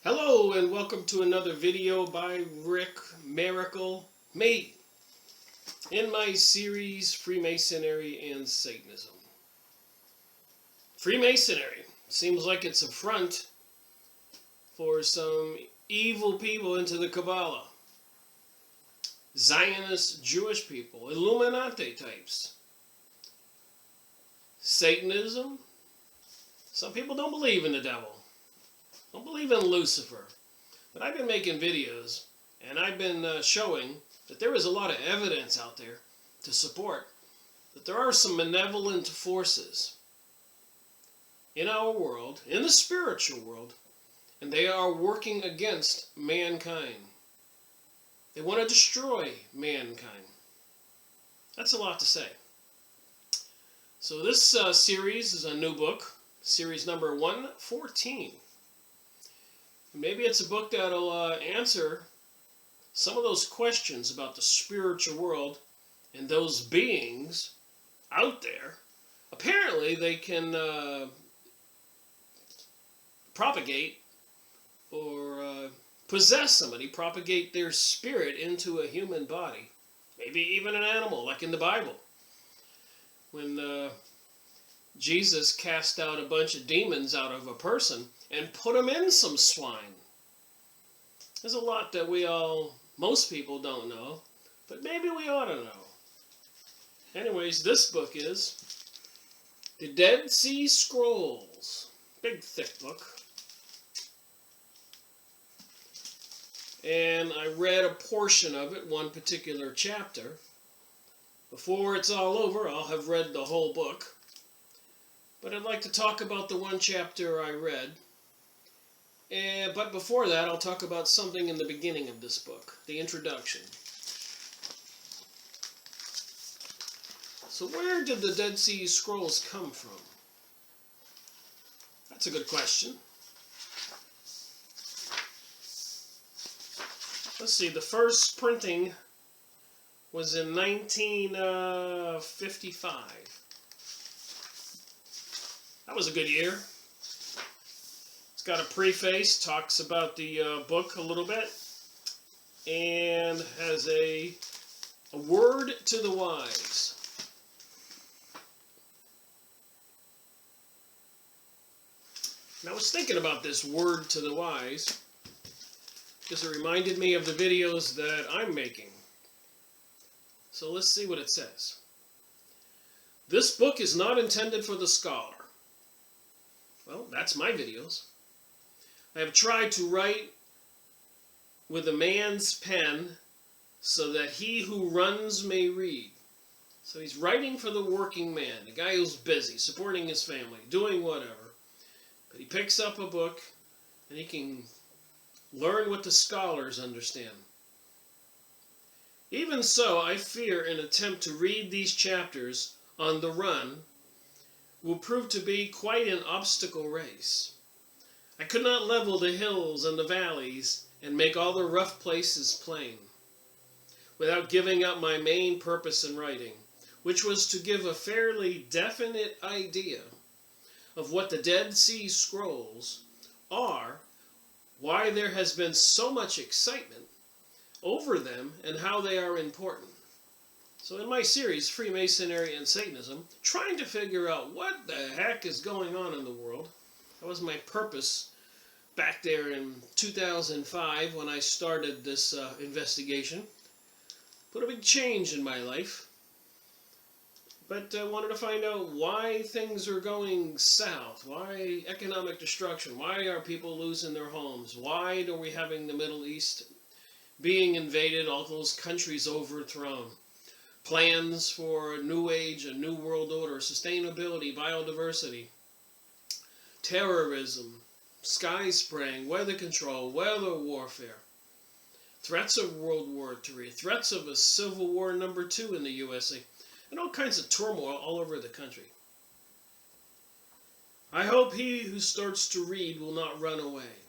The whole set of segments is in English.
Hello and welcome to another video by Rick Miracle Me in my series Freemasonry and Satanism. Freemasonry seems like it's a front for some evil people into the Kabbalah. Zionist Jewish people, Illuminati types. Satanism, some people don't believe in the devil. Don't believe in Lucifer, but I've been making videos and I've been showing that there is a lot of evidence out there to support that there are some malevolent forces in our world, in the spiritual world, and they are working against mankind. They want to destroy mankind. That's a lot to say. So this series is a new book, series number 114. Maybe it's a book that'll answer some of those questions about the spiritual world and those beings out there. Apparently they can propagate or possess somebody, propagate their spirit into a human body. Maybe even an animal, like in the Bible. When Jesus cast out a bunch of demons out of a person and put them in some swine. There's a lot that most people don't know, but maybe we ought to know. Anyways, this book is The Dead Sea Scrolls. Big, thick book. And I read a portion of it, one particular chapter. Before it's all over, I'll have read the whole book. But I'd like to talk about the one chapter I read. But before that, I'll talk about something in the beginning of this book, the introduction. So where did the Dead Sea Scrolls come from? That's a good question. Let's see, the first printing was in 1955. That was a good year. It's got a preface, talks about the book a little bit, and has a word to the wise. And I was thinking about this word to the wise because it reminded me of the videos that I'm making. So let's see what it says. This book is not intended for the scholar. Well, that's my videos. I have tried to write with a man's pen so that he who runs may read. So he's writing for the working man, the guy who's busy, supporting his family, doing whatever. But he picks up a book and he can learn what the scholars understand. Even so, I fear an attempt to read these chapters on the run will prove to be quite an obstacle race. I could not level the hills and the valleys and make all the rough places plain without giving up my main purpose in writing, which was to give a fairly definite idea of what the Dead Sea Scrolls are, why there has been so much excitement over them, and how they are important. So in my series, Freemasonry and Satanism, trying to figure out what the heck is going on in the world. That was my purpose back there in 2005 when I started this investigation. Put a big change in my life. But I wanted to find out why things are going south. Why economic destruction? Why are people losing their homes? Why are we having the Middle East being invaded, all those countries overthrown? Plans for a new age, a new world order, sustainability, biodiversity, terrorism, sky spraying, weather control, weather warfare, threats of World War III, threats of a Civil War #2 in the USA, and all kinds of turmoil all over the country. I hope he who starts to read will not run away.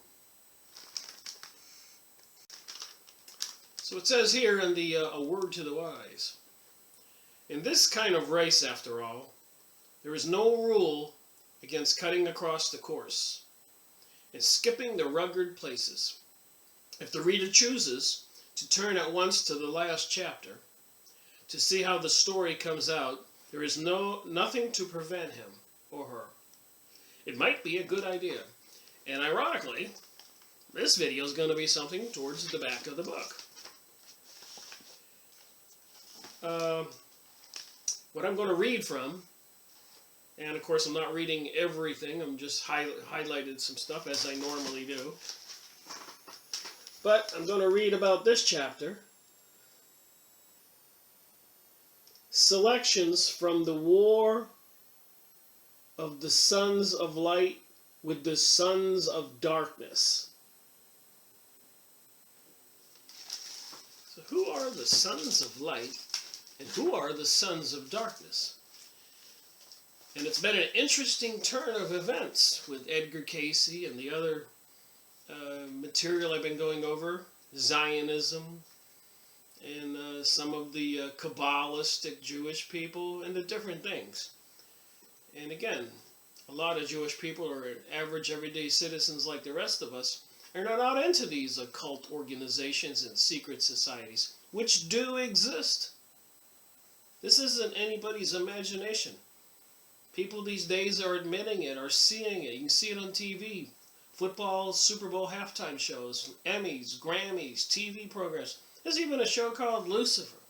So it says here in the A Word to the Wise, in this kind of race, after all, there is no rule against cutting across the course. and skipping the rugged places. If the reader chooses to turn at once to the last chapter to see how the story comes out, there is nothing to prevent him or her. It might be a good idea. And ironically, this video is going to be something towards the back of the book. What I'm going to read from, and of course I'm not reading everything, I'm just highlighted some stuff as I normally do. But I'm going to read about this chapter. Selections from the War of the Sons of Light with the Sons of Darkness. So who are the Sons of Light and who are the Sons of Darkness? And it's been an interesting turn of events with Edgar Cayce and the other material I've been going over, Zionism, and some of the Kabbalistic Jewish people, and the different things. And again, a lot of Jewish people are average, everyday citizens like the rest of us, and are not into these occult organizations and secret societies, which do exist. This isn't anybody's imagination. People these days are admitting it, are seeing it. You can see it on TV. Football, Super Bowl halftime shows, Emmys, Grammys, TV programs. There's even a show called Lucifer.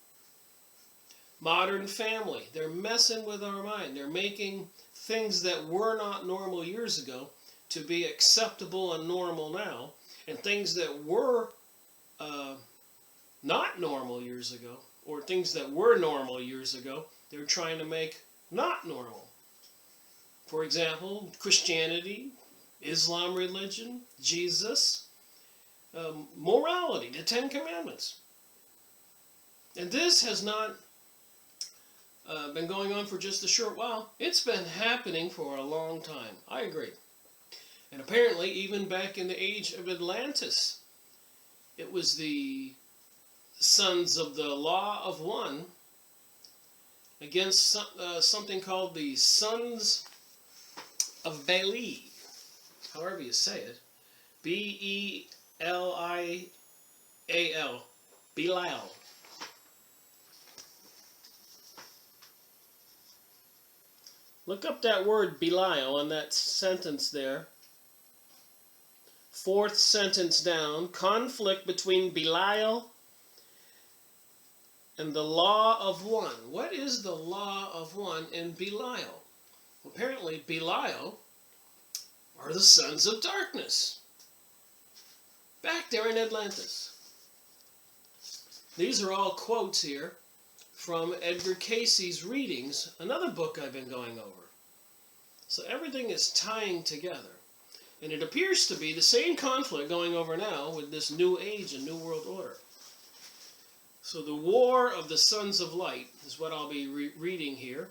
Modern Family. They're messing with our mind. They're making things that were not normal years ago to be acceptable and normal now. And things that were not normal years ago, or things that were normal years ago, they're trying to make not normal. For example, Christianity, Islam religion, Jesus, morality, the Ten Commandments. And this has not been going on for just a short while. It's been happening for a long time. I agree. And apparently, even back in the age of Atlantis, it was the sons of the Law of One against something called the Sons of Belial. However you say it, B-E-L-I-A-L, Belial. Look up that word Belial in that sentence there. Fourth sentence down, conflict between Belial and the Law of One. What is the Law of One in Belial? Apparently, Belial are the sons of darkness. Back there in Atlantis. These are all quotes here from Edgar Cayce's readings, another book I've been going over. So everything is tying together. And it appears to be the same conflict going over now with this new age and new world order. So the War of the Sons of Light is what I'll be reading here.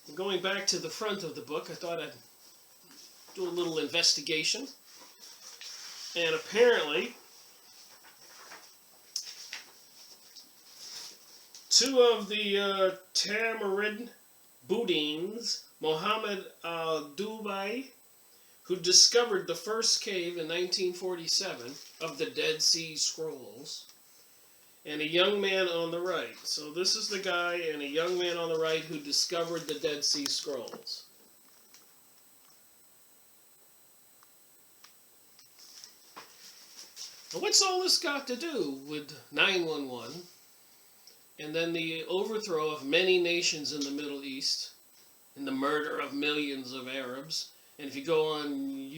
And going back to the front of the book, I thought I'd do a little investigation. And apparently, two of the Tamarid Boudins, Muhammad al-Dubai, who discovered the first cave in 1947 of the Dead Sea Scrolls, and a young man on the right. So this is the guy and a young man on the right who discovered the Dead Sea Scrolls. Now what's all this got to do with 9/11 and then the overthrow of many nations in the Middle East and the murder of millions of Arabs? And if you go on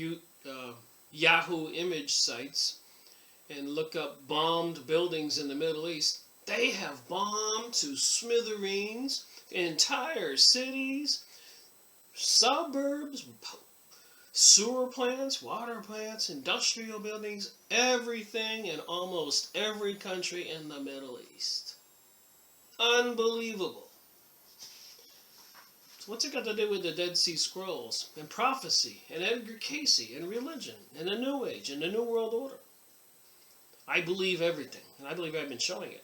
Yahoo image sites and look up bombed buildings in the Middle East, they have bombed to smithereens entire cities, suburbs, sewer plants, water plants, industrial buildings, everything in almost every country in the Middle East. Unbelievable. So what's it got to do with the Dead Sea Scrolls and prophecy and Edgar Cayce and religion and the New Age and the New World Order? I believe everything, and I believe I've been showing it.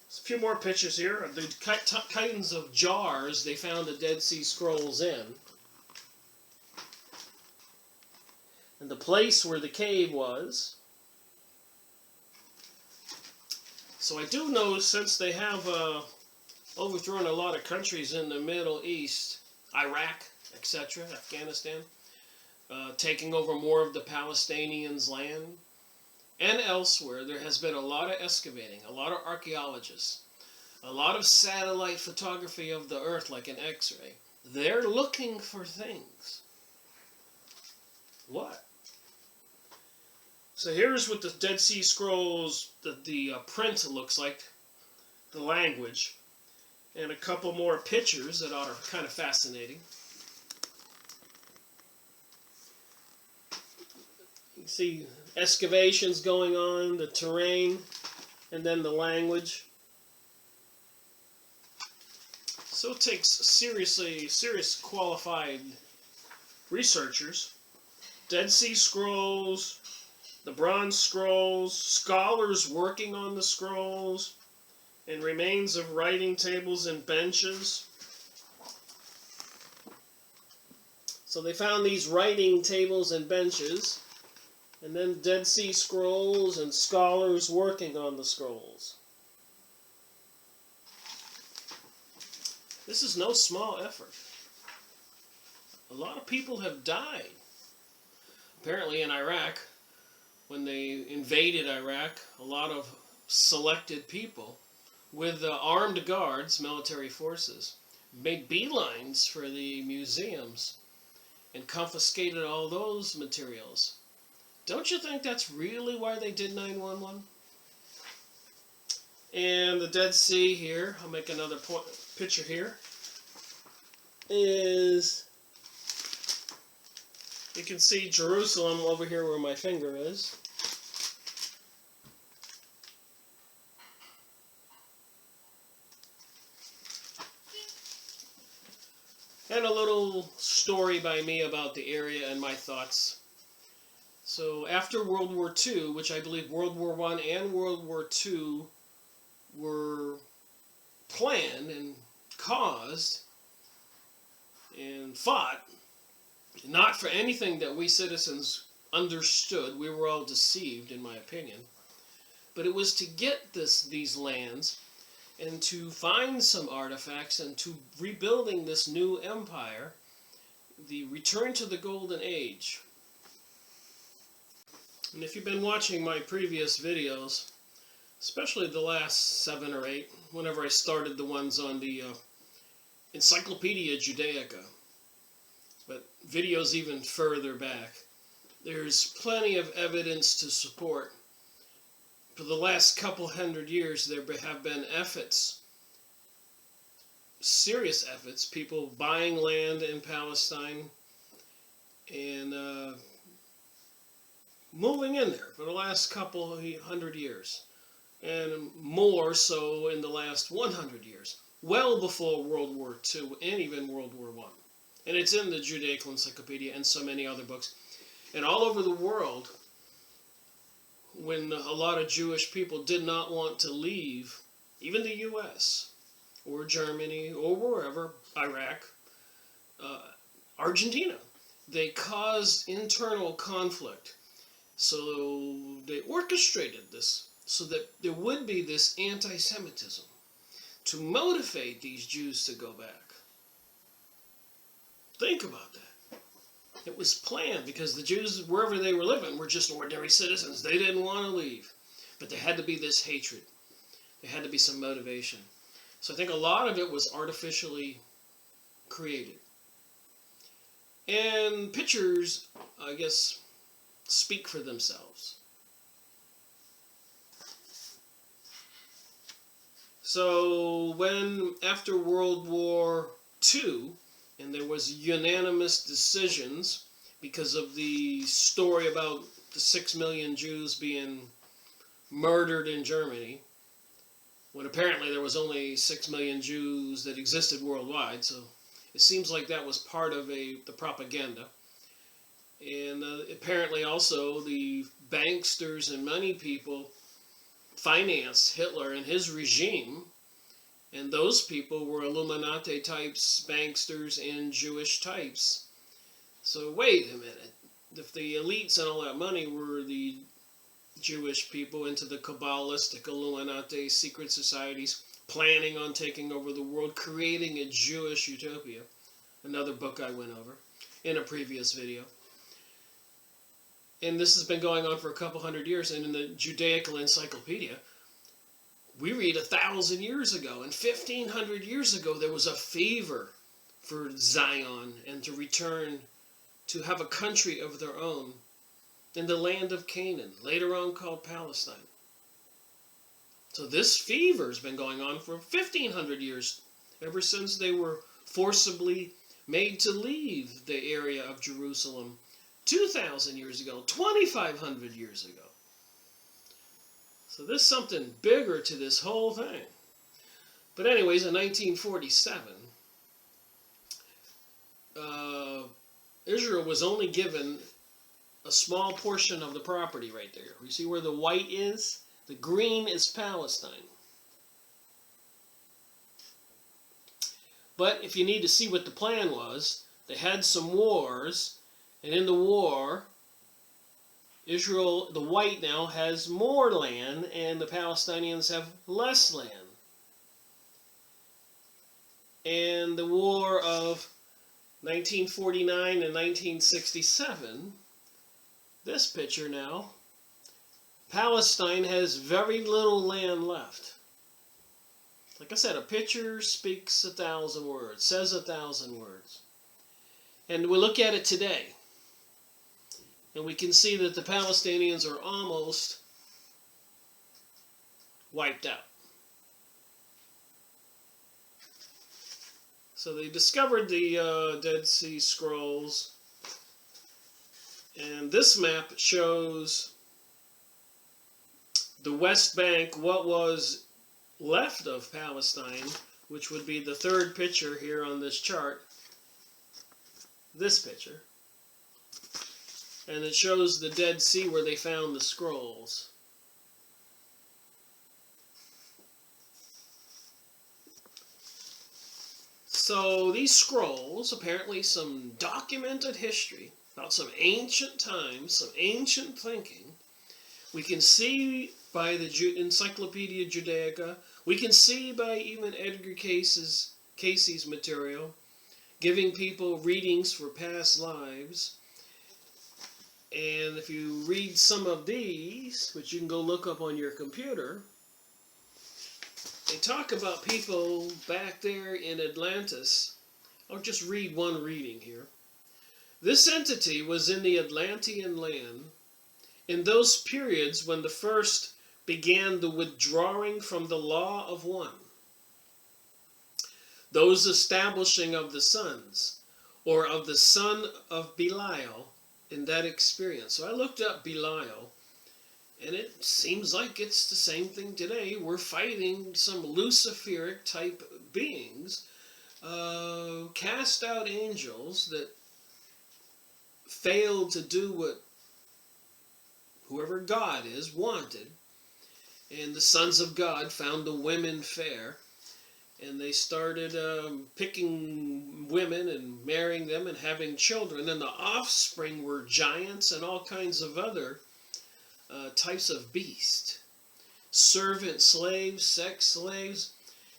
There's a few more pictures here of the kinds of jars they found the Dead Sea Scrolls in. and the place where the cave was. So I do know, since they have overthrown a lot of countries in the Middle East, Iraq, etc., Afghanistan, taking over more of the Palestinians' land, and elsewhere, there has been a lot of excavating, a lot of archaeologists, a lot of satellite photography of the earth like an X-ray. They're looking for things. What? So here's what the Dead Sea Scrolls, the print looks like, the language, and a couple more pictures that are kind of fascinating. You see excavations going on, the terrain, and then the language. So it takes serious qualified researchers. Dead Sea Scrolls, the Bronze Scrolls, scholars working on the scrolls, and remains of writing tables and benches. So they found these writing tables and benches, and then Dead Sea Scrolls and scholars working on the scrolls. This is no small effort. A lot of people have died. Apparently in Iraq, when they invaded Iraq, a lot of selected people with armed guards, military forces, made beelines for the museums and confiscated all those materials. Don't you think that's really why they did 9/11? And the Dead Sea here, I'll make another picture here, is, you can see Jerusalem over here where my finger is. And a little story by me about the area and my thoughts. So after World War II, which I believe World War I and World War II were planned and caused and fought, not for anything that we citizens understood. We were all deceived, in my opinion. But it was to get these lands and to find some artifacts and to rebuilding this new empire, the return to the Golden Age. And if you've been watching my previous videos, especially the last 7 or 8, whenever I started the ones on the Encyclopedia Judaica, but videos even further back, there's plenty of evidence to support. For the last couple hundred years, there have been efforts, serious efforts, people buying land in Palestine and moving in there for the last couple hundred years, and more so in the last 100 years, well before World War II and even World War I. And it's in the Judaical Encyclopedia and so many other books. And all over the world, when a lot of Jewish people did not want to leave, even the U.S. or Germany or wherever, Iraq, Argentina, they caused internal conflict. So they orchestrated this so that there would be this anti-Semitism to motivate these Jews to go back. Think about that. It was planned because the Jews, wherever they were living, were just ordinary citizens. They didn't want to leave. But there had to be this hatred. There had to be some motivation. So I think a lot of it was artificially created. And pictures, I guess, speak for themselves. So when, after World War II, and there was unanimous decisions because of the story about the 6 million Jews being murdered in Germany, when apparently there was only 6 million Jews that existed worldwide, so it seems like that was part of the propaganda. And apparently also the banksters and money people financed Hitler and his regime, and those people were Illuminati types, banksters, and Jewish types. So wait a minute. if the elites and all that money were the Jewish people into the Kabbalistic Illuminati secret societies, planning on taking over the world, creating a Jewish utopia, another book I went over in a previous video. And this has been going on for a couple hundred years, and in the Judaical Encyclopedia, we read 1,000 years ago, and 1,500 years ago, there was a fever for Zion and to return to have a country of their own in the land of Canaan, later on called Palestine. So this fever has been going on for 1,500 years, ever since they were forcibly made to leave the area of Jerusalem 2,000 years ago, 2,500 years ago. So there's something bigger to this whole thing. But anyways, in 1947, Israel was only given a small portion of the property right there. You see where the white is? The green is Palestine. But if you need to see what the plan was, they had some wars, and in the war, Israel, the white now, has more land, and the Palestinians have less land. And the war of 1949 and 1967, this picture now, Palestine has very little land left. Like I said, a picture speaks 1,000 words, says 1,000 words. And we look at it today, and we can see that the Palestinians are almost wiped out. So they discovered the Dead Sea Scrolls, and this map shows the West Bank, what was left of Palestine, which would be the third picture here on this chart, this picture. And it shows the Dead Sea where they found the scrolls. So these scrolls, apparently some documented history about some ancient times, some ancient thinking. We can see by the Encyclopedia Judaica, we can see by even Edgar Casey's material, giving people readings for past lives. And if you read some of these, which you can go look up on your computer, they talk about people back there in Atlantis. I'll just read one reading here. This entity was in the Atlantean land in those periods when the first began the withdrawing from the law of one, those establishing of the sons, or of the son of Belial in that experience. So I looked up Belial, and it seems like it's the same thing today. We're fighting some Luciferic type beings, cast out angels that failed to do what whoever God is wanted. And the sons of God found the women fair, and they started picking women and marrying them and having children, and the offspring were giants and all kinds of other types of beast, servant slaves, sex slaves.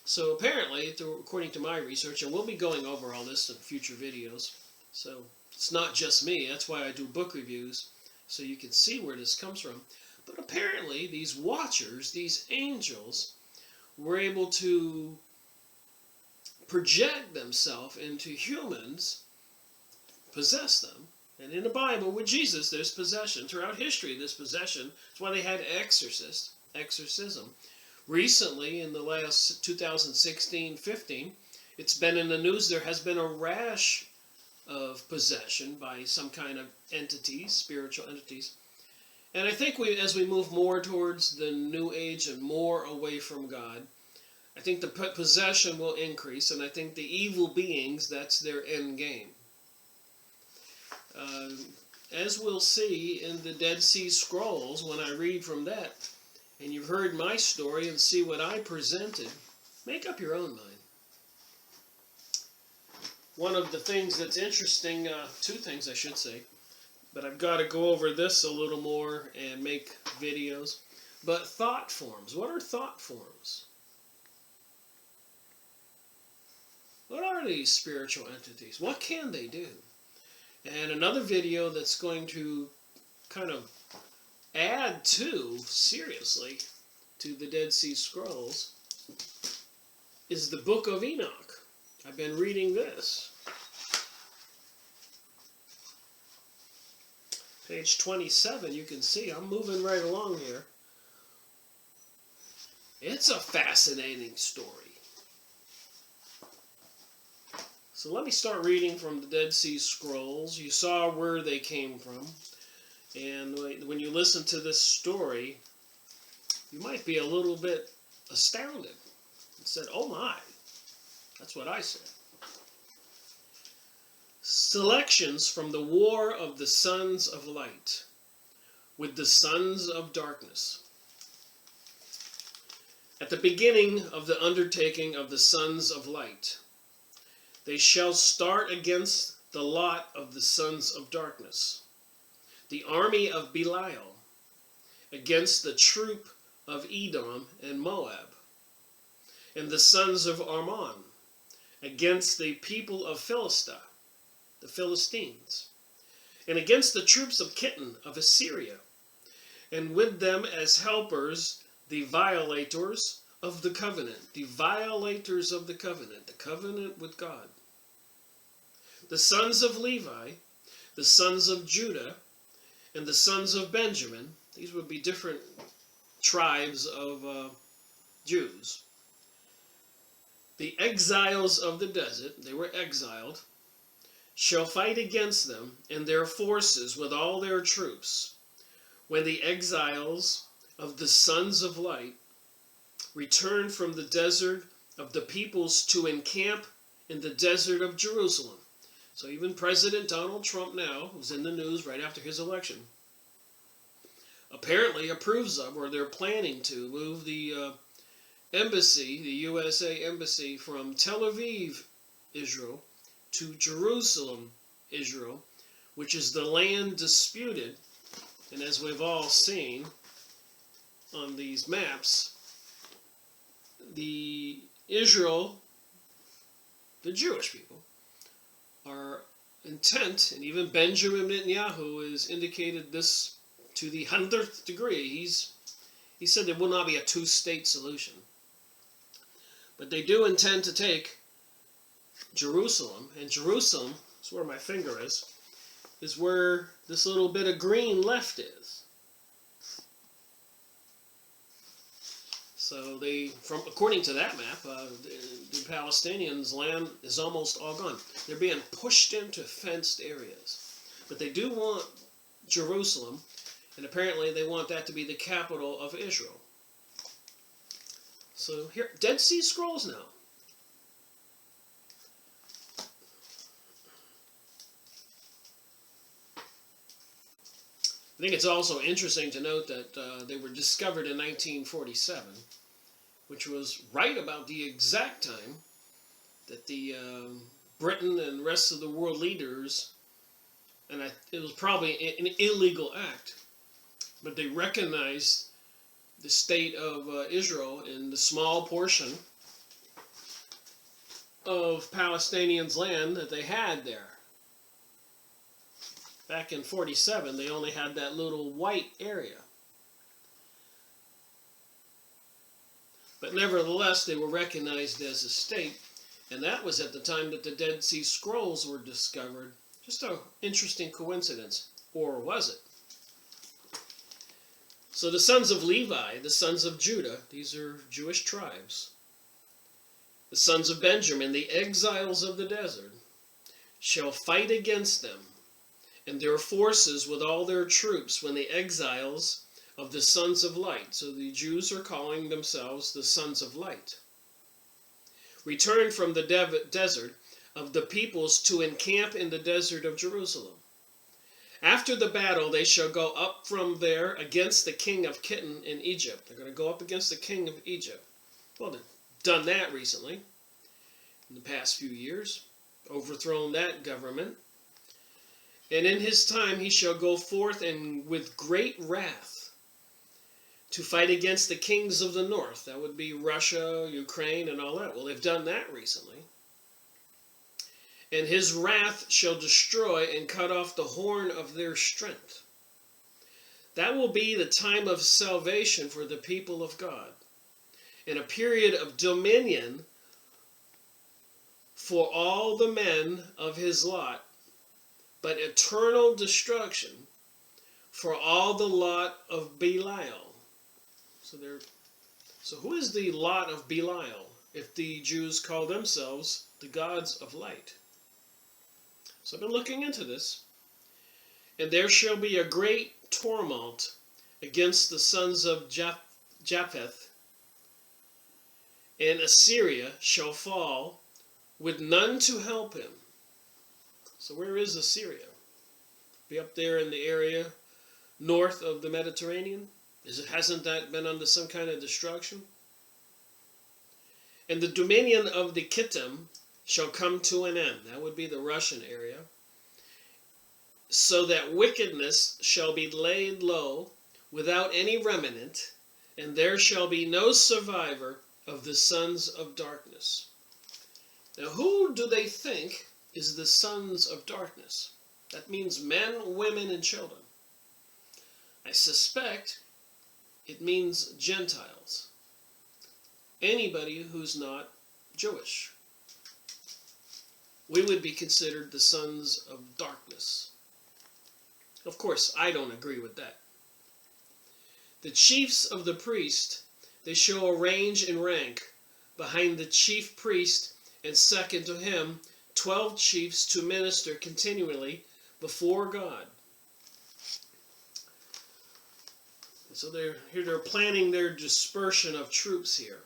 So apparently, according to my research, and we'll be going over all this in future videos, so it's not just me, that's why I do book reviews, so you can see where this comes from. But apparently, these watchers, these angels, were able to project themselves into humans, possess them. And in the Bible, with Jesus, there's possession. Throughout history, there's possession. That's why they had exorcism. Recently, in the last 2016-15, it's been in the news, there has been a rash of possession by some kind of entities, spiritual entities. And I think as we move more towards the New Age and more away from God, I think the possession will increase, and I think the evil beings, that's their end game. As we'll see in the Dead Sea Scrolls, when I read from that, and you've heard my story and see what I presented, make up your own mind. One of the things that's interesting, two things I should say. but I've got to go over this a little more and make videos. But thought forms. What are thought forms? What are these spiritual entities? What can they do? And another video that's going to kind of add to, seriously, to the Dead Sea Scrolls is the Book of Enoch. I've been reading this. Page 27, you can see I'm moving right along here. It's a fascinating story. So let me start reading from the Dead Sea Scrolls. You saw where they came from. And when you listen to this story, you might be a little bit astounded. And said, oh my, that's what I said. Selections from the War of the Sons of Light with the Sons of Darkness. At the beginning of the undertaking of the Sons of Light, they shall start against the lot of the Sons of Darkness, the army of Belial, against the troop of Edom and Moab, and the sons of Ammon, against the people of Philistia, the Philistines, and against the troops of Kittim of Assyria, and with them as helpers the violators of the covenant, the violators of the covenant with God. The sons of Levi, the sons of Judah, and the sons of Benjamin, these would be different tribes of Jews. The exiles of the desert, they were exiled, shall fight against them and their forces with all their troops, when the exiles of the sons of light return from the desert of the peoples to encamp in the desert of Jerusalem. So even President Donald Trump now, who's in the news right after his election, apparently approves of, or they're planning to, move the embassy, the USA embassy, from Tel Aviv, Israel, to Jerusalem, Israel, which is the land disputed. And as we've all seen on these maps, the Israel, the Jewish people, are intent, and even Benjamin Netanyahu has indicated this to the 100th degree. He said there will not be a two-state solution. But they do intend to take Jerusalem, and Jerusalem, is where my finger is where this little bit of green left is. So according to that map, the Palestinians' land is almost all gone. They're being pushed into fenced areas. But they do want Jerusalem, and apparently they want that to be the capital of Israel. So here, Dead Sea Scrolls now. I think it's also interesting to note that they were discovered in 1947, which was right about the exact time that the Britain and rest of the world leaders, and it was probably an illegal act, but they recognized the state of Israel in the small portion of Palestinians' land that they had there. Back in 47, they only had that little white area. But nevertheless, they were recognized as a state, and that was at the time that the Dead Sea Scrolls were discovered. Just an interesting coincidence. Or was it? So the sons of Levi, the sons of Judah, these are Jewish tribes. The sons of Benjamin, the exiles of the desert, shall fight against them and their forces with all their troops when the exiles of the sons of light, so the Jews are calling themselves the sons of light, return from the desert of the peoples to encamp in the desert of Jerusalem. After the battle, they shall go up from there against the king of Kittim in Egypt. They're going to go up against the king of Egypt. Well, they've done that recently, in the past few years, overthrown that government. And in his time he shall go forth and with great wrath to fight against the kings of the north. That would be Russia, Ukraine, and all that. Well, they've done that recently. And his wrath shall destroy and cut off the horn of their strength. That will be the time of salvation for the people of God, and a period of dominion for all the men of his lot, but eternal destruction for all the lot of Belial. So who is the lot of Belial, if the Jews call themselves the gods of light? So I've been looking into this. And there shall be a great tumult against the sons of Japheth, and Assyria shall fall with none to help him. So where is Assyria? Be up there in the area north of the Mediterranean? Hasn't that been under some kind of destruction? And the dominion of the Kittim shall come to an end. That would be the Russian area. So that wickedness shall be laid low without any remnant, and there shall be no survivor of the sons of darkness. Now, who do they think is the sons of darkness? That means men, women, and children. I suspect it means Gentiles. Anybody who's not Jewish. We would be considered the sons of darkness. Of course, I don't agree with that. The chiefs of the priest, they shall arrange in rank behind the chief priest, and second to him 12 chiefs to minister continually before God. So they're planning their dispersion of troops here.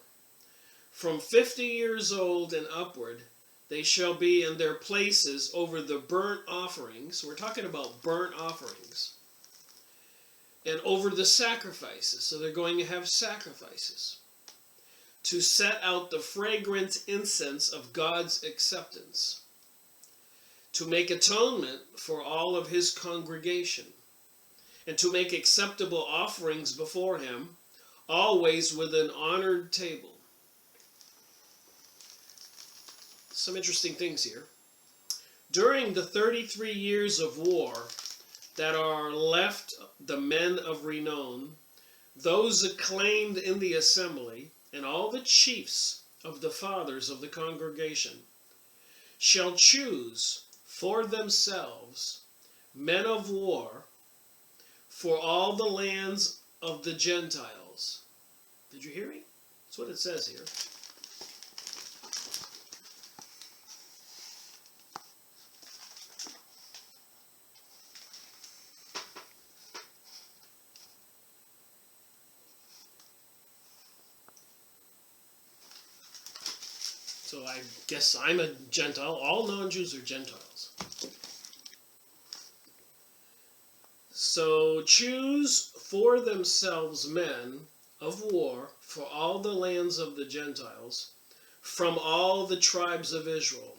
From 50 years old and upward, they shall be in their places over the burnt offerings. We're talking about burnt offerings. And over the sacrifices. So they're going to have sacrifices. To set out the fragrant incense of God's acceptance. To make atonement for all of his congregation. And to make acceptable offerings before him, always with an honored table. Some interesting things here. During the 33 years of war that are left the men of renown, those acclaimed in the assembly, and all the chiefs of the fathers of the congregation, shall choose for themselves men of war for all the lands of the Gentiles. Did you hear me? That's what it says here. So I guess I'm a Gentile. All non-Jews are Gentiles. So choose for themselves men of war for all the lands of the Gentiles, from all the tribes of Israel.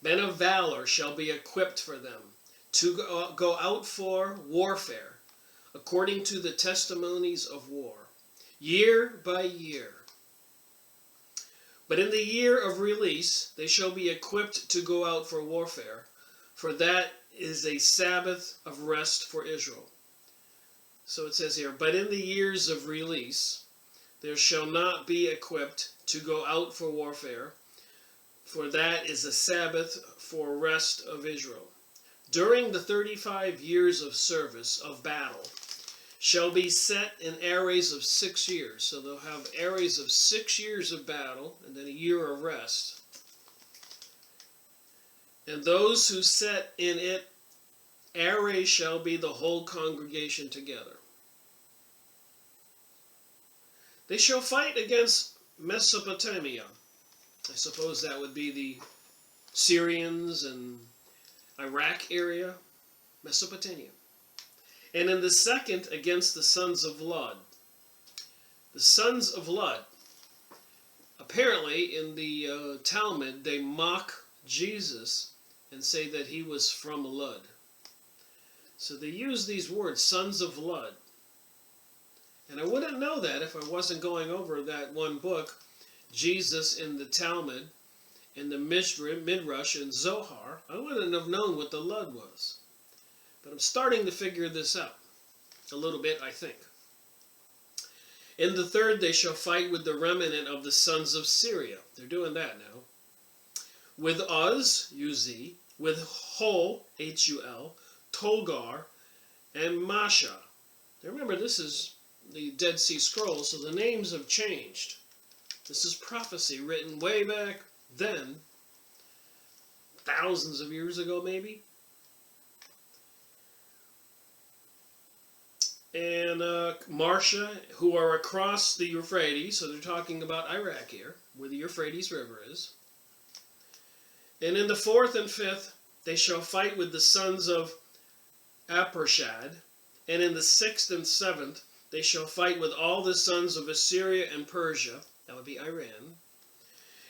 Men of valor shall be equipped for them, to go out for warfare, according to the testimonies of war, year by year. But in the year of release they shall be equipped to go out for warfare, for that is a Sabbath of rest for Israel. So it says here, but in the years of release there shall not be equipped to go out for warfare, for that is a Sabbath for rest of Israel. During the 35 years of service of battle shall be set in arrays of 6 years. So they'll have arrays of 6 years of battle and then a year of rest. And those who set in it array shall be the whole congregation together. They shall fight against Mesopotamia. I suppose that would be the Syrians and Iraq area, Mesopotamia. And in the second against the sons of Lud. The sons of Lud. Apparently in the Talmud they mock Jesus and say that he was from Lud. So they use these words, sons of Lud. And I wouldn't know that if I wasn't going over that one book, Jesus in the Talmud, in the Midrash and Zohar. I wouldn't have known what the Lud was. But I'm starting to figure this out a little bit, I think. In the third, they shall fight with the remnant of the sons of Syria. They're doing that now. With Uz, U-Z, with Hul, H-U-L, Togar, and Masha. Now remember, this is the Dead Sea Scrolls, so the names have changed. This is prophecy written way back then, thousands of years ago maybe. And Marsha, who are across the Euphrates, so they're talking about Iraq here, where the Euphrates River is. And in the fourth and fifth, they shall fight with the sons of Aparshad. And in the sixth and seventh, they shall fight with all the sons of Assyria and Persia. That would be Iran.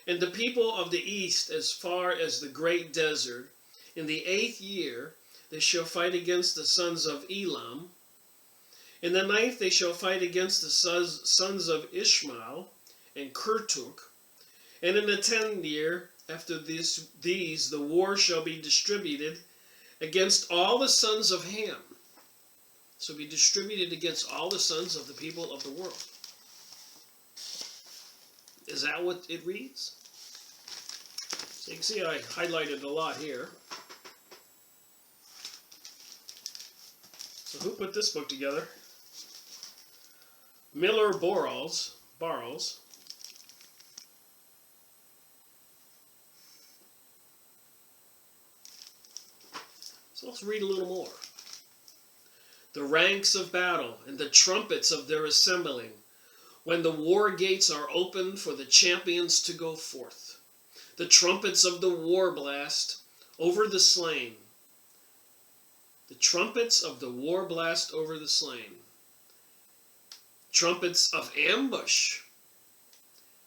And the people of the east, as far as the great desert. In the 8th year, they shall fight against the sons of Elam. In the 9th, they shall fight against the sons of Ishmael and Kirtuk. And in the 10th year, after these, the war shall be distributed against all the sons of Ham. So be distributed against all the sons of the people of the world. Is that what it reads? So you can see I highlighted a lot here. So who put this book together? Millar Burrows. So let's read a little more. The ranks of battle and the trumpets of their assembling, when the war gates are opened for the champions to go forth. The trumpets of the war blast over the slain. The trumpets of the war blast over the slain. Trumpets of ambush.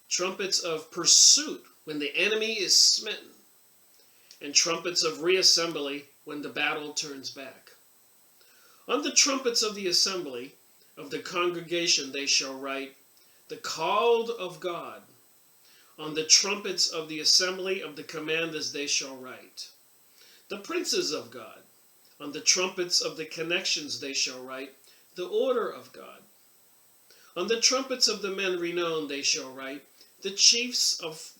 Trumpets of pursuit when the enemy is smitten. And trumpets of reassembly when the battle turns back. On the trumpets of the assembly of the congregation they shall write, the called of God. On the trumpets of the assembly of the commanders they shall write, the princes of God. On the trumpets of the connections they shall write, the order of God. On the trumpets of the men renowned they shall write, the chiefs of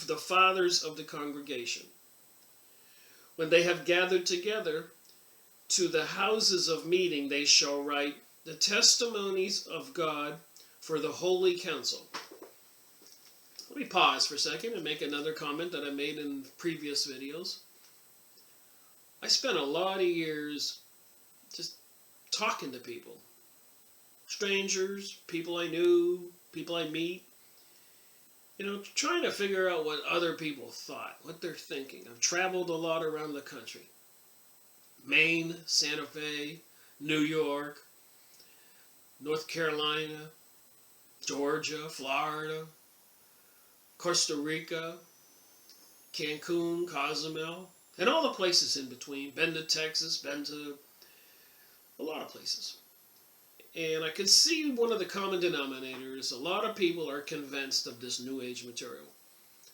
the fathers of the congregation. When they have gathered together to the houses of meeting they shall write, the testimonies of God for the holy council. Let me pause for a second and make another comment that I made in previous videos. I spent a lot of years just talking to people. Strangers, people I knew, people I meet. Trying to figure out what other people thought, what they're thinking. I've traveled a lot around the country. Maine, Santa Fe, New York, North Carolina, Georgia, Florida, Costa Rica, Cancun, Cozumel, and all the places in between. Been to Texas, been to a lot of places. And I could see one of the common denominators. A lot of people are convinced of this New Age material.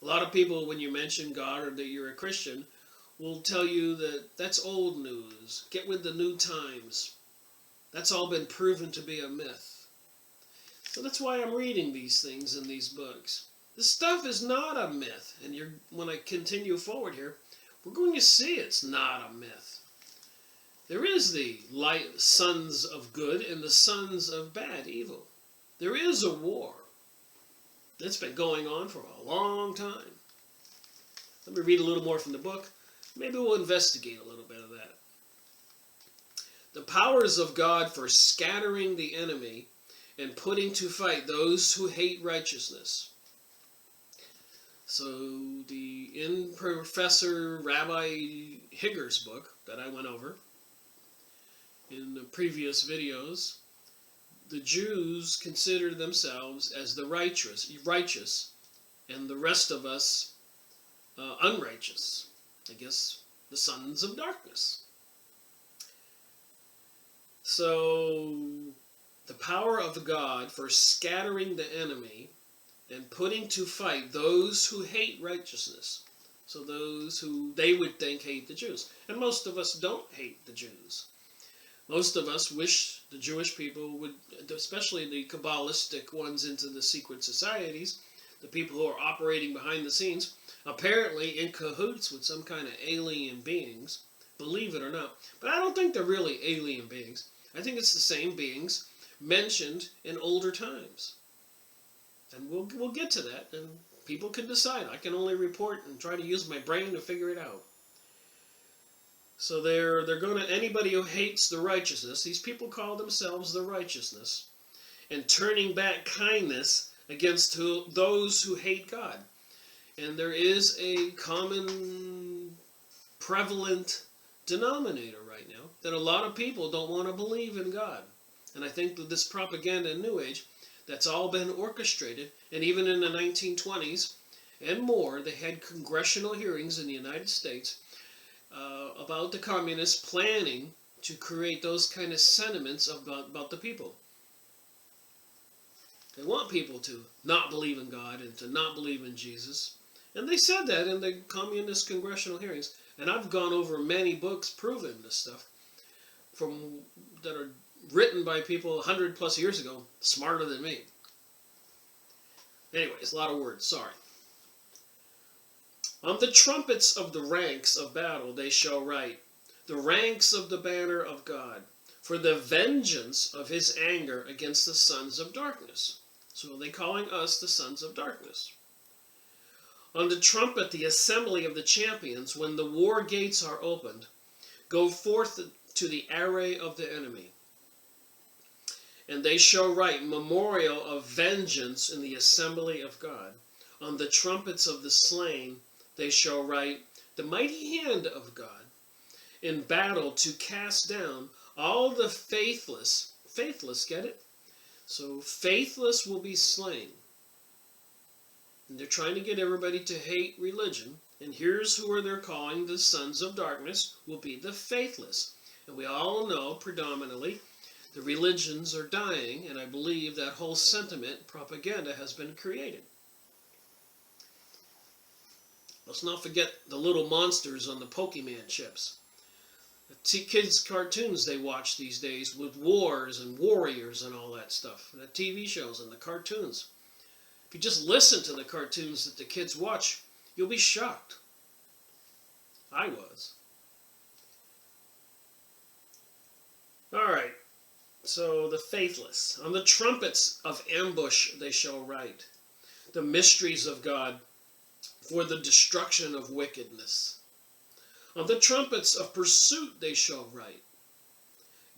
A lot of people, when you mention God or that you're a Christian, will tell you that that's old news. Get with the new times. That's all been proven to be a myth. So that's why I'm reading these things in these books. This stuff is not a myth. And when I continue forward here, we're going to see it's not a myth. There is the light sons of good and the sons of bad, evil. There is a war. It's been going on for a long time. Let me read a little more from the book. Maybe we'll investigate a little bit of that. The powers of God for scattering the enemy and putting to fight those who hate righteousness. So in Professor Rabbi Higger's book that I went over in the previous videos, the Jews consider themselves as the righteous and the rest of us unrighteous. I guess the sons of darkness. So, the power of God for scattering the enemy and putting to fight those who hate righteousness. So those who they would think hate the Jews. And most of us don't hate the Jews. Most of us wish the Jewish people would, especially the Kabbalistic ones into the secret societies, the people who are operating behind the scenes, apparently in cahoots with some kind of alien beings, believe it or not. But I don't think they're really alien beings. I think it's the same beings mentioned in older times. And we'll get to that, and people can decide. I can only report and try to use my brain to figure it out. So they're going to, anybody who hates the righteousness, these people call themselves the righteousness, and turning back kindness against those who hate God. And there is a common, prevalent denominator right now that a lot of people don't want to believe in God. And I think that this propaganda in New Age, that's all been orchestrated. And even in the 1920s and more, they had congressional hearings in the United States about the communists planning to create those kind of sentiments about the people. They want people to not believe in God and to not believe in Jesus. And they said that in the communist congressional hearings. And I've gone over many books proving this stuff that are written by people 100 plus years ago, smarter than me. Anyways, a lot of words, sorry. On the trumpets of the ranks of battle they shall write, the ranks of the banner of God, for the vengeance of his anger against the sons of darkness. So they're calling us the sons of darkness. On the trumpet, the assembly of the champions, when the war gates are opened, go forth to the array of the enemy. And they shall write memorial of vengeance in the assembly of God. On the trumpets of the slain they shall write the mighty hand of God in battle to cast down all the faithless. Faithless, get it? So faithless will be slain. And they're trying to get everybody to hate religion. And here's who they're calling the sons of darkness will be the faithless. And we all know predominantly the religions are dying, and I believe that whole sentiment, propaganda, has been created. Let's not forget the little monsters on the Pokemon chips. The kids' cartoons they watch these days with wars and warriors and all that stuff. The TV shows and the cartoons. If you just listen to the cartoons that the kids watch, you'll be shocked. I was. All right. So the faithless. On the trumpets of ambush they shall write the mysteries of God for the destruction of wickedness. On the trumpets of pursuit they shall write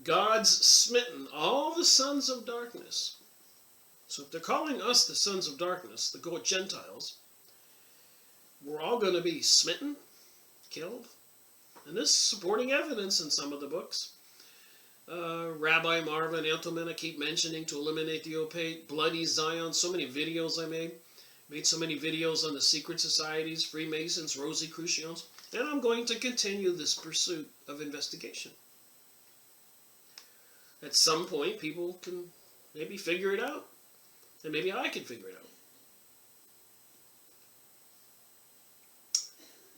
God's smitten all the sons of darkness. So if they're calling us the sons of darkness, the Gentiles, we're all going to be smitten, killed. And there's supporting evidence in some of the books. Rabbi Marvin Entelman, I keep mentioning to eliminate the opaque, Bloody Zion, so many videos I made so many videos on the secret societies, Freemasons, Rosicrucians, and I'm going to continue this pursuit of investigation. At some point, people can maybe figure it out, and maybe I can figure it out.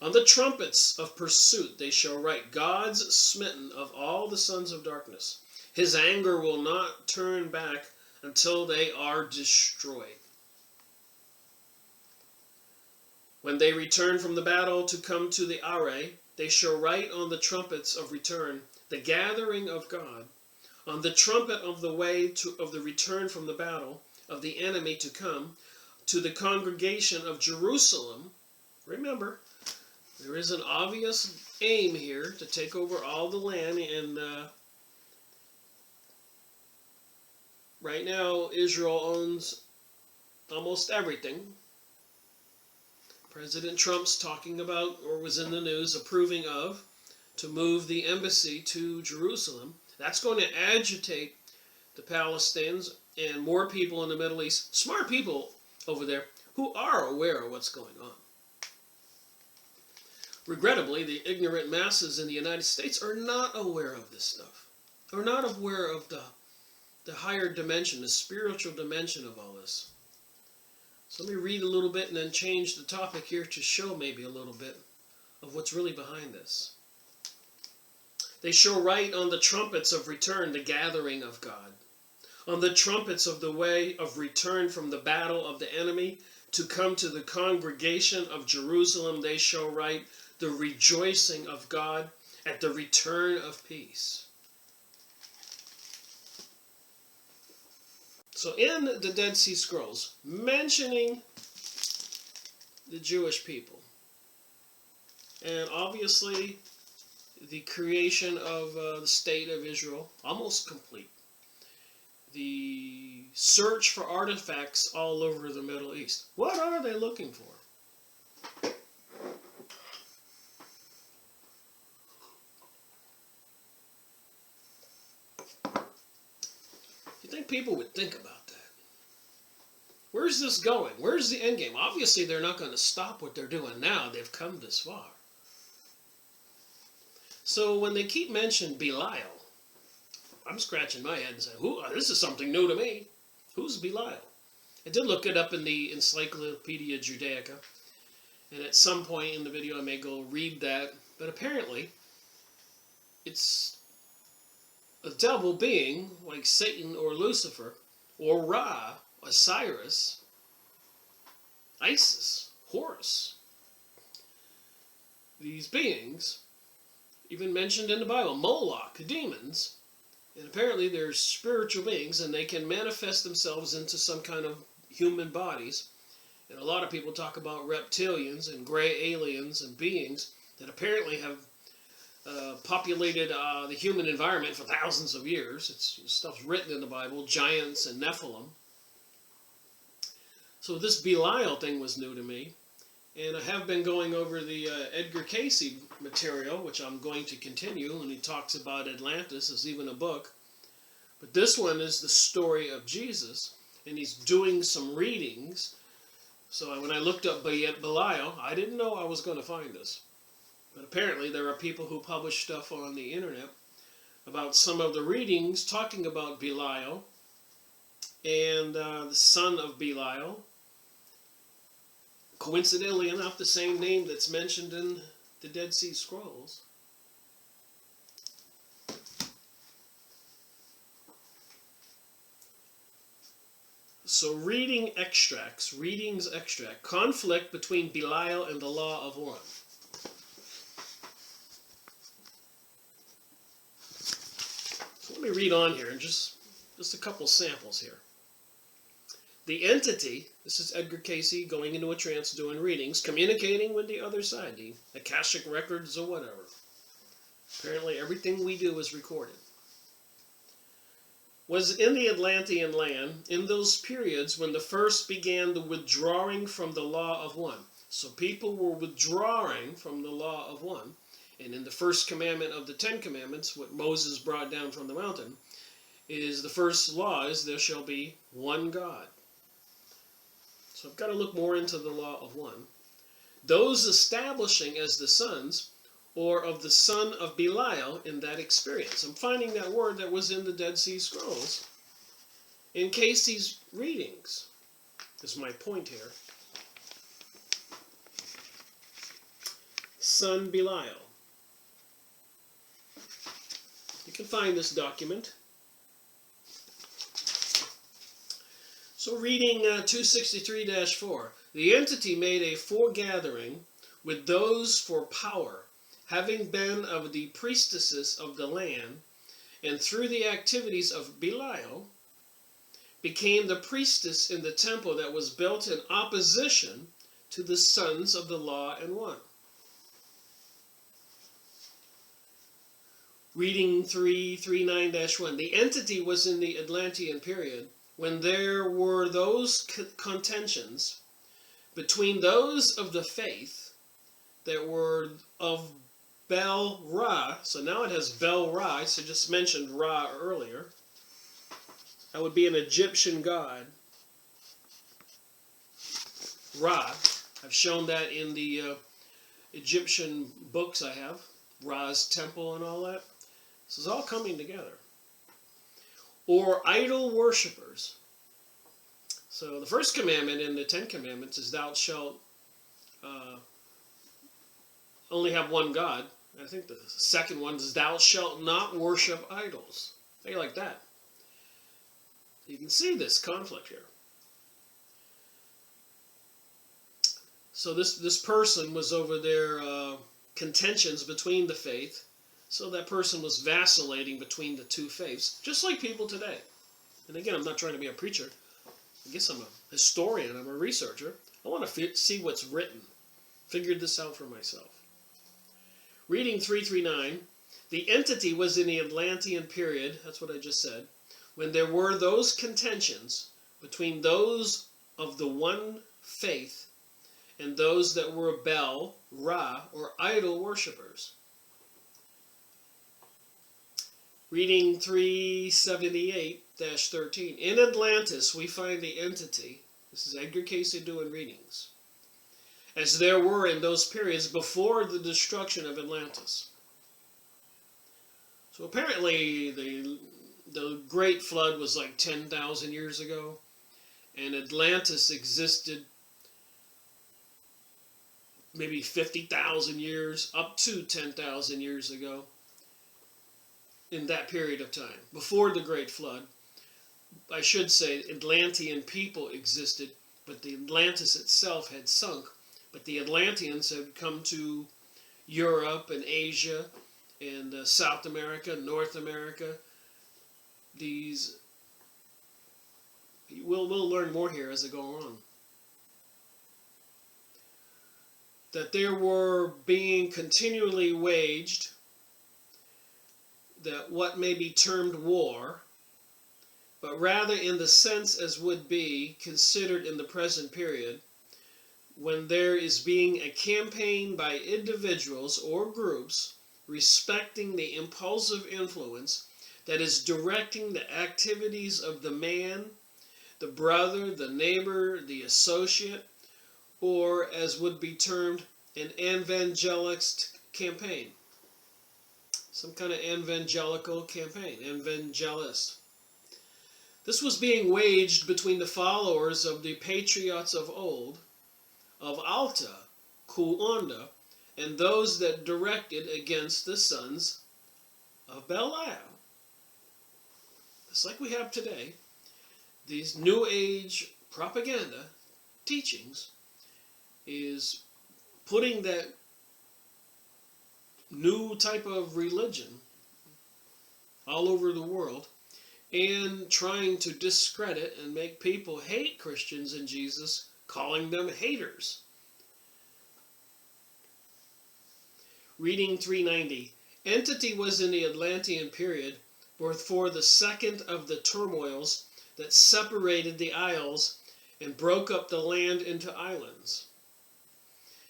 On the trumpets of pursuit they shall write God's smitten of all the sons of darkness. His anger will not turn back until they are destroyed. When they return from the battle to come to the array, they shall write on the trumpets of return the gathering of God, on the trumpet of the way of the return from the battle of the enemy to come, to the congregation of Jerusalem. Remember, there is an obvious aim here to take over all the land, and right now Israel owns almost everything. President Trump's talking about, or was in the news, approving of, to move the embassy to Jerusalem. That's going to agitate the Palestinians and more people in the Middle East, smart people over there, who are aware of what's going on. Regrettably, the ignorant masses in the United States are not aware of this stuff. are not aware of the higher dimension, the spiritual dimension of all this. So let me read a little bit and then change the topic here to show maybe a little bit of what's really behind this. They shall write on the trumpets of return the gathering of God. On the trumpets of the way of return from the battle of the enemy to come to the congregation of Jerusalem, they shall write the rejoicing of God at the return of peace. So in the Dead Sea Scrolls, mentioning the Jewish people, and obviously the creation of the state of Israel, almost complete. The search for artifacts all over the Middle East. What are they looking for? You think people would think about that? Where's this going? Where's the end game? Obviously, they're not going to stop what they're doing now. They've come this far. So when they keep mentioning Belial, I'm scratching my head and saying, this is something new to me. Who's Belial? I did look it up in the Encyclopedia Judaica, and at some point in the video I may go read that, but apparently it's a devil being like Satan or Lucifer, or Ra, Osiris, Isis, Horus. These beings, even mentioned in the Bible, Moloch, demons, and apparently they're spiritual beings and they can manifest themselves into some kind of human bodies. And a lot of people talk about reptilians and gray aliens and beings that apparently have populated the human environment for thousands of years. Stuff's written in the Bible, giants and Nephilim. So this Belial thing was new to me. And I have been going over the Edgar Cayce material, which I'm going to continue, and he talks about Atlantis. There's even a book. But this one is the story of Jesus, and he's doing some readings. So when I looked up Belial, I didn't know I was going to find this. But apparently there are people who publish stuff on the internet about some of the readings talking about Belial and the son of Belial. Coincidentally enough, the same name that's mentioned in the Dead Sea Scrolls. So readings extract, conflict between Belial and the law of one. So let me read on here, and just a couple samples here. The entity, this is Edgar Cayce going into a trance doing readings, communicating with the other side, the Akashic records or whatever. Apparently everything we do is recorded. Was in the Atlantean land in those periods when the first began the withdrawing from the law of one. So people were withdrawing from the law of one. And in the first commandment of the Ten Commandments, what Moses brought down from the mountain, is the first law is there shall be one God. So I've got to look more into the law of one. Those establishing as the sons, or of the son of Belial in that experience. I'm finding that word that was in the Dead Sea Scrolls in Cayce's readings, is my point here. Son Belial. You can find this document. So reading 263-4, the entity made a foregathering with those for power, having been of the priestesses of the land, and through the activities of Belial, became the priestess in the temple that was built in opposition to the sons of the law and one. Reading 339-1, the entity was in the Atlantean period, when there were those contentions between those of the faith that were of Bel-Ra. So now it has Bel-Ra. So just mentioned Ra earlier. That would be an Egyptian god. Ra. I've shown that in the Egyptian books I have. Ra's temple and all that. This is all coming together. or idol worshippers. So the first commandment in the Ten Commandments is thou shalt only have one God. I think the second one is thou shalt not worship idols. Think like that. You can see this conflict here. So this person was over there contentions between the faith. So that person was vacillating between the two faiths, just like people today. And again, I'm not trying to be a preacher. I guess I'm a historian. I'm a researcher. I want to see what's written. Figured this out for myself. Reading 339, the entity was in the Atlantean period, that's what I just said, when there were those contentions between those of the one faith and those that were Bel, Ra, or idol worshippers. Reading 378-13. In Atlantis we find the entity, this is Edgar Cayce doing readings, as there were in those periods before the destruction of Atlantis. So apparently the Great Flood was like 10,000 years ago, and Atlantis existed maybe 50,000 years, up to 10,000 years ago, in that period of time, before the Great Flood. I should say Atlantean people existed, but the Atlantis itself had sunk. But the Atlanteans had come to Europe and Asia and South America, North America. We'll learn more here as I go on. That there were being continually waged that what may be termed war, but rather in the sense as would be considered in the present period, when there is being a campaign by individuals or groups respecting the impulsive influence that is directing the activities of the man, the brother, the neighbor, the associate, or as would be termed an evangelist campaign. Some kind of evangelical campaign, evangelist. This was being waged between the followers of the patriots of old, of Alta, Kuonda, and those that directed against the sons of Belial. It's like we have today, these New Age propaganda teachings is putting that new type of religion all over the world and trying to discredit and make people hate Christians and Jesus, calling them haters. Reading 390. Entity was in the Atlantean period before the second of the turmoils that separated the isles and broke up the land into islands.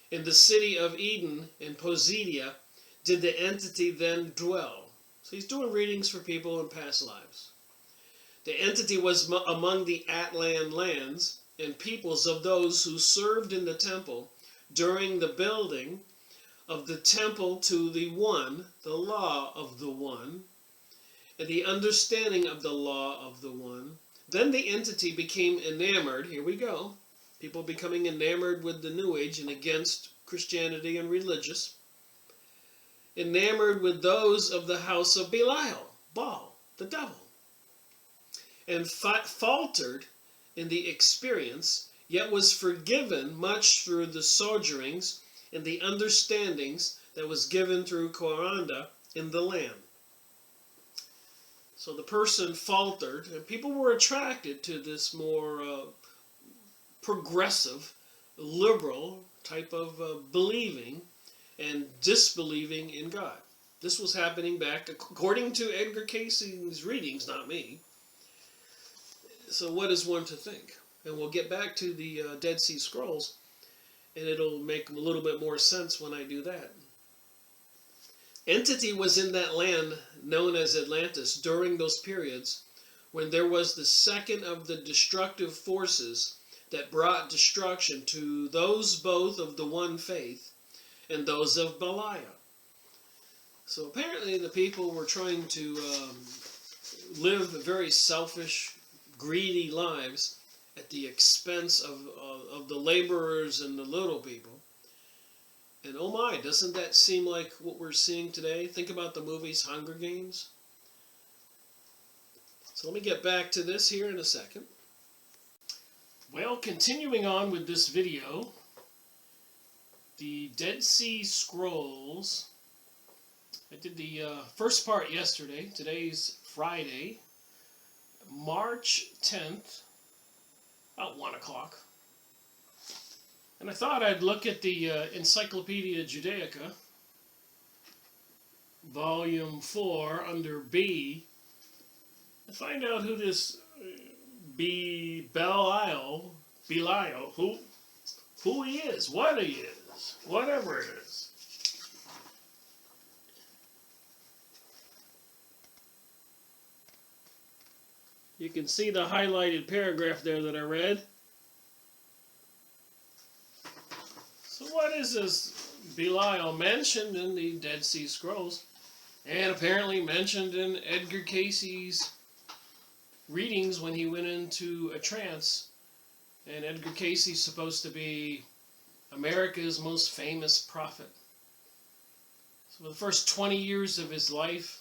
In the city of Eden in Posidia did the entity then dwell. So he's doing readings for people in past lives. The entity was among the Atlan lands and peoples of those who served in the temple during the building of the temple to the One, the law of the One, and the understanding of the law of the One. Then the entity became enamored. Here we go. People becoming enamored with the New Age and against Christianity and religious. Enamored with those of the house of Belial, Baal, the devil. And faltered in the experience, yet was forgiven much through the sojournings and the understandings that was given through Kuonda in the land. So the person faltered, and people were attracted to this more progressive, liberal type of believing and disbelieving in God. This was happening back, according to Edgar Cayce's readings, not me. So what is one to think? And we'll get back to the Dead Sea Scrolls, and it'll make a little bit more sense when I do that. Entity was in that land known as Atlantis during those periods when there was the second of the destructive forces that brought destruction to those both of the one faith and those of Belial. So apparently the people were trying to live very selfish, greedy lives at the expense of the laborers and the little people. And oh my, doesn't that seem like what we're seeing today? Think about the movies Hunger Games. So let me get back to this here in a second. Well, continuing on with this video, the Dead Sea Scrolls. I did the first part yesterday. Today's Friday, March 10th, about 1 o'clock. And I thought I'd look at the Encyclopedia Judaica, Volume 4, under B, and find out who this Belial, who he is, what he is, whatever it is. You can see the highlighted paragraph there that I read. So what is this Belial mentioned in the Dead Sea Scrolls, and apparently mentioned in Edgar Cayce's readings when he went into a trance? And Edgar Cayce's supposed to be America's most famous prophet. So for the first 20 years of his life,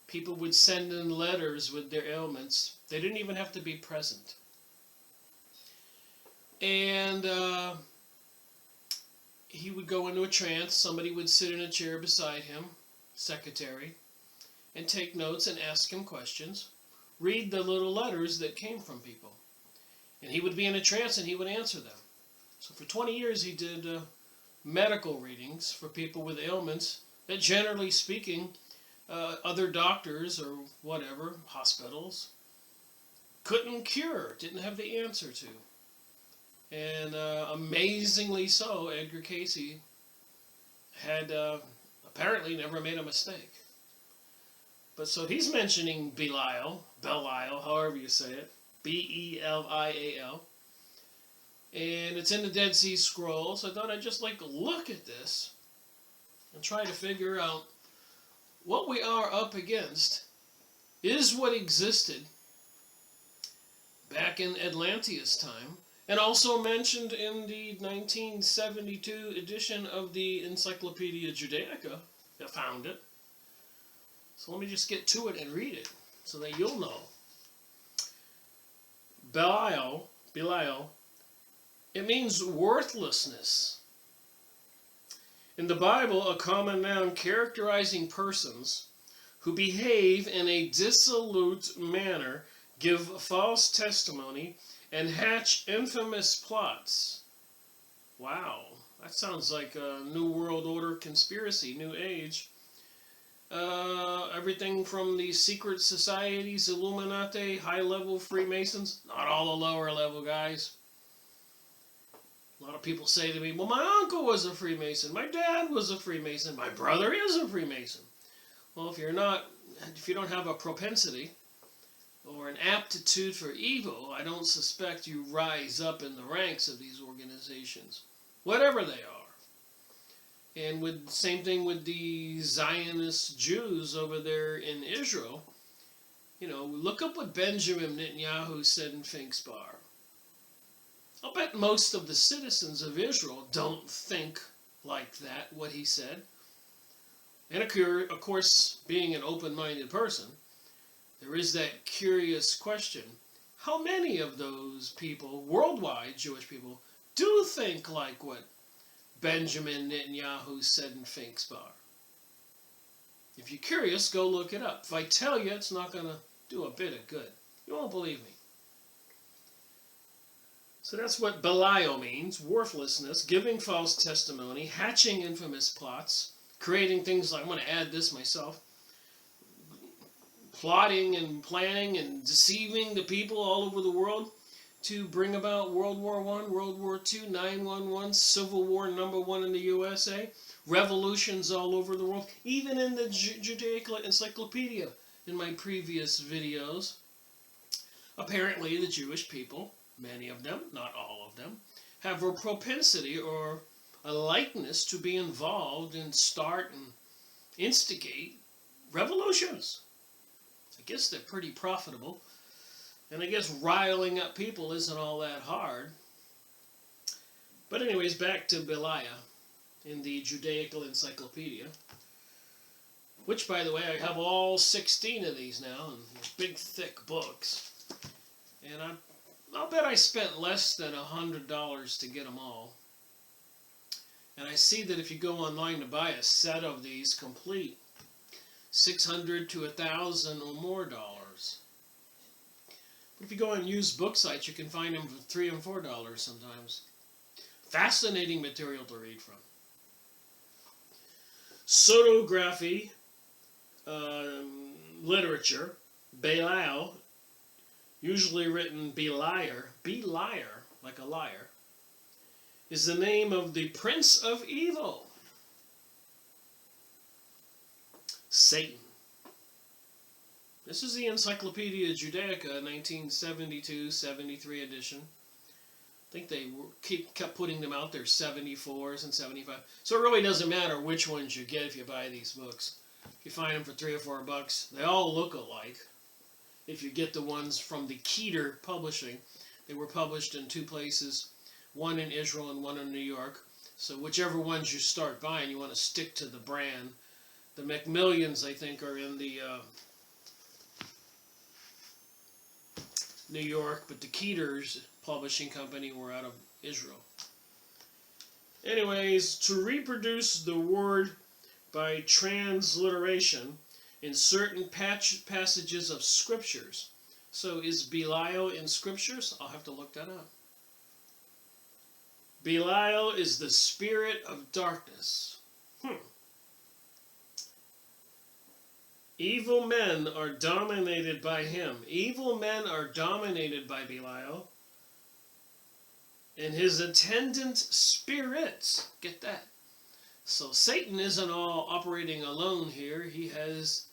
people would send in letters with their ailments. They didn't even have to be present. And he would go into a trance. Somebody would sit in a chair beside him, secretary, and take notes and ask him questions. Read the little letters that came from people. And he would be in a trance and he would answer them. So for 20 years he did medical readings for people with ailments that, generally speaking, other doctors or whatever, hospitals, couldn't cure, didn't have the answer to. And amazingly so, Edgar Cayce had apparently never made a mistake. But so he's mentioning Belial, however you say it, Belial. And it's in the Dead Sea Scrolls. I thought I'd just look at this and try to figure out what we are up against is what existed back in Atlantea's time, and also mentioned in the 1972 edition of the Encyclopedia Judaica. I found it. So let me just get to it and read it so that you'll know. Belial, it means worthlessness. In the Bible, a common noun characterizing persons who behave in a dissolute manner, give false testimony, and hatch infamous plots. Wow, that sounds like a New World Order conspiracy, New Age. Everything from the secret societies, Illuminati, high-level Freemasons, not all the lower-level guys. A lot of people say to me, well, my uncle was a Freemason, my dad was a Freemason, my brother is a Freemason. Well, if you don't have a propensity or an aptitude for evil, I don't suspect you rise up in the ranks of these organizations, whatever they are. And same thing with the Zionist Jews over there in Israel. Look up what Benjamin Netanyahu said in Fink's Bar. I'll bet most of the citizens of Israel don't think like that, what he said. And of course, being an open-minded person, there is that curious question. How many of those people, worldwide Jewish people, do think like what Benjamin Netanyahu said in Fink's Bar? If you're curious, go look it up. If I tell you, it's not going to do a bit of good. You won't believe me. So that's what Belial means, worthlessness, giving false testimony, hatching infamous plots, creating things like, I'm going to add this myself, plotting and planning and deceiving the people all over the world to bring about World War I, World War II, 9/11, Civil War #1 in the USA, revolutions all over the world, even in the Judaic Encyclopedia in my previous videos. Apparently the Jewish people, many of them, not all of them, have a propensity or a likeness to be involved and start and instigate revolutions. I guess they're pretty profitable. And I guess riling up people isn't all that hard. But anyways, back to Belial in the Judaical Encyclopedia. Which, by the way, I have all 16 of these now in big, thick books. And I'll bet I spent less than $100 to get them all. And I see that if you go online to buy a set of these complete, $600 to $1,000 or more dollars. But if you go on used book sites, you can find them for $3 and $4 sometimes. Fascinating material to read from. Sotography literature, Belial, usually written Beliar, like a liar, is the name of the prince of evil, Satan. This is the Encyclopedia Judaica, 1972-73 edition. I think they kept putting them out there, 74s and 75. So it really doesn't matter which ones you get if you buy these books. If you find them for $3 or $4, they all look alike. If you get the ones from the Keter Publishing, they were published in 2 places, one in Israel and one in New York. So whichever ones you start buying, you want to stick to the brand. The Macmillans, I think, are in the New York, but the Keters Publishing Company were out of Israel. Anyways, to reproduce the word by transliteration in certain passages of scriptures. So is Belial in scriptures? I'll have to look that up. Belial is the spirit of darkness. Evil men are dominated by him. Evil men are dominated by Belial and his attendant spirits. Get that? So Satan isn't all operating alone here. He has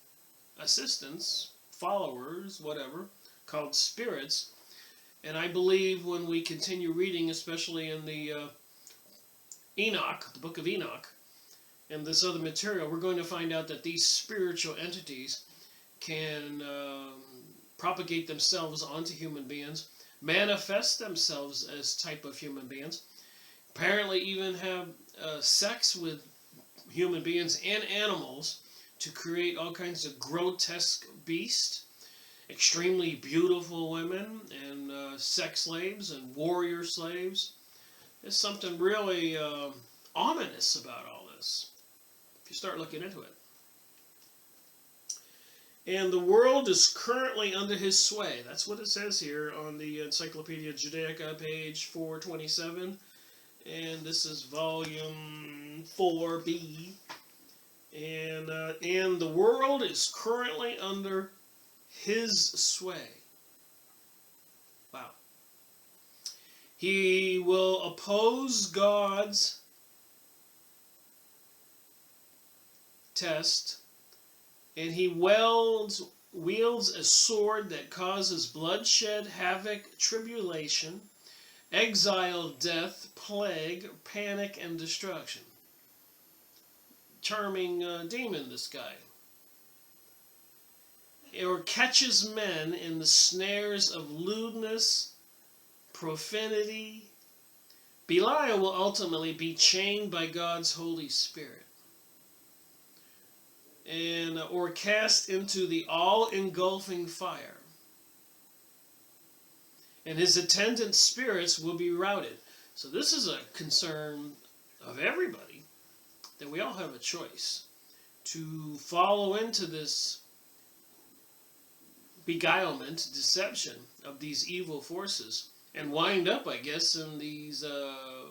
assistants, followers, whatever, called spirits. And I believe when we continue reading, especially in the Enoch, the book of Enoch, and this other material, we're going to find out that these spiritual entities can propagate themselves onto human beings, manifest themselves as type of human beings, apparently even have sex with human beings and animals to create all kinds of grotesque beasts, extremely beautiful women, and sex slaves and warrior slaves. There's something really ominous about all this, if you start looking into it. And the world is currently under his sway. That's what it says here on the Encyclopedia Judaica, page 427. And this is volume 4B. And the world is currently under his sway. Wow. He will oppose God's test, and he wields a sword that causes bloodshed, havoc, tribulation, exile, death, plague, panic, and destruction. Charming demon, this guy. Or catches men in the snares of lewdness, profanity. Belial will ultimately be chained by God's Holy Spirit, and or cast into the all-engulfing fire. And his attendant spirits will be routed. So this is a concern of everybody, that we all have a choice to follow into this beguilement, deception of these evil forces, and wind up, I guess, in these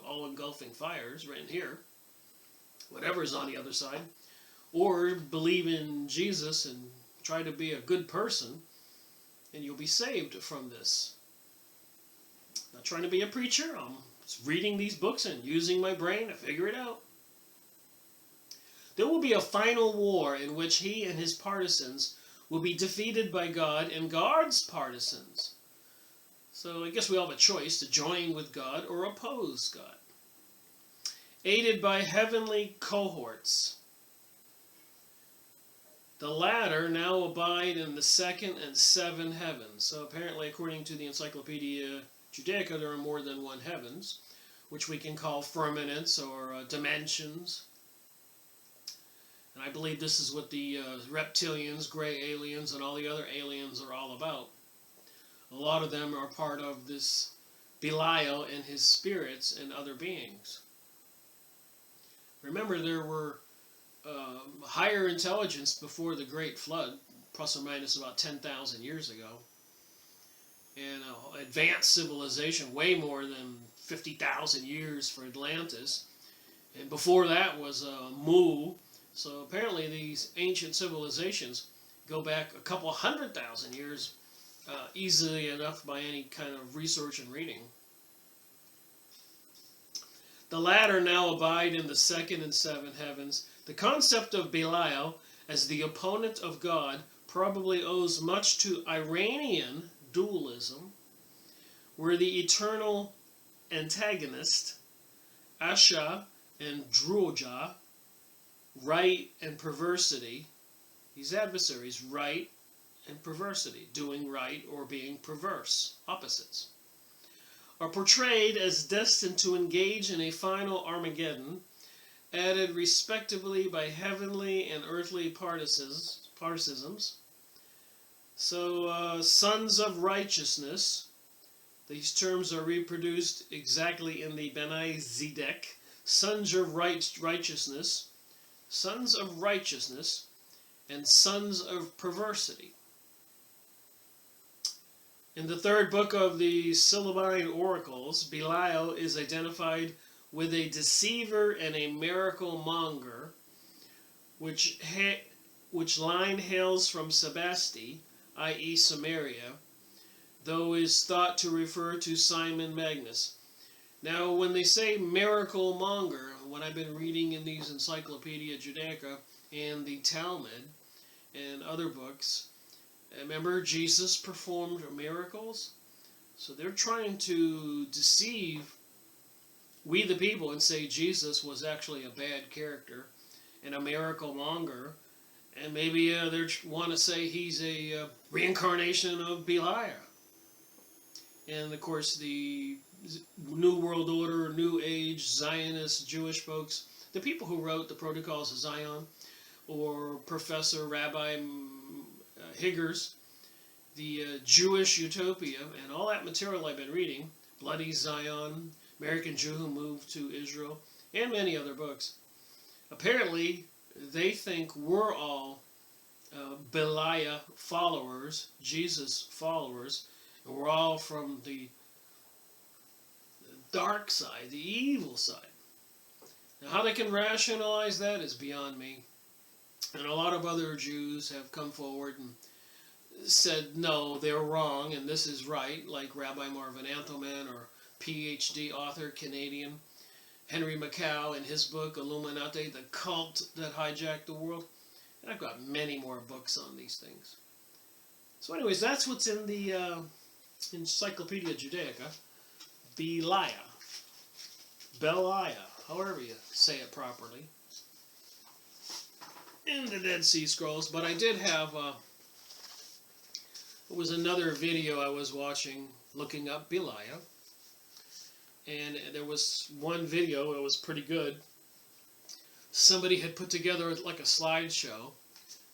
all-engulfing fires right in here, whatever's on the other side, or believe in Jesus and try to be a good person, and you'll be saved from this. Not trying to be a preacher, I'm just reading these books and using my brain to figure it out. There will be a final war in which he and his partisans will be defeated by God and God's partisans. So I guess we all have a choice to join with God or oppose God. Aided by heavenly cohorts. The latter now abide in the second and seven heavens. So apparently, according to the Encyclopedia Judaica, there are more than one heavens, which we can call firmaments or dimensions. And I believe this is what the reptilians, gray aliens, and all the other aliens are all about. A lot of them are part of this Belial and his spirits and other beings. Remember, there were higher intelligence before the Great Flood, plus or minus about 10,000 years ago. And advanced civilization, way more than 50,000 years for Atlantis. And before that was Mu. So apparently these ancient civilizations go back a couple 100,000 years easily enough by any kind of research and reading. The latter now abide in the second and seventh heavens. The concept of Belial as the opponent of God probably owes much to Iranian dualism, where the eternal antagonist, Asha and Druja, right and perversity, these adversaries, right and perversity, doing right or being perverse, opposites, are portrayed as destined to engage in a final Armageddon, added respectively by heavenly and earthly partisans. So, sons of righteousness, these terms are reproduced exactly in the Benai Zedek, sons of righteousness, and sons of perversity. In the third book of the Syllabine Oracles, Belial is identified with a deceiver and a miracle monger, which line hails from Sebasti, i.e. Samaria, though is thought to refer to Simon Magus. Now, when they say miracle monger, what I've been reading in these Encyclopedia Judaica and the Talmud and other books, remember Jesus performed miracles? So they're trying to deceive we the people and say Jesus was actually a bad character and a miracle monger, and maybe they want to say he's a reincarnation of Belial. And of course the New World Order, New Age, Zionist, Jewish folks, the people who wrote the Protocols of Zion, or Professor Rabbi Higgers, the Jewish Utopia, and all that material I've been reading, Bloody Zion, American Jew Who Moved to Israel, and many other books. Apparently, they think we're all Belial followers, Jesus followers, and we're all from the dark side, the evil side. Now, how they can rationalize that is beyond me. And a lot of other Jews have come forward and said, no, they're wrong, and this is right, like Rabbi Marvin Anthelman, or PhD author, Canadian, Henry Macau, in his book, Illuminati, the Cult That Hijacked the World. And I've got many more books on these things. So anyways, that's what's in the Encyclopedia Judaica. Belial, however you say it properly, in the Dead Sea Scrolls. But I did have, it was another video I was watching looking up Belial, and there was one video, it was pretty good. Somebody had put together like a slideshow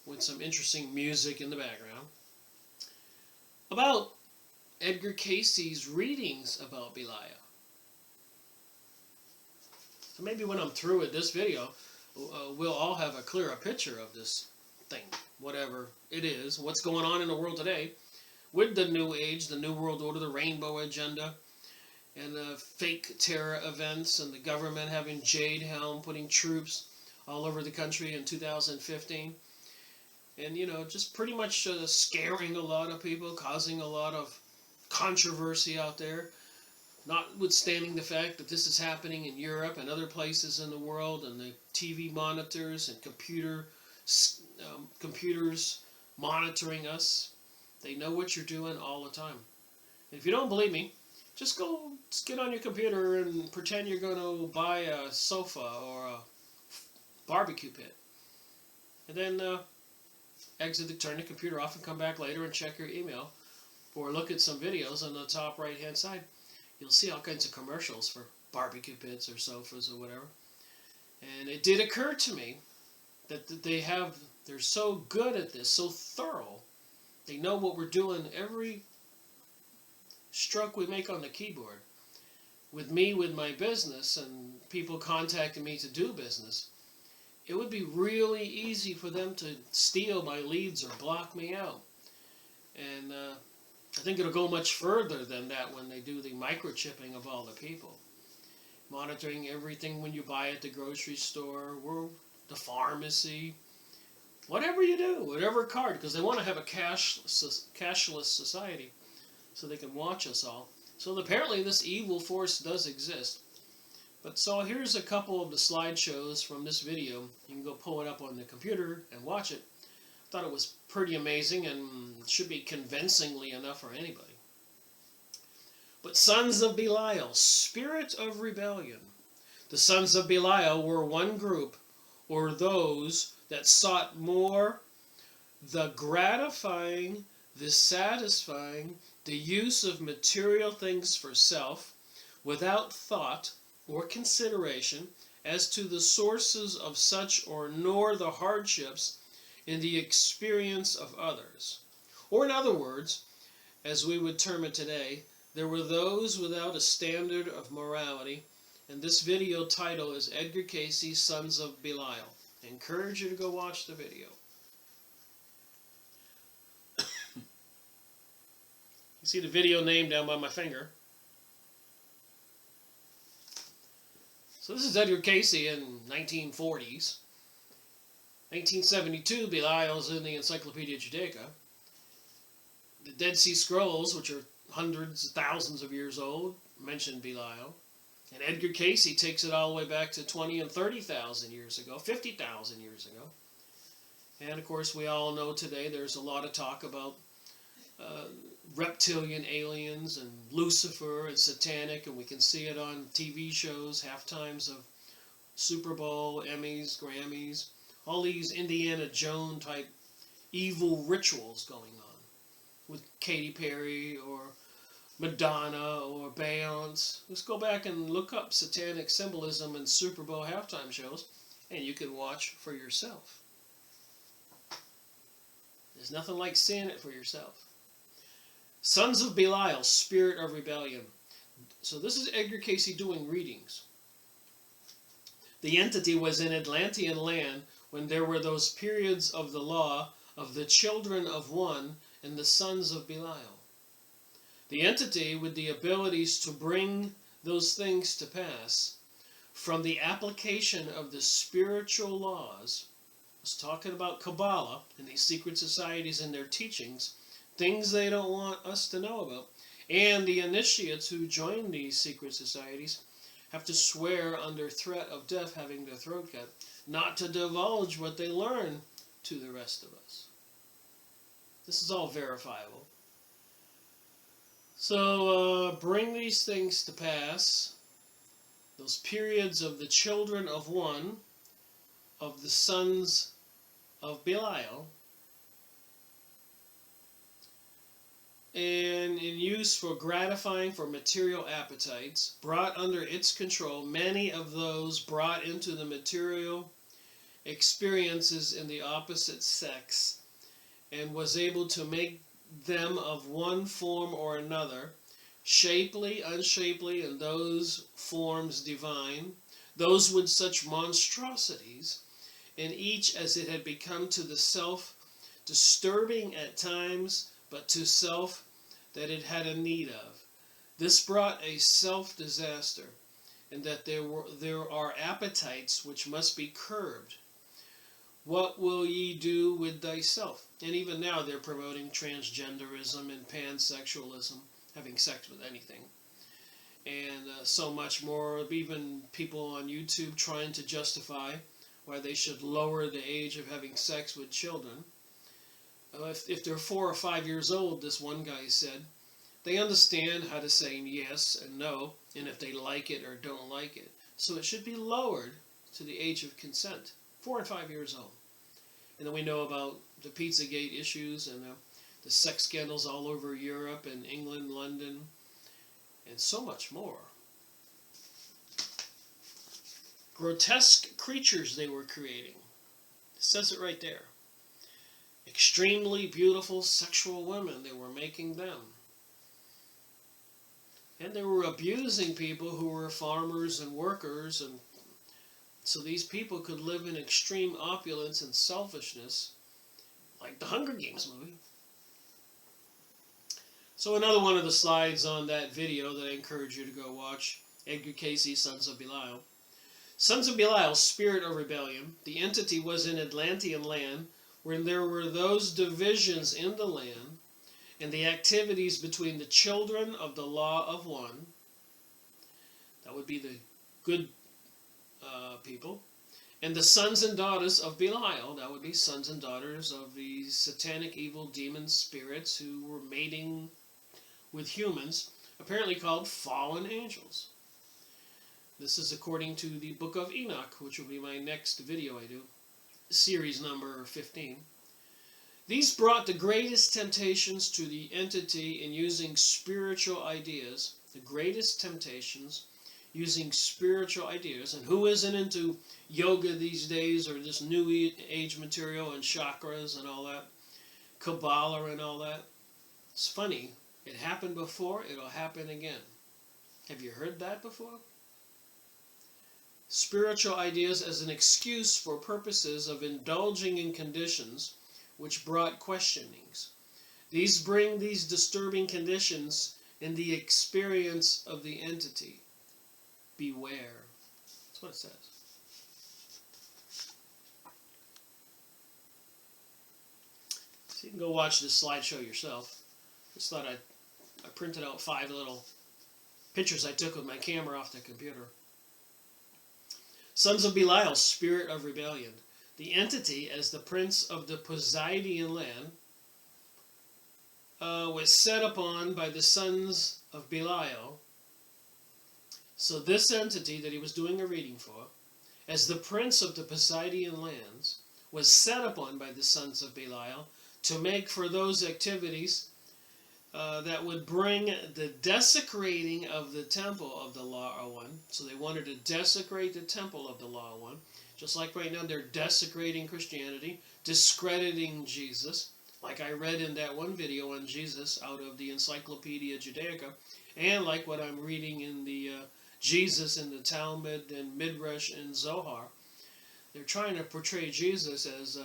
with some interesting music in the background about Edgar Casey's readings about Belial. So maybe when I'm through with this video, we'll all have a clearer picture of this thing, whatever it is, what's going on in the world today with the New Age, the New World Order, the Rainbow Agenda, and fake terror events, and the government having Jade Helm putting troops all over the country in 2015. And, you know, just pretty much scaring a lot of people, causing a lot of controversy out there, notwithstanding the fact that this is happening in Europe and other places in the world, and the TV monitors and computers monitoring us. They know what you're doing all the time. And if you don't believe me, just get on your computer and pretend you're going to buy a sofa or a barbecue pit. And then turn the computer off and come back later and check your email, or look at some videos on the top right-hand side. You'll see all kinds of commercials for barbecue pits or sofas or whatever. And it did occur to me that they're so good at this, so thorough. They know what we're doing every stroke we make on the keyboard. With me, with my business, and people contacting me to do business, it would be really easy for them to steal my leads or block me out. And I think it'll go much further than that when they do the microchipping of all the people. Monitoring everything when you buy at the grocery store, or the pharmacy, whatever you do, whatever card, because they want to have a cashless society so they can watch us all. So apparently this evil force does exist. But so here's a couple of the slideshows from this video. You can go pull it up on the computer and watch it. I thought it was pretty amazing and should be convincingly enough for anybody. But sons of Belial, spirit of rebellion. The sons of Belial were one group, or those that sought more the gratifying, the satisfying, the use of material things for self, without thought or consideration as to the sources of such nor the hardships in the experience of others. Or in other words, as we would term it today, there were those without a standard of morality, and this video title is Edgar Cayce's Sons of Belial. I encourage you to go watch the video. You see the video name down by my finger. So this is Edgar Cayce in 1940s. 1972, Belial's in the Encyclopedia Judaica. The Dead Sea Scrolls, which are hundreds, thousands of years old, mention Belial. And Edgar Cayce takes it all the way back to 20 and 30,000 years ago, 50,000 years ago. And of course, we all know today there's a lot of talk about reptilian aliens and Lucifer and satanic, and we can see it on TV shows, halftimes of Super Bowl, Emmys, Grammys, all these Indiana Jones type evil rituals going on with Katy Perry or Madonna or Beyonce. Just go back and look up satanic symbolism in Super Bowl halftime shows, and you can watch for yourself. There's nothing like seeing it for yourself. Sons of Belial, spirit of rebellion. So this is Edgar Cayce doing readings. The entity was in Atlantean land when there were those periods of the law of the children of one and the sons of Belial. The entity with the abilities to bring those things to pass from the application of the spiritual laws. I was talking about Kabbalah and these secret societies and their teachings, things they don't want us to know about. And the initiates who join these secret societies have to swear under threat of death, having their throat cut, not to divulge what they learn to the rest of us. This is all verifiable. So bring these things to pass, those periods of the children of one, of the sons of Belial, and in use for gratifying for material appetites, brought under its control many of those brought into the material experiences in the opposite sex, and was able to make them of one form or another, shapely, unshapely, and those forms divine, those with such monstrosities, and each as it had become to the self, disturbing at times, but to self that it had a need of. This brought a self-disaster, and that there are appetites which must be curbed. What will ye do with thyself? And even now they're promoting transgenderism and pansexualism, having sex with anything. And so much more. Even people on YouTube trying to justify why they should lower the age of having sex with children. If they're 4 or 5 years old, this one guy said, they understand how to say yes and no, and if they like it or don't like it. So it should be lowered to the age of consent, 4 and 5 years old. And then we know about the Pizzagate issues and the sex scandals all over Europe and England, London, and so much more. Grotesque creatures they were creating. It says it right there. Extremely beautiful sexual women, they were making them. And they were abusing people who were farmers and workers, and so these people could live in extreme opulence and selfishness, like the Hunger Games movie. So another one of the slides on that video that I encourage you to go watch, Edgar Cayce's Sons of Belial. Sons of Belial, spirit of rebellion. The entity was in Atlantean land, where there were those divisions in the land, and the activities between the children of the law of one, that would be the good people, and the sons and daughters of Belial, that would be sons and daughters of the satanic evil demon spirits who were mating with humans, apparently called fallen angels. This is according to the Book of Enoch, which will be my next video I do, series number 15. These brought the greatest temptations to the entity in using spiritual ideas, the greatest temptations using spiritual ideas. And who isn't into yoga these days, or this new age material and chakras and all that, Kabbalah and all that? It's funny. It happened before, it'll happen again. Have you heard that before? Spiritual ideas as an excuse for purposes of indulging in conditions which brought questionings. These bring these disturbing conditions in the experience of the entity. Beware. That's what it says. So you can go watch this slideshow yourself. Just thought I printed out 5 little pictures I took with my camera off the computer. Sons of Belial, spirit of rebellion. The entity, as the prince of the Poseidian land, was set upon by the sons of Belial. So this entity that he was doing a reading for, as the prince of the Poseidian lands, was set upon by the sons of Belial to make for those activities that would bring the desecrating of the temple of the Law One. So they wanted to desecrate the temple of the Law One. Just like right now they're desecrating Christianity, discrediting Jesus. Like I read in that one video on Jesus out of the Encyclopedia Judaica. And like what I'm reading in the Jesus in the Talmud and Midrash and Zohar. They're trying to portray Jesus as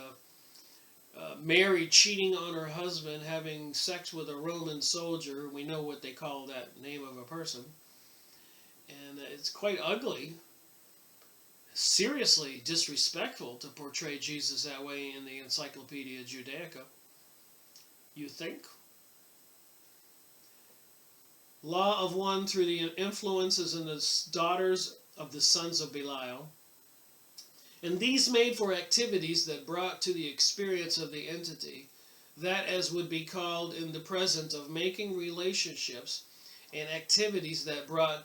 Mary cheating on her husband, having sex with a Roman soldier. We know what they call that name of a person. And it's quite ugly, seriously disrespectful to portray Jesus that way in the Encyclopedia Judaica. You think? Law of one through the influences and the daughters of the sons of Belial. And these made for activities that brought to the experience of the entity that as would be called in the present of making relationships and activities that brought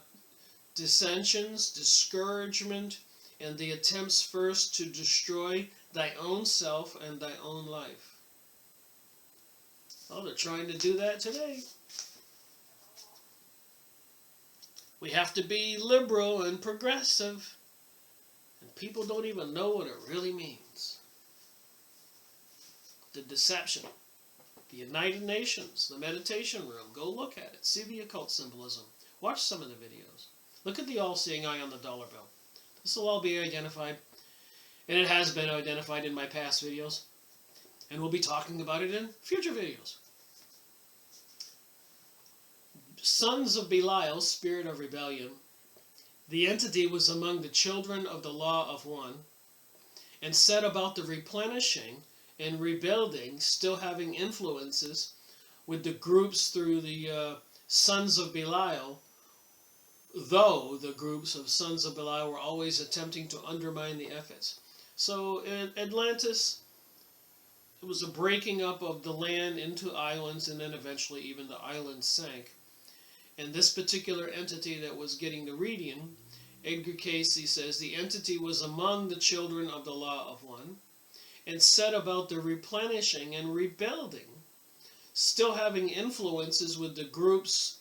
dissensions, discouragement, and the attempts first to destroy thy own self and thy own life. Oh, they're trying to do that today. We have to be liberal and progressive. And people don't even know what it really means. The deception. The United Nations, the meditation room. Go look at it. See the occult symbolism. Watch some of the videos. Look at the all-seeing eye on the dollar bill. This will all be identified. And it has been identified in my past videos. And we'll be talking about it in future videos. Sons of Belial, spirit of rebellion. The entity was among the children of the law of one, and set about the replenishing and rebuilding, still having influences with the groups through the sons of Belial, though the groups of sons of Belial were always attempting to undermine the efforts. So in Atlantis, it was a breaking up of the land into islands, and then eventually even the islands sank. And this particular entity that was getting the reading, Edgar Cayce says, the entity was among the children of the law of one, and set about the replenishing and rebuilding, still having influences with the groups,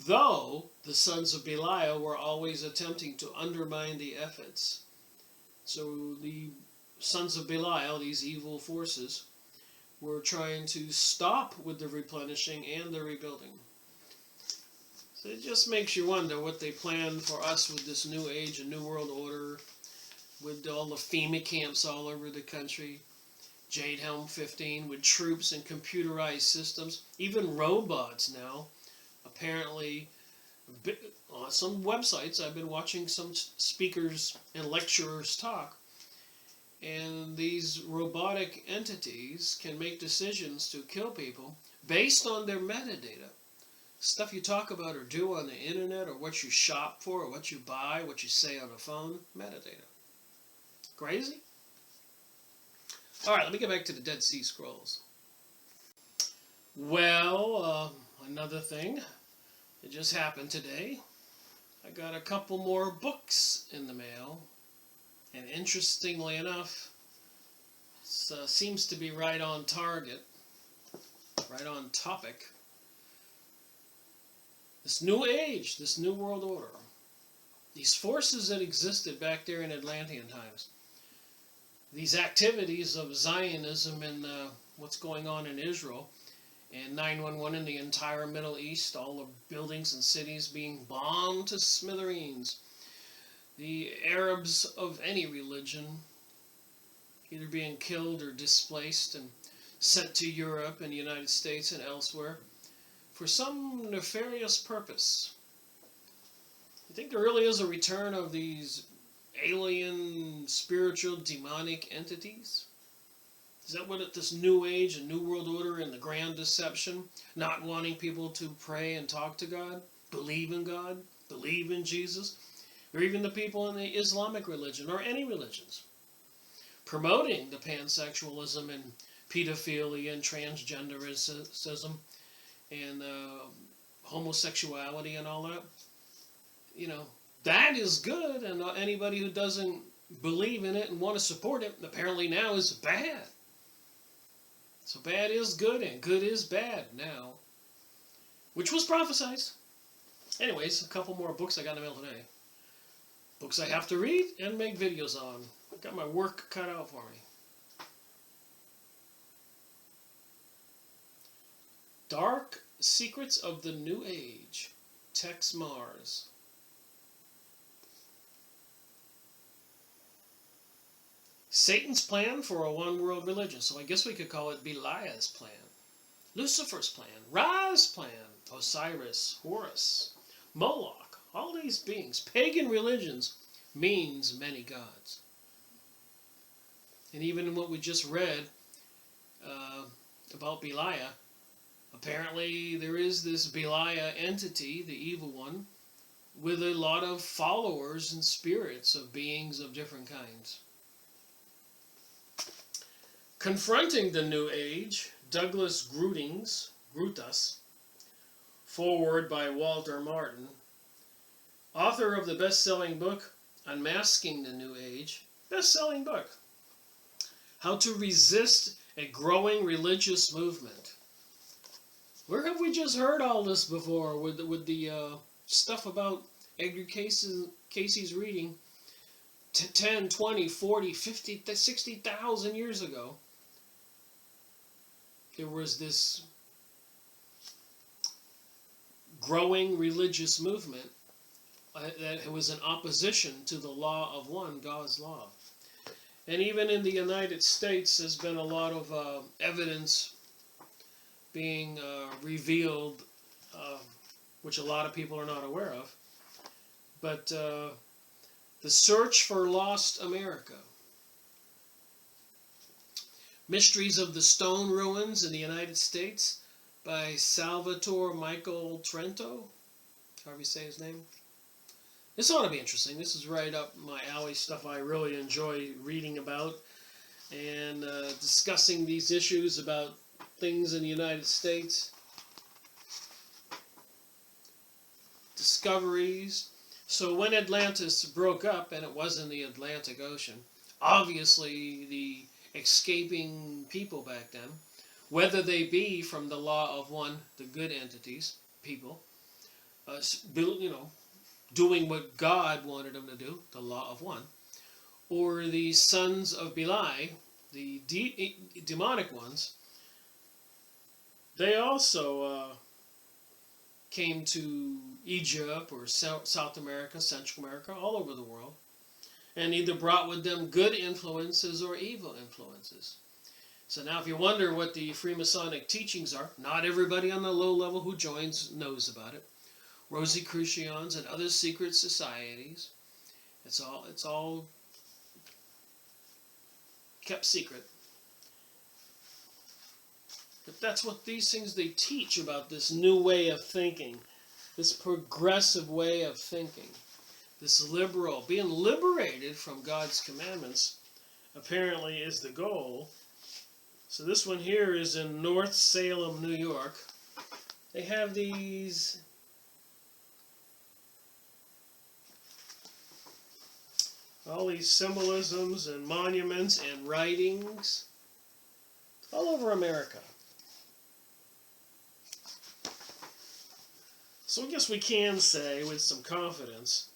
though the sons of Belial were always attempting to undermine the efforts. So the sons of Belial, these evil forces, were trying to stop with the replenishing and the rebuilding. So it just makes you wonder what they plan for us with this new age and new world order, with all the FEMA camps all over the country, Jade Helm 15, with troops and computerized systems, even robots now. Apparently, on some websites, I've been watching some speakers and lecturers talk, and these robotic entities can make decisions to kill people based on their metadata. Stuff you talk about or do on the internet, or what you shop for, or what you buy, what you say on the phone, metadata. Crazy? Alright, let me get back to the Dead Sea Scrolls. Well, another thing that just happened today. I got a couple more books in the mail. And interestingly enough, it seems to be right on target, right on topic. This new age, this new world order, these forces that existed back there in Atlantean times, these activities of Zionism and what's going on in Israel, and 9/11 in the entire Middle East, all the buildings and cities being bombed to smithereens, the Arabs of any religion either being killed or displaced and sent to Europe and the United States and elsewhere for some nefarious purpose. You think there really is a return of these alien, spiritual, demonic entities? Is that what this new age and new world order and the grand deception, not wanting people to pray and talk to God, believe in God, believe in Jesus, or even the people in the Islamic religion or any religions, promoting the pansexualism and pedophilia and transgenderism and homosexuality and all that? You know, that is good, and anybody who doesn't believe in it and want to support it apparently now is bad. So bad is good and good is bad now, which was prophesied. Anyways, a couple more books I got in the mail today. Books I have to read and make videos on. I got my work cut out for me. Dark Secrets of the New Age, Tex Mars. Satan's plan for a one-world religion. So I guess we could call it Belial's plan. Lucifer's plan. Ra's plan. Osiris. Horus. Moloch. All these beings. Pagan religions means many gods. And even in what we just read about Belial, apparently there is this Belial entity, the evil one, with a lot of followers and spirits of beings of different kinds. Confronting the New Age, Douglas Grutas, foreword by Walter Martin, author of the best-selling book, Unmasking the New Age, best-selling book, How to Resist a Growing Religious Movement. Where have we just heard all this before with the stuff about Edgar Casey's reading 10, 20, 40, 50, 60,000 years ago? There was this growing religious movement that was in opposition to the law of one, God's law. And even in the United States, there's been a lot of evidence being revealed, which a lot of people are not aware of. But the search for lost America. Mysteries of the Stone Ruins in the United States by Salvatore Michael Trento. However you say his name. This ought to be interesting. This is right up my alley, stuff I really enjoy reading about and discussing these issues about things in the United States. Discoveries. So when Atlantis broke up, and it was in the Atlantic Ocean, obviously the escaping people back then, whether they be from the law of one, the good entities, people, doing what God wanted them to do, the law of one, or the sons of Beli, the demonic ones. They also came to Egypt or South America, Central America, all over the world, and either brought with them good influences or evil influences. So now if you wonder what the Freemasonic teachings are, not everybody on the low level who joins knows about it. Rosicrucians and other secret societies, it's all kept secret. But that's what these things they teach about this new way of thinking, this progressive way of thinking, this liberal, being liberated from God's commandments, apparently is the goal. So this one here is in North Salem, New York. They have these all these symbolisms and monuments and writings all over America. So I guess we can say with some confidence,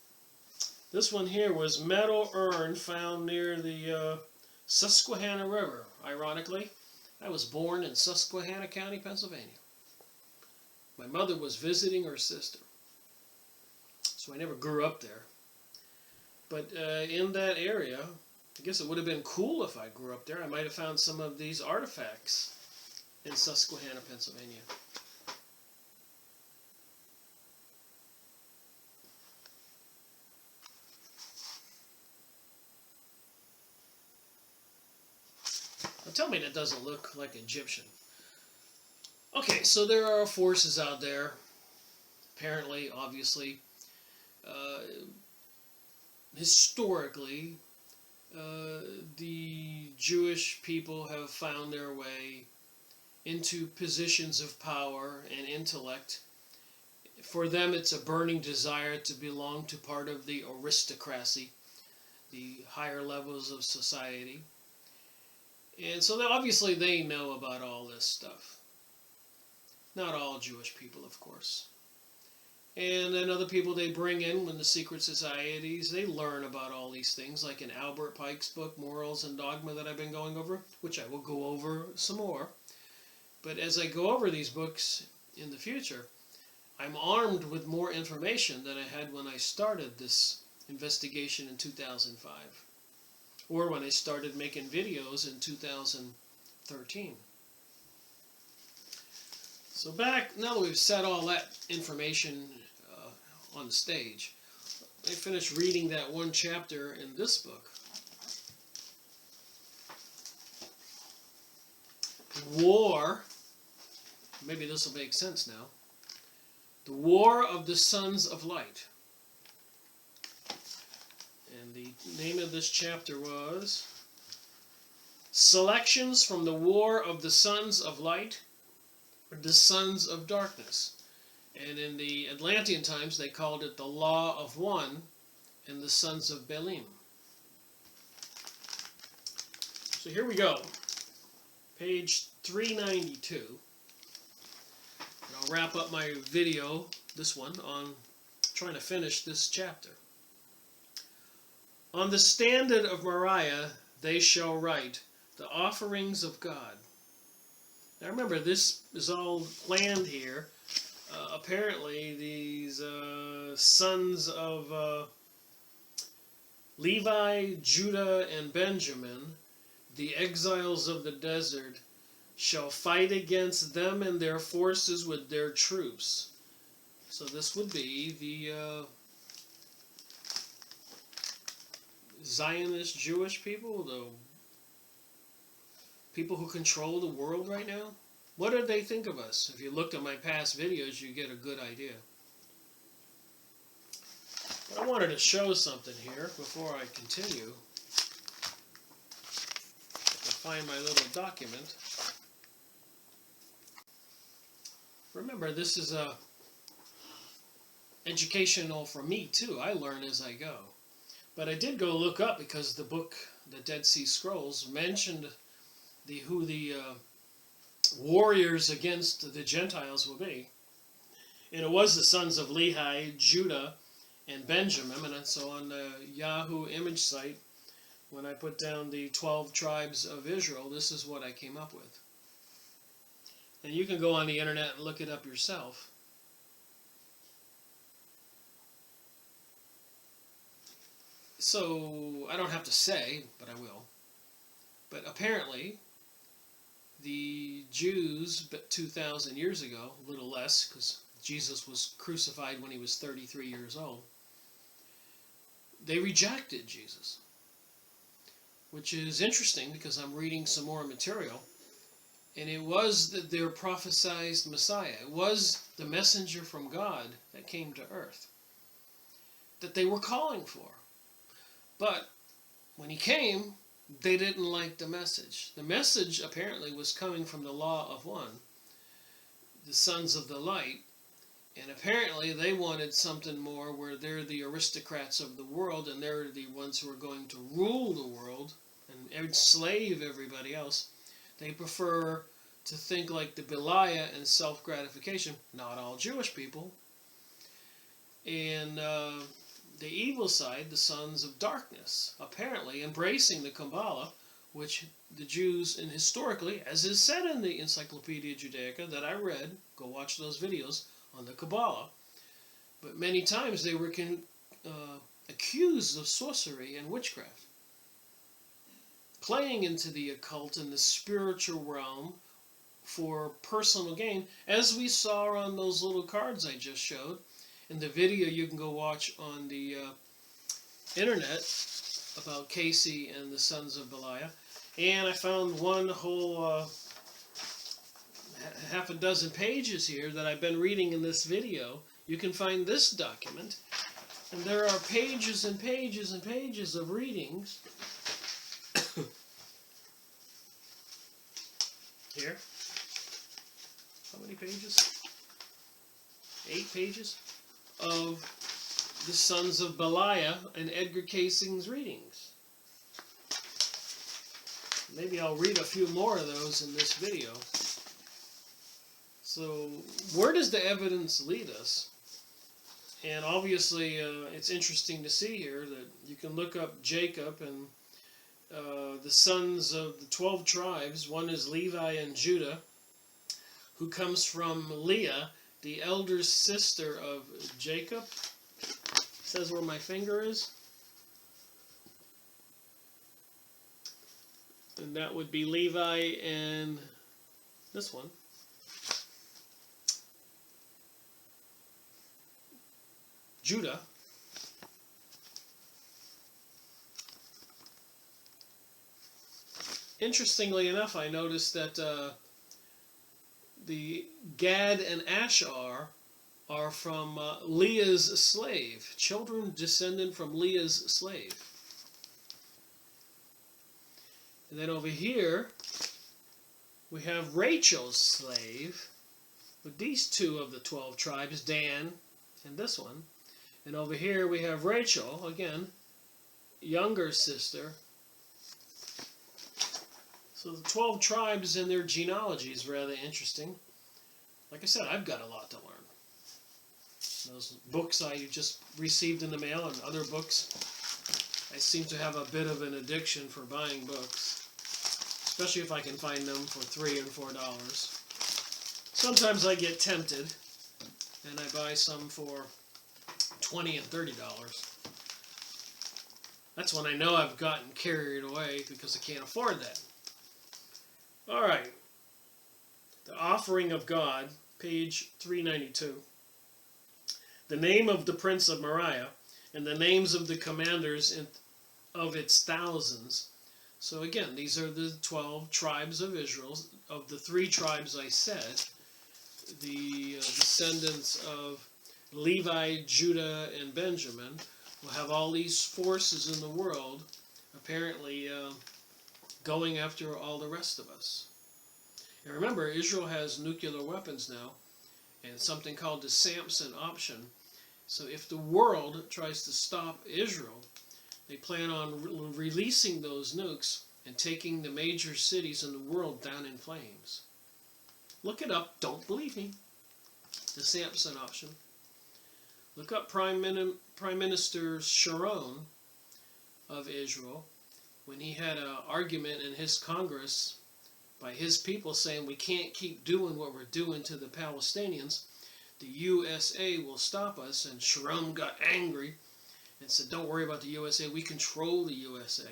this one here was metal urn found near the Susquehanna River. Ironically, I was born in Susquehanna County, Pennsylvania. My mother was visiting her sister, so I never grew up there. But in that area, I guess it would have been cool if I grew up there. I might have found some of these artifacts in Susquehanna, Pennsylvania. Now tell me that doesn't look like Egyptian. Okay, so there are forces out there, apparently, obviously, historically, the Jewish people have found their way into positions of power and intellect. For them, it's a burning desire to belong to part of the aristocracy, the higher levels of society. And so obviously they know about all this stuff. Not all Jewish people, of course. And then other people they bring in when the secret societies, they learn about all these things, like in Albert Pike's book, Morals and Dogma, that I've been going over, which I will go over some more. But as I go over these books in the future, I'm armed with more information than I had when I started this investigation in 2005, or when I started making videos in 2013. So now that we've set all that information on the stage, I finished reading that one chapter in this book. War, maybe this will make sense now. The War of the Sons of Light. And the name of this chapter was Selections from the War of the Sons of Light, or the Sons of Darkness. And in the Atlantean times, they called it the Law of One and the Sons of Belial. So here we go. Page 392. And I'll wrap up my video, this one, on trying to finish this chapter. On the standard of Moriah they shall write the offerings of God. Now remember, this is all planned here. Apparently these sons of Levi, Judah, and Benjamin, the exiles of the desert, shall fight against them and their forces with their troops. So this would be the Zionist Jewish people, the people who control the world right now. What do they think of us? If you looked at my past videos, you get a good idea. But I wanted to show something here before I continue. If I find my little document. Remember, this is educational for me too. I learn as I go. But I did go look up, because the book, the Dead Sea Scrolls, mentioned who the warriors against the Gentiles will be. And it was the sons of Lehi, Judah, and Benjamin. And so on the Yahoo image site, when I put down the 12 tribes of Israel, this is what I came up with. And you can go on the internet and look it up yourself. So, I don't have to say, but I will. But apparently, the Jews, 2,000 years ago, a little less, because Jesus was crucified when he was 33 years old, they rejected Jesus. Which is interesting, because I'm reading some more material. And it was their prophesied Messiah. It was the messenger from God that came to earth that they were calling for. But when he came, they didn't like the message. The message apparently was coming from the law of one, the sons of the light, and apparently they wanted something more where they're the aristocrats of the world and they're the ones who are going to rule the world and enslave everybody else. They prefer to think like the Belial and self-gratification, not all Jewish people. And the evil side, the sons of darkness, apparently embracing the Kabbalah, which the Jews, and historically, as is said in the Encyclopedia Judaica that I read, go watch those videos on the Kabbalah, but many times they were accused of sorcery and witchcraft, playing into the occult and the spiritual realm for personal gain, as we saw on those little cards I just showed. In the video you can go watch on the internet about Casey and the sons of Belial. And I found one whole half a dozen pages here that I've been reading in this video. You can find this document. And there are pages and pages and pages of readings. Here. How many pages? 8 pages of the sons of Belial and Edgar Casey's readings. Maybe I'll read a few more of those in this video. So, where does the evidence lead us? And obviously, it's interesting to see here that you can look up Jacob and the sons of the 12 tribes. One is Levi and Judah, who comes from Leah, the elder sister of Jacob. Says where my finger is. And that would be Levi and this one. Judah. Interestingly enough, I noticed that the Gad and Asher are from Leah's slave, children descendant from Leah's slave. And then over here, we have Rachel's slave, with these two of the 12 tribes, Dan and this one. And over here we have Rachel, again, younger sister. So the 12 tribes and their genealogy is rather interesting. Like I said, I've got a lot to learn. Those books I just received in the mail and other books, I seem to have a bit of an addiction for buying books, especially if I can find them for $3 and $4. Sometimes I get tempted and I buy some for $20 and $30. That's when I know I've gotten carried away because I can't afford that. Alright, the offering of God, page 392. The name of the prince of Moriah, and the names of the commanders of its thousands. So again, these are the 12 tribes of Israel. Of the 3 tribes I said, the descendants of Levi, Judah, and Benjamin will have all these forces in the world, apparently going after all the rest of us. And remember, Israel has nuclear weapons now, and something called the Samson option. So if the world tries to stop Israel, they plan on releasing those nukes and taking the major cities in the world down in flames. Look it up. Don't believe me. The Samson option. Look up Prime Minister Sharon of Israel when he had an argument in his Congress by his people saying we can't keep doing what we're doing to the Palestinians. The USA will stop us. And Sharon got angry and said, don't worry about the USA. We control the USA.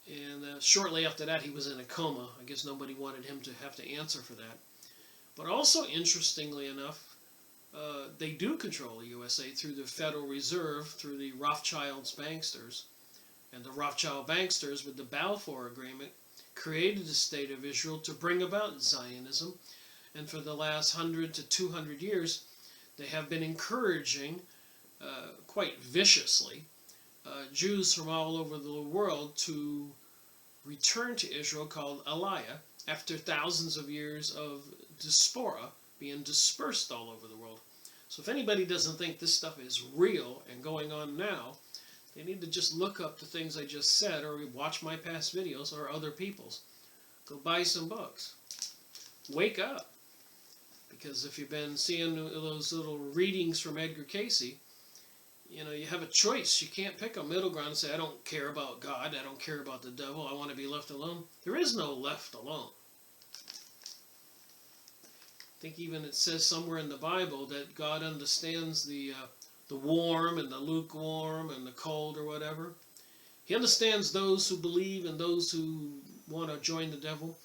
And shortly after that, he was in a coma. I guess nobody wanted him to have to answer for that. But also, interestingly enough, they do control the USA through the Federal Reserve, through the Rothschilds banksters. And the Rothschild banksters, with the Balfour Agreement, created the State of Israel to bring about Zionism. And for the last 100 to 200 years, they have been encouraging, quite viciously, Jews from all over the world to return to Israel, called Aliyah, after thousands of years of diaspora being dispersed all over the world. So if anybody doesn't think this stuff is real and going on now, they need to just look up the things I just said, or watch my past videos or other people's. Go buy some books. Wake up. Because if you've been seeing those little readings from Edgar Cayce, you know, you have a choice. You can't pick a middle ground and say, I don't care about God, I don't care about the devil, I want to be left alone. There is no left alone. I think even it says somewhere in the Bible that God understands the warm and the lukewarm and the cold or whatever. He understands those who believe and those who want to join the devil,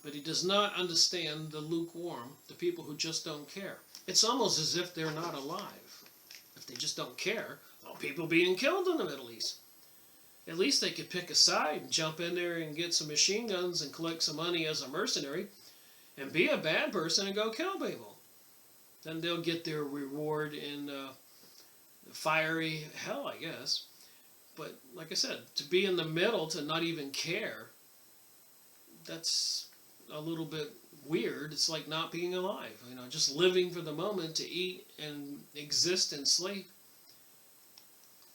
but he does not understand the lukewarm, the people who just don't care. It's almost as if they're not alive. If they just don't care, well, people being killed in the Middle East. At least they could pick a side and jump in there and get some machine guns and collect some money as a mercenary and be a bad person and go kill people. Then they'll get their reward in fiery hell, I guess. But like I said, to be in the middle, to not even care, that's a little bit weird. It's like not being alive, you know, just living for the moment to eat and exist and sleep.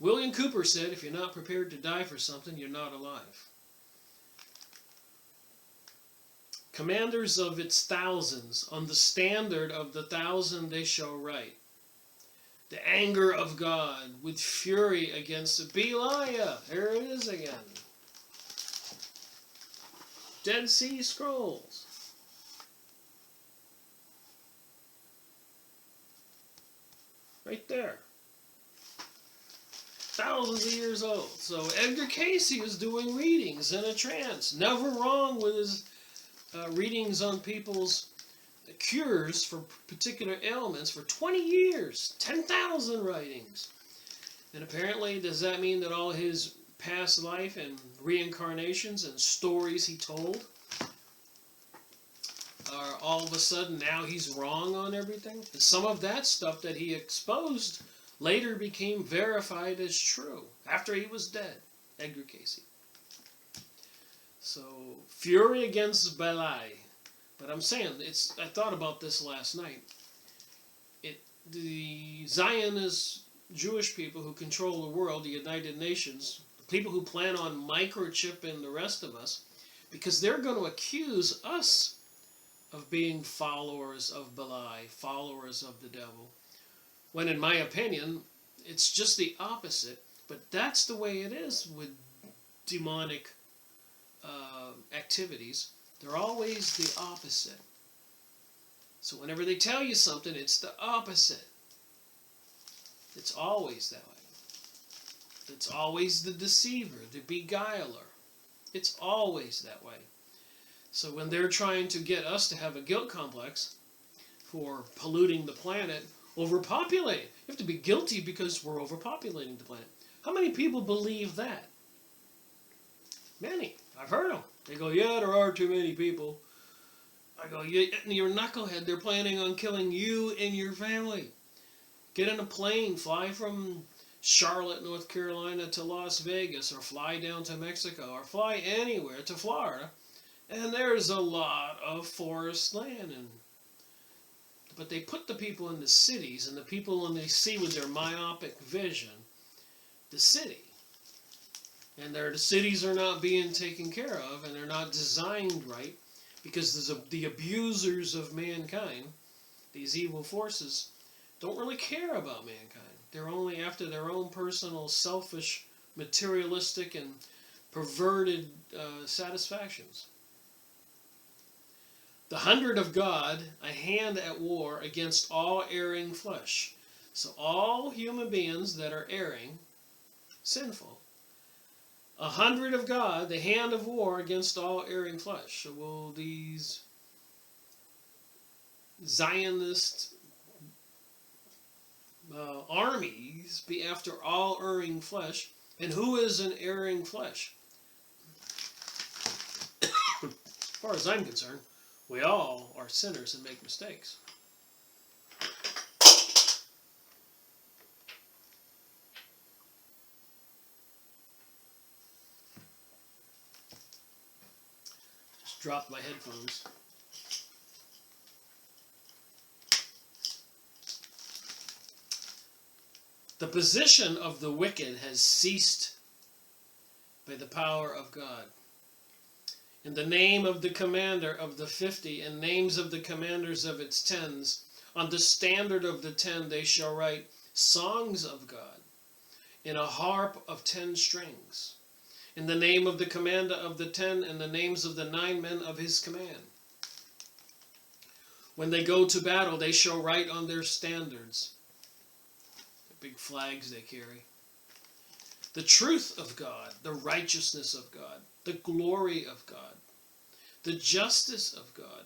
William Cooper said, if you're not prepared to die for something, you're not alive. Commanders of its thousands, on the standard of the 1,000 they shall write. The anger of God with fury against the Belial. There it is again. Dead Sea Scrolls. Right there. Thousands of years old. So Edgar Cayce was doing readings in a trance. Never wrong with his readings on people's cures for particular ailments for 20 years. 10,000 writings. And apparently, does that mean that all his past life and reincarnations and stories he told are all of a sudden now he's wrong on everything? And some of that stuff that he exposed later became verified as true after he was dead. Edgar Cayce. So, fury against Belial. But I'm saying, I thought about this last night. The Zionist Jewish people who control the world, the United Nations, the people who plan on microchipping the rest of us, because they're going to accuse us of being followers of Belial, followers of the devil. When in my opinion, it's just the opposite. But that's the way it is with demonic activities. They're always the opposite. So whenever they tell you something, it's the opposite. It's always that way. It's always the deceiver, the beguiler. It's always that way. So when they're trying to get us to have a guilt complex for polluting the planet, overpopulating. You have to be guilty because we're overpopulating the planet. How many people believe that? Many. I've heard them. They go, yeah, there are too many people. I go, yeah, you're a knucklehead. They're planning on killing you and your family. Get in a plane, fly from Charlotte, North Carolina to Las Vegas, or fly down to Mexico, or fly anywhere to Florida, and there's a lot of forest land. But they put the people in the cities, and the people when they see with their myopic vision, the city. And the cities are not being taken care of, and they're not designed right, because the abusers of mankind, these evil forces, don't really care about mankind. They're only after their own personal, selfish, materialistic, and perverted satisfactions. The 100 of God, a hand at war against all erring flesh. So all human beings that are erring, sinful. 100 of God, the hand of war against all erring flesh. So will these Zionist armies be after all erring flesh? And who is an erring flesh? As far as I'm concerned, we all are sinners and make mistakes. Just dropped my headphones. The position of the wicked has ceased by the power of God. In the name of the commander of the 50 and names of the commanders of its tens, on the standard of the 10 they shall write songs of God in a harp of 10 strings. In the name of the commander of the 10 and the names of the 9 men of his command. When they go to battle, they shall write on their standards, the big flags they carry, the truth of God, the righteousness of God, the glory of God, the justice of God.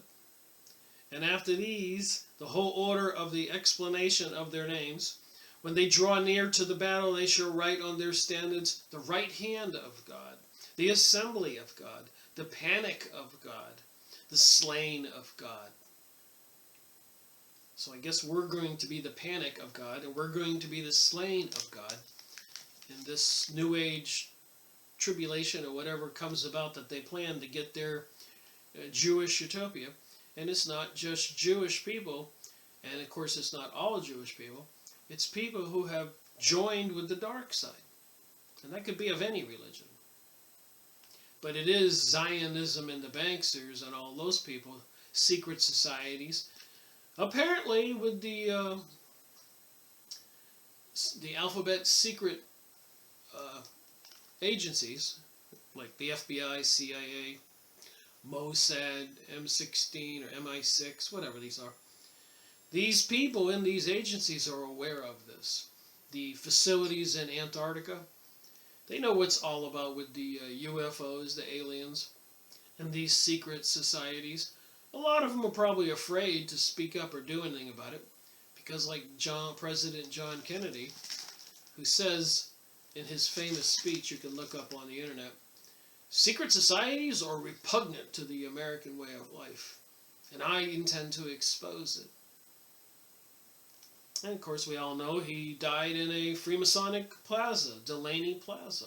And after these, the whole order of the explanation of their names. When they draw near to the battle, they shall write on their standards the right hand of God, the assembly of God, the panic of God, the slain of God. So I guess we're going to be the panic of God, and we're going to be the slain of God in this New Age tribulation or whatever comes about that they plan to get their Jewish utopia. And it's not just Jewish people, and of course it's not all Jewish people. It's people who have joined with the dark side. And that could be of any religion. But it is Zionism and the banksters and all those people, secret societies, apparently with the alphabet secret agencies, like the FBI, CIA, Mossad, M16 or MI6, whatever these are. These people in these agencies are aware of this. The facilities in Antarctica, they know what's all about with the UFOs, the aliens, and these secret societies. A lot of them are probably afraid to speak up or do anything about it, because like President John Kennedy, who says in his famous speech, you can look up on the internet, secret societies are repugnant to the American way of life, and I intend to expose it. And of course we all know he died in a Freemasonic plaza, Delaney Plaza.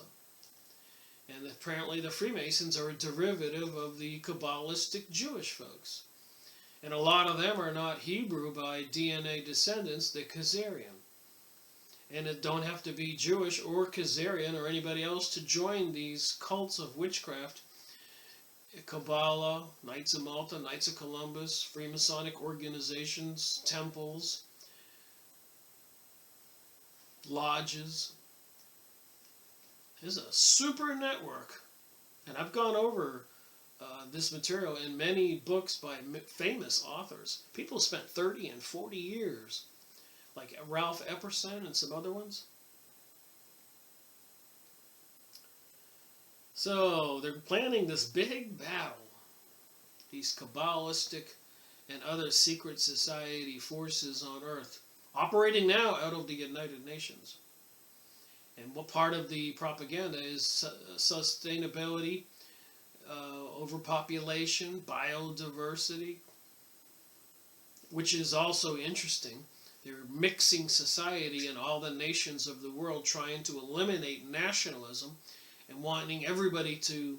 And apparently the Freemasons are a derivative of the Kabbalistic Jewish folks. And a lot of them are not Hebrew by DNA descendants, they're Khazarian. And it don't have to be Jewish or Khazarian or anybody else to join these cults of witchcraft. Kabbalah, Knights of Malta, Knights of Columbus, Freemasonic organizations, temples, lodges. There's a super network. And I've gone over this material in many books by famous authors. People spent 30 and 40 years, like Ralph Epperson and some other ones. So they're planning this big battle. These Kabbalistic and other secret society forces on Earth, operating now out of the United Nations. And what part of the propaganda is sustainability, overpopulation, biodiversity, which is also interesting. They're mixing society in all the nations of the world, trying to eliminate nationalism and wanting everybody to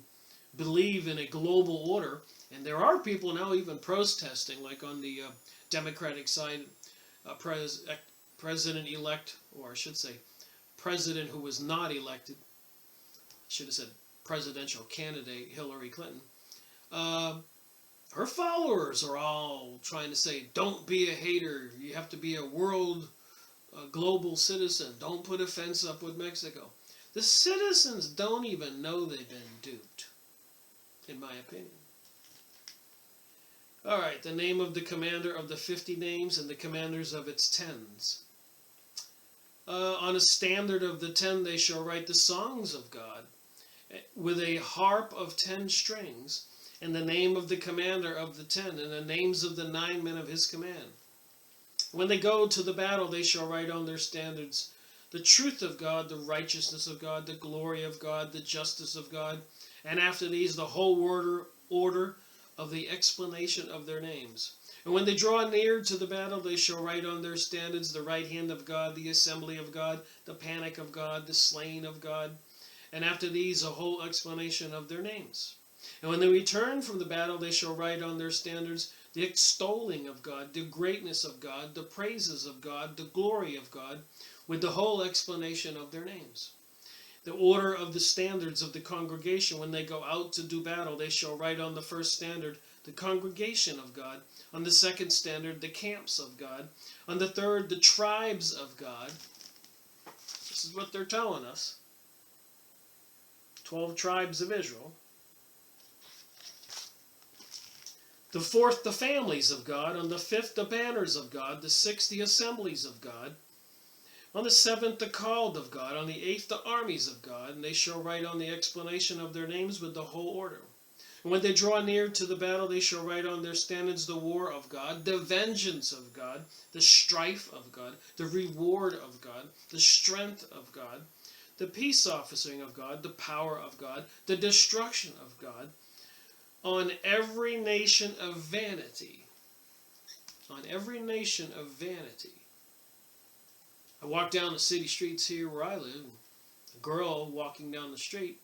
believe in a global order. And there are people now even protesting, like on the Democratic side, President-elect, or I should say, President who was not elected, should have said presidential candidate Hillary Clinton, her followers are all trying to say, don't be a hater. You have to be a global citizen. Don't put a fence up with Mexico. The citizens don't even know they've been duped, in my opinion. All right, the name of the commander of the 50 names and the commanders of its tens. On a standard of the 10, they shall write the songs of God with a harp of 10 strings, and the name of the commander of the 10, and the names of the 9 men of his command. When they go to the battle, they shall write on their standards the truth of God, the righteousness of God, the glory of God, the justice of God, and after these the whole order of the explanation of their names. And when they draw near to the battle, they shall write on their standards the right hand of God, the assembly of God, the panic of God, the slain of God, and after these a whole explanation of their names. And when they return from the battle, they shall write on their standards the extolling of God, the greatness of God, the praises of God, the glory of God, with the whole explanation of their names. The order of the standards of the congregation, when they go out to do battle, they shall write on the first standard the congregation of God, on the second standard the camps of God, on the third the tribes of God. This is what they're telling us. 12 tribes of Israel. The fourth the families of God, on the fifth the banners of God, the sixth the assemblies of God, on the seventh the called of God, on the eighth the armies of God, and they shall write on the explanation of their names with the whole order. And when they draw near to the battle, they shall write on their standards the war of God, the vengeance of God, the strife of God, the reward of God, the strength of God, the peace offering of God, the power of God, the destruction of God, on every nation of vanity. On every nation of vanity. I walk down the city streets here where I live. A girl walking down the street,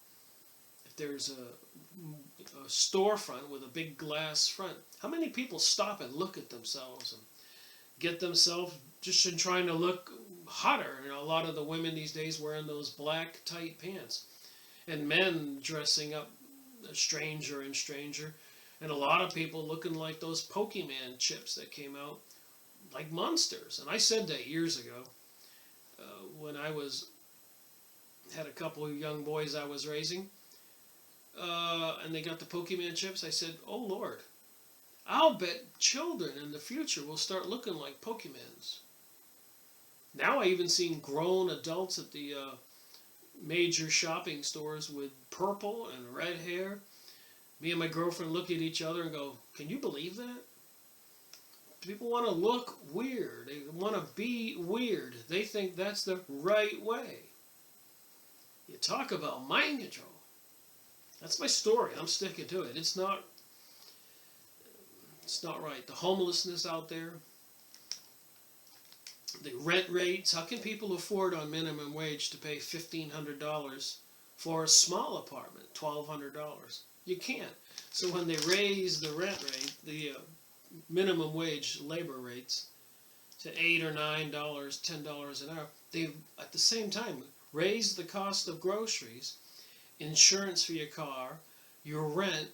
if there's a storefront with a big glass front, how many people stop and look at themselves and get themselves just in trying to look hotter? You know, a lot of the women these days wearing those black tight pants, and men dressing up stranger and stranger, and a lot of people looking like those Pokemon chips that came out like monsters. And I said that years ago when I had a couple of young boys I was raising, and they got the Pokemon chips. I said, oh Lord, I'll bet children in the future will start looking like Pokemons. Now I even seen grown adults at the major shopping stores with purple and red hair. Me and my girlfriend look at each other and go, can you believe that? People want to look weird. They want to be weird. They think that's the right way. You talk about mind control. That's my story. I'm sticking to it. It's not right. The homelessness out there, the rent rates. How can people afford on minimum wage to pay $1,500 for a small apartment, $1,200? You can't. So when they raise the rent rate, the minimum wage labor rates to $8 or $9, $10 an hour, they've at the same time raised the cost of groceries, insurance for your car, your rent.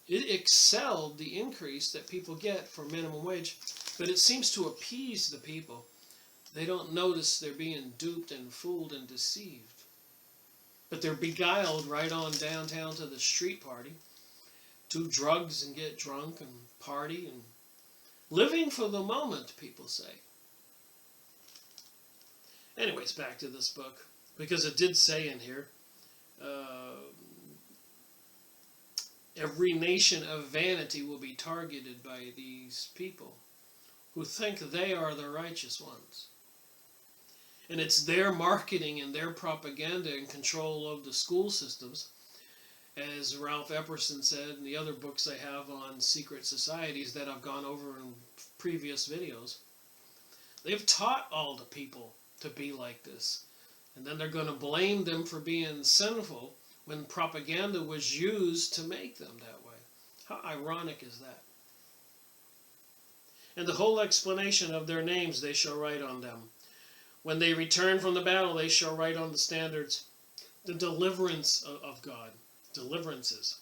It excelled the increase that people get for minimum wage, but it seems to appease the people. They don't notice they're being duped and fooled and deceived. But they're beguiled right on downtown to the street party, do drugs and get drunk and party and living for the moment, people say. Anyways, back to this book, because it did say in here, every nation of vanity will be targeted by these people who think they are the righteous ones. And it's their marketing and their propaganda and control of the school systems, as Ralph Epperson said in the other books I have on secret societies that I've gone over in previous videos. They've taught all the people to be like this. And then they're going to blame them for being sinful when propaganda was used to make them that way. How ironic is that? And the whole explanation of their names they shall write on them. When they return from the battle, they shall write on the standards the deliverance of God, deliverances.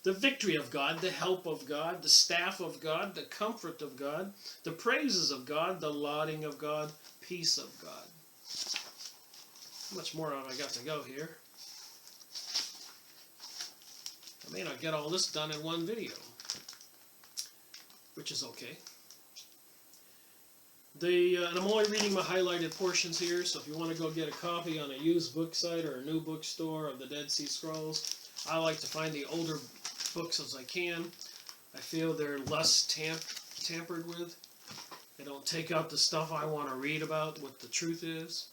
The victory of God, the help of God, the staff of God, the comfort of God, the praises of God, the lauding of God, peace of God. How much more have I got to go here? I may not get all this done in one video, which is okay. And I'm only reading my highlighted portions here, so if you want to go get a copy on a used book site or a new bookstore of the Dead Sea Scrolls, I like to find the older books as I can. I feel they're less tampered with. They don't take out the stuff I want to read about, what the truth is.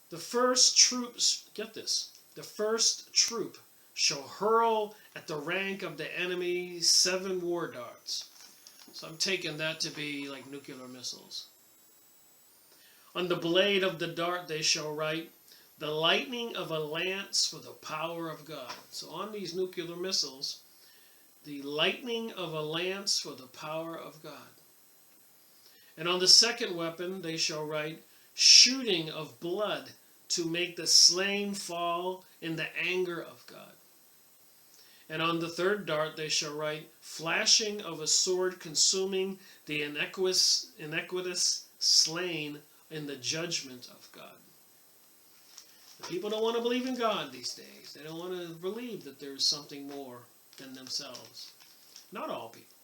The first troops, get this, the first troop shall hurl at the rank of the enemy 7 war darts. So I'm taking that to be like nuclear missiles. On the blade of the dart they shall write, the lightning of a lance for the power of God. So on these nuclear missiles, the lightning of a lance for the power of God. And on the second weapon they shall write, shooting of blood to make the slain fall in the anger of God. And on the third dart they shall write, flashing of a sword consuming the iniquitous slain in the judgment of God. The people don't want to believe in God these days. They don't want to believe that there's something more than themselves. Not all people.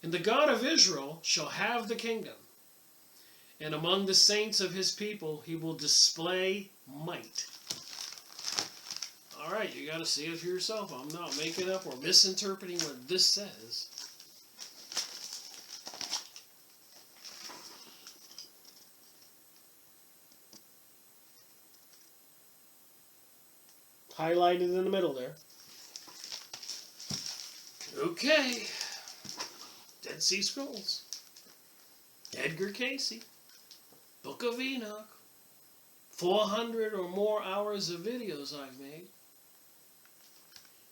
And the God of Israel shall have the kingdom, and among the saints of his people he will display might. All right, you got to see it for yourself. I'm not making up or misinterpreting what this says. Highlighted in the middle there. Okay. Dead Sea Scrolls. Edgar Casey. Book of Enoch. 400 or more hours of videos I've made.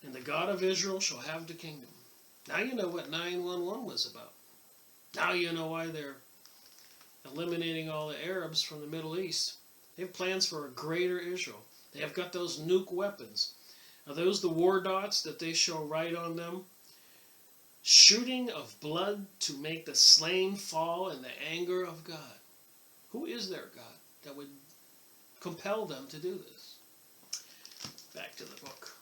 And the God of Israel shall have the kingdom. Now you know what 911 was about. Now you know why they're eliminating all the Arabs from the Middle East. They have plans for a greater Israel. They have got those nuke weapons. Are those the war dots that they shall write on them? Shooting of blood to make the slain fall in the anger of God. Who is their God that would compel them to do this? Back to the book.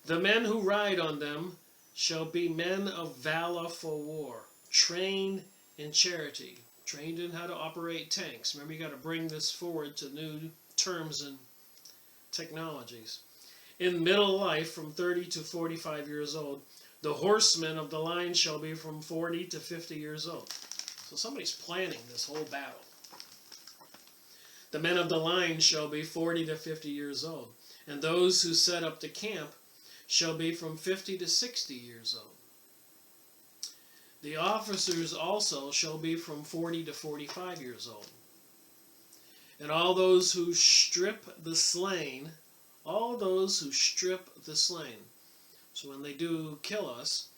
The men who ride on them shall be men of valor for war, trained in charity, trained in how to operate tanks. Remember, you got to bring this forward to new terms and technologies. In middle life, from 30 to 45 years old, the horsemen of the line shall be from 40 to 50 years old. So somebody's planning this whole battle. The men of the line shall be 40 to 50 years old, and those who set up the camp shall be from 50 to 60 years old. The officers also shall be from 40 to 45 years old. And all those who strip the slain, all those who strip the slain. So when they do kill us,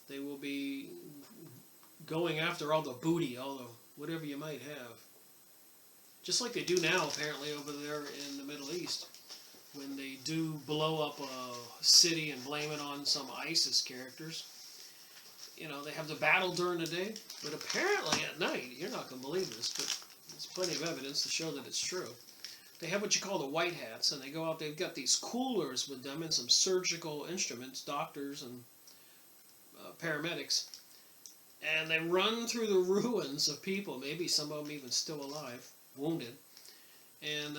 they will be going after all the booty, all the whatever you might have. Just like they do now, apparently, over there in the Middle East. When they do blow up a city and blame it on some ISIS characters. You know, they have the battle during the day, but apparently at night, you're not going to believe this, but there's plenty of evidence to show that it's true. They have what you call the white hats, and they go out, they've got these coolers with them and some surgical instruments, doctors and paramedics, and they run through the ruins of people, maybe some of them even still alive, wounded, and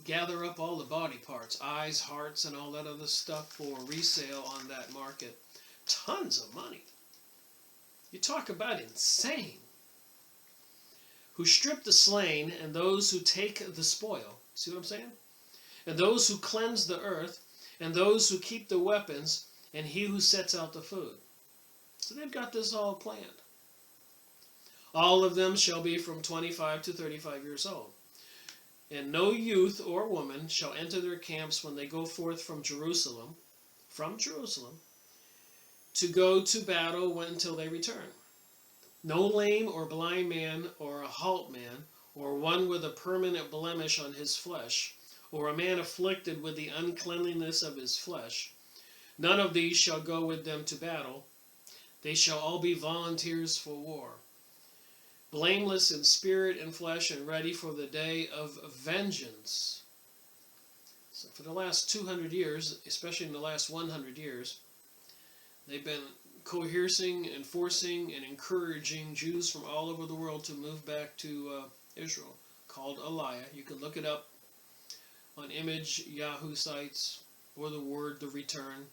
gather up all the body parts, eyes, hearts, and all that other stuff for resale on that market. Tons of money. You talk about insane. Who strip the slain, and those who take the spoil. See what I'm saying? And those who cleanse the earth, and those who keep the weapons, and he who sets out the food. So they've got this all planned. All of them shall be from 25 to 35 years old. And no youth or woman shall enter their camps when they go forth from Jerusalem, to go to battle until they return. No lame or blind man or a halt man or one with a permanent blemish on his flesh, or a man afflicted with the uncleanliness of his flesh. None of these shall go with them to battle. They shall all be volunteers for war, blameless in spirit and flesh, and ready for the day of vengeance. So for the last 200 years, especially in the last 100 years, they've been coercing, enforcing, and encouraging Jews from all over the world to move back to Israel, called Aliyah. You can look it up on Image Yahoo sites, or the word The Return,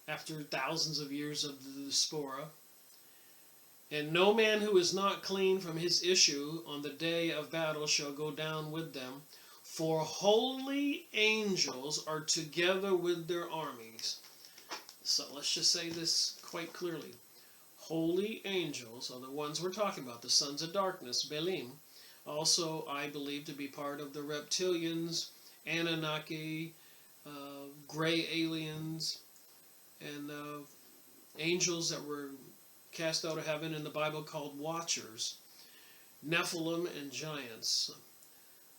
after thousands of years of the diaspora. And no man who is not clean from his issue on the day of battle shall go down with them, for holy angels are together with their armies. So let's just say this quite clearly. Holy angels are the ones we're talking about, the sons of darkness, Belim. Also, I believe to be part of the reptilians, Anunnaki, gray aliens, and angels that were cast out of heaven in the Bible called watchers, Nephilim and giants.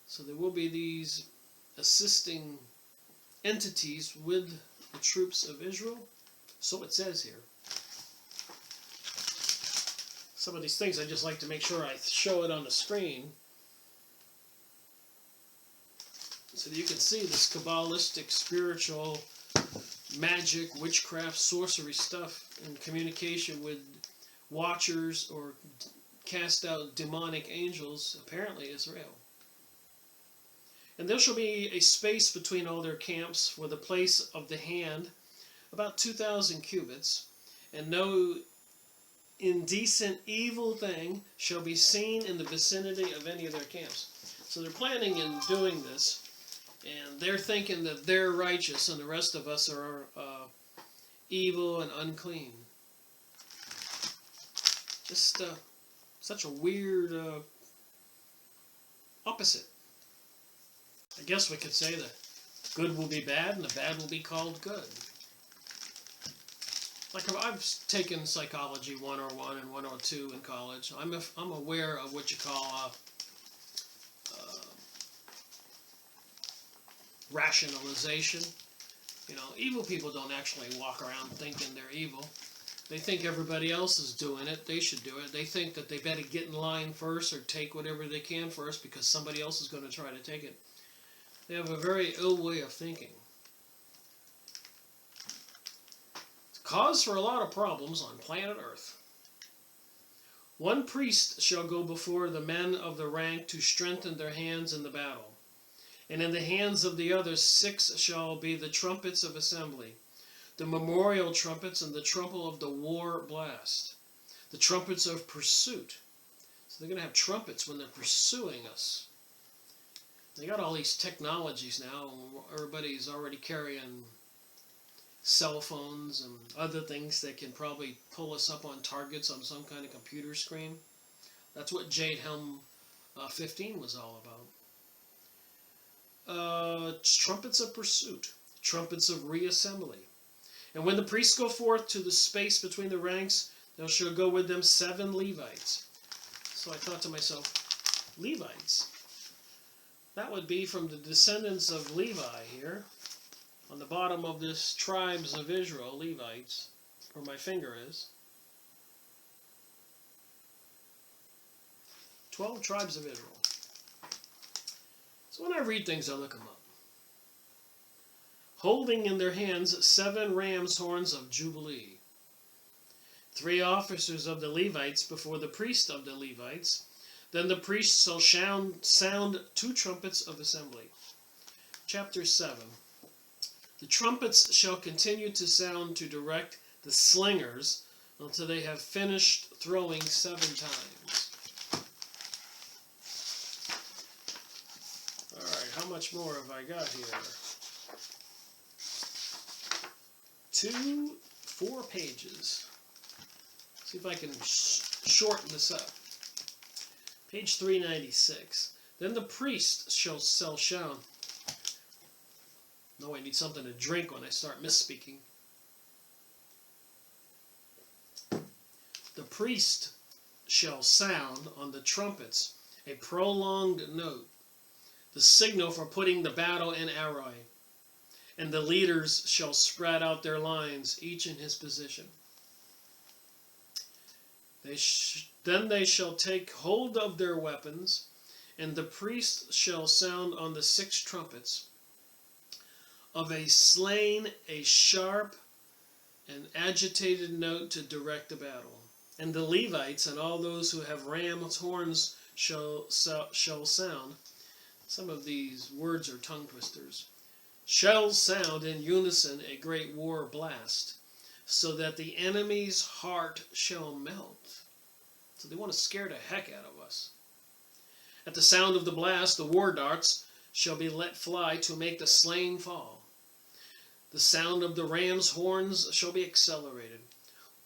So there will be these assisting entities with the troops of Israel. So it says here. Some of these things I just like to make sure I show it on the screen so that you can see this Kabbalistic, spiritual, magic, witchcraft, sorcery stuff in communication with watchers or cast out demonic angels apparently is real. And there shall be a space between all their camps for the place of the hand, about 2,000 cubits, and no indecent evil thing shall be seen in the vicinity of any of their camps. So they're planning in doing this, and they're thinking that they're righteous and the rest of us are evil and unclean. Just such a weird opposite. I guess we could say that good will be bad and the bad will be called good. Like I've taken Psychology 101 and 102 in college. I'm aware of what you call rationalization. You know, evil people don't actually walk around thinking they're evil. They think everybody else is doing it. They should do it. They think that they better get in line first or take whatever they can first because somebody else is going to try to take it. They have a very ill way of thinking. It's cause for a lot of problems on planet Earth. One priest shall go before the men of the rank to strengthen their hands in the battle. And in the hands of the other 6 shall be the trumpets of assembly, the memorial trumpets and the trumpet of the war blast, the trumpets of pursuit. So they're going to have trumpets when they're pursuing us. They got all these technologies now. Everybody's already carrying cell phones and other things that can probably pull us up on targets on some kind of computer screen. That's what Jade Helm 15 was all about. Trumpets of pursuit, trumpets of reassembly. And when the priests go forth to the space between the ranks, there shall go with them 7 Levites. So I thought to myself, Levites? That would be from the descendants of Levi here. On the bottom of this tribes of Israel, Levites, where my finger is. 12 tribes of Israel. So when I read things, I look them up. Holding in their hands 7 ram's horns of Jubilee. 3 officers of the Levites before the priest of the Levites. Then the priest shall sound 2 trumpets of assembly. Chapter 7. The trumpets shall continue to sound to direct the slingers until they have finished throwing 7 times. Alright, how much more have I got here? 4 pages. See if I can shorten this up. Page 396. Then the priest shall sound. No, I need something to drink when I start misspeaking. The priest shall sound on the trumpets a prolonged note, the signal for putting the battle in array. And the leaders shall spread out their lines, each in his position. Then they shall take hold of their weapons, and the priest shall sound on the 6 trumpets of a slain, a sharp and agitated note to direct the battle. And the Levites and all those who have ram's horns shall sound. Some of these words are tongue twisters. Shall sound in unison a great war blast, so that the enemy's heart shall melt. So they want to scare the heck out of us. At the sound of the blast, the war darts shall be let fly to make the slain fall. The sound of the ram's horns shall be accelerated,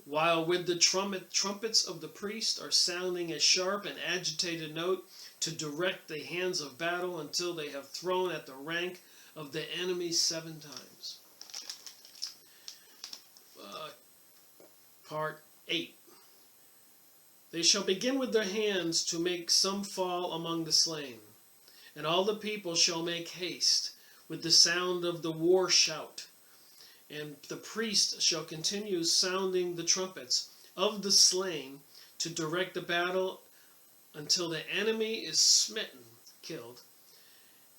while with the trumpets of the priest are sounding a sharp and agitated note to direct the hands of battle until they have thrown at the rank of the enemy 7 times. Part 8. They shall begin with their hands to make some fall among the slain, and all the people shall make haste with the sound of the war shout, and the priest shall continue sounding the trumpets of the slain to direct the battle until the enemy is smitten, killed,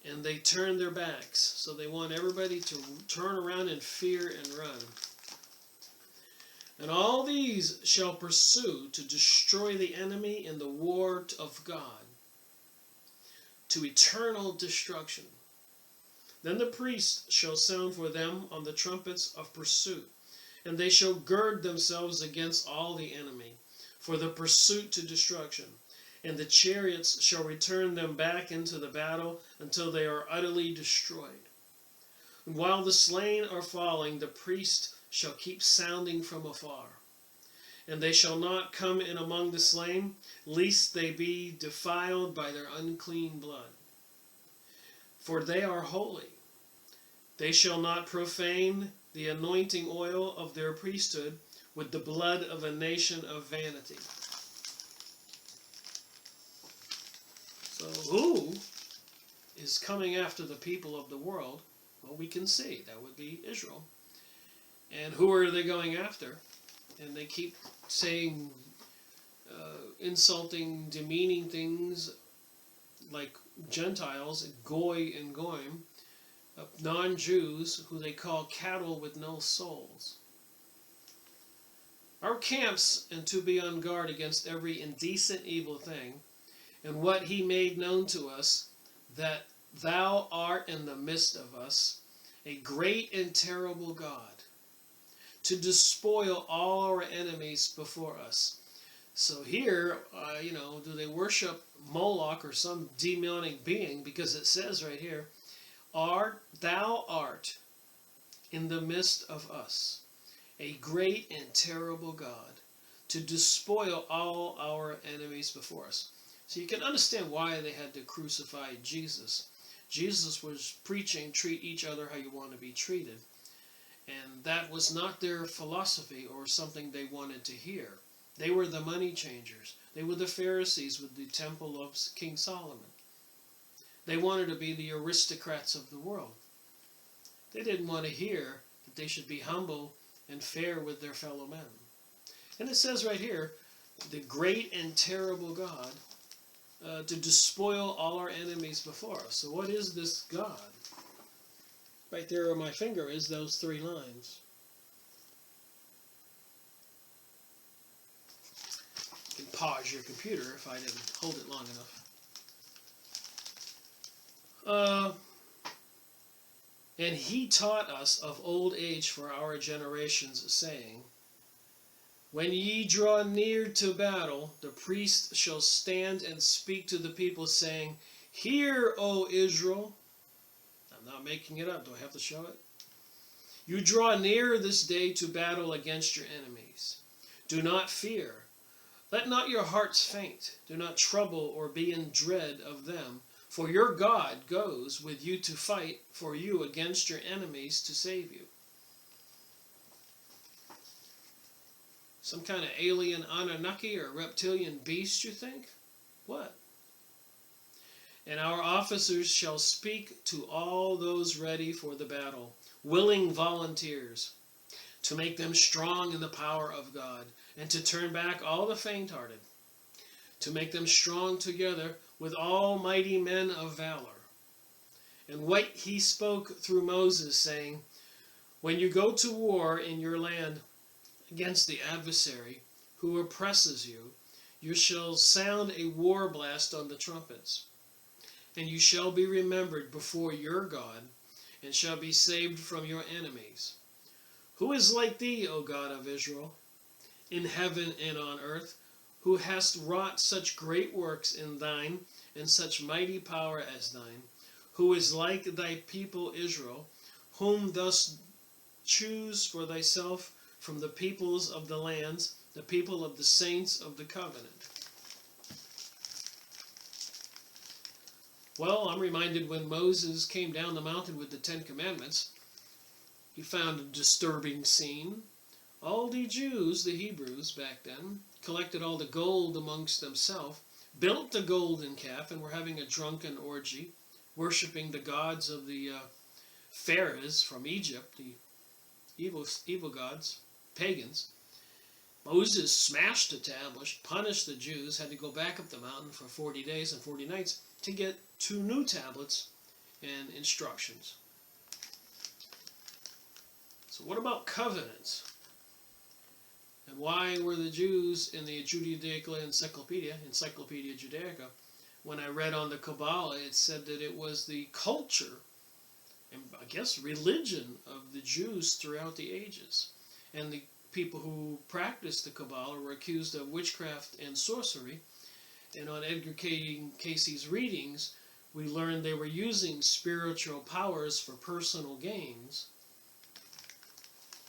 and they turn their backs. So they want everybody to turn around in fear and run. And all these shall pursue to destroy the enemy in the war of God, to eternal destruction. Then the priest shall sound for them on the trumpets of pursuit, and they shall gird themselves against all the enemy, for the pursuit to destruction. And the chariots shall return them back into the battle until they are utterly destroyed. And while the slain are falling, the priest shall keep sounding from afar. And they shall not come in among the slain, lest they be defiled by their unclean blood. For they are holy. They shall not profane the anointing oil of their priesthood with the blood of a nation of vanity. So who is coming after the people of the world? Well, we can see. That would be Israel. And who are they going after? And they keep saying insulting, demeaning things like Gentiles, Goy and Goyim, non-Jews, who they call cattle with no souls. Our camps, and to be on guard against every indecent evil thing, and what he made known to us, that thou art in the midst of us, a great and terrible God, to despoil all our enemies before us. So here, do they worship Moloch or some demonic being? Because it says right here, thou art in the midst of us, a great and terrible God, to despoil all our enemies before us. So you can understand why they had to crucify Jesus. Jesus was preaching, treat each other how you want to be treated. And that was not their philosophy or something they wanted to hear. They were the money changers. They were the Pharisees with the temple of King Solomon. They wanted to be the aristocrats of the world. They didn't want to hear that they should be humble and fair with their fellow men. And it says right here, the great and terrible God, to despoil all our enemies before us. So what is this God? Right there on my finger is those 3 lines. You can pause your computer if I didn't hold it long enough. And he taught us of old age for our generations, saying, when ye draw near to battle, the priest shall stand and speak to the people, saying, hear, O Israel. I'm not making it up. Do I have to show it? You draw near this day to battle against your enemies. Do not fear. Let not your hearts faint. Do not trouble or be in dread of them. For your God goes with you to fight for you against your enemies to save you. Some kind of alien Anunnaki or reptilian beast, you think? What? And our officers shall speak to all those ready for the battle, willing volunteers, to make them strong in the power of God, and to turn back all the faint-hearted, to make them strong together with all mighty men of valor. And what he spoke through Moses, saying, when you go to war in your land against the adversary who oppresses you, you shall sound a war blast on the trumpets, and you shall be remembered before your God, and shall be saved from your enemies. Who is like thee, O God of Israel, in heaven and on earth, who hast wrought such great works in thine, and such mighty power as thine? Who is like thy people Israel, whom thus choose for thyself from the peoples of the lands, the people of the saints of the covenant? Well, I'm reminded when Moses came down the mountain with the 10 Commandments, he found a disturbing scene. All the Jews, the Hebrews back then, collected all the gold amongst themselves, built the golden calf, and were having a drunken orgy, worshipping the gods of the pharaohs from Egypt, the evil gods, pagans. Moses smashed the tablets, punished the Jews, had to go back up the mountain for 40 days and 40 nights to get 2 new tablets and instructions. So what about covenants? And why were the Jews in the Judaical Encyclopedia Judaica, when I read on the Kabbalah, it said that it was the culture and I guess religion of the Jews throughout the ages. And the people who practiced the Kabbalah were accused of witchcraft and sorcery. And on Edgar Casey's readings, we learned they were using spiritual powers for personal gains.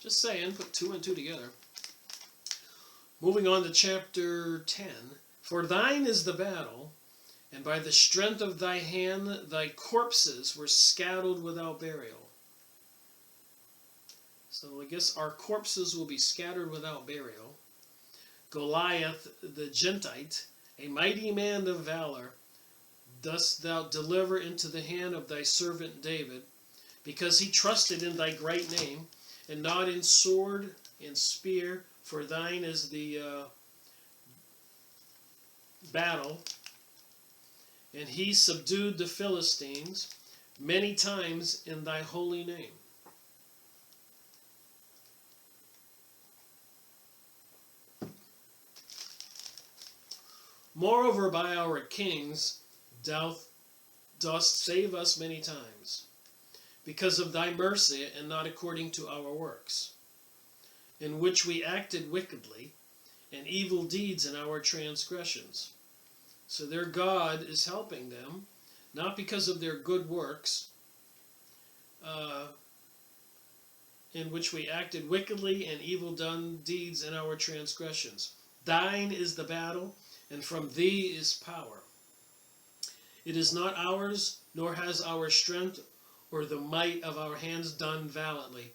Just saying, put 2 and 2 together. Moving on to chapter 10. For thine is the battle, and by the strength of thy hand thy corpses were scattered without burial. So I guess our corpses will be scattered without burial. Goliath the Gentite, a mighty man of valor, dost thou deliver into the hand of thy servant David, because he trusted in thy great name, and not in sword and spear, for thine is the battle. And he subdued the Philistines many times in thy holy name. Moreover, by our kings thou dost save us many times, because of thy mercy, and not according to our works, in which we acted wickedly, and evil deeds in our transgressions. So their God is helping them, not because of their good works, in which we acted wickedly and evil done deeds in our transgressions. Thine is the battle, and from thee is power. It is not ours, nor has our strength or the might of our hands done valiantly,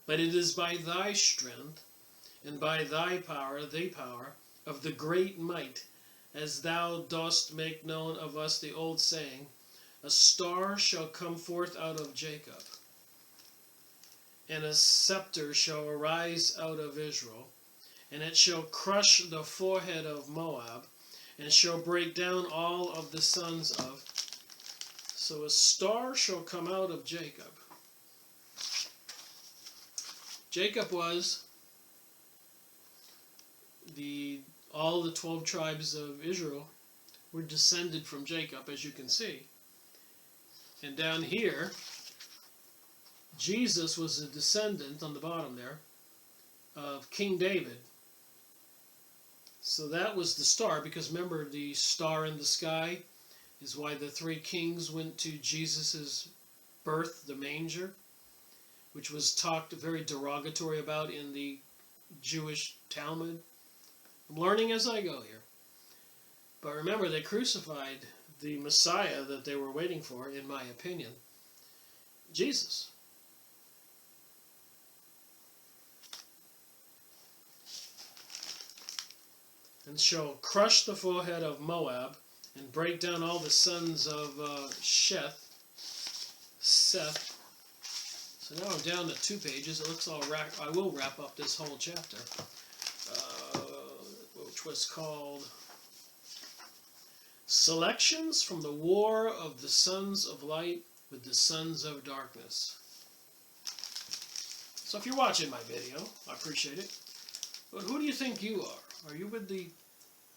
but it is by thy strength and by thy power, the power of the great might, as thou dost make known of us the old saying, a star shall come forth out of Jacob, and a scepter shall arise out of Israel, and it shall crush the forehead of Moab, and shall break down all of the sons of. So a star shall come out of Jacob. Jacob was all the 12 tribes of Israel were descended from Jacob, as you can see. And down here, Jesus was a descendant, on the bottom there, of King David. So that was the star, because remember, the star in the sky is why the 3 kings went to Jesus' birth, the manger, which was talked very derogatory about in the Jewish Talmud. I'm learning as I go here. But remember, they crucified the Messiah that they were waiting for, in my opinion, Jesus. And shall crush the forehead of Moab, and break down all the sons of Seth. So now I'm down to 2 pages. It looks I will wrap up this whole chapter, which was called Selections from the War of the Sons of Light with the Sons of Darkness. So if you're watching my video, I appreciate it. But who do you think you are? Are you with the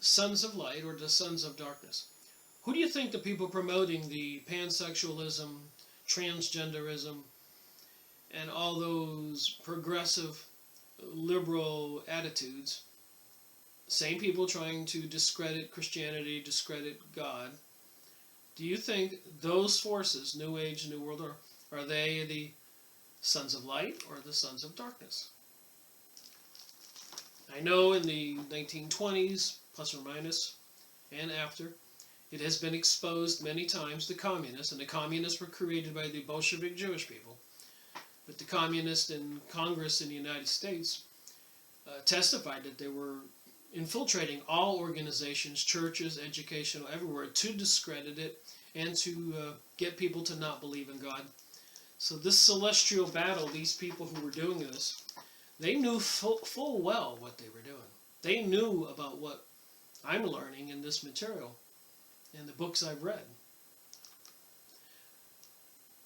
Sons of Light or the Sons of Darkness? Who do you think the people promoting the pansexualism, transgenderism, and all those progressive liberal attitudes, same people trying to discredit Christianity, discredit God, do you think those forces, New Age, New World, are they the Sons of Light or the Sons of Darkness? I know in the 1920s, plus or minus, and after, it has been exposed many times, the communists, and the communists were created by the Bolshevik Jewish people. But the communists in Congress in the United States testified that they were infiltrating all organizations, churches, educational, everywhere, to discredit it and to get people to not believe in God. So this celestial battle, these people who were doing this, they knew full well what they were doing. They knew about what I'm learning in this material, in the books I've read.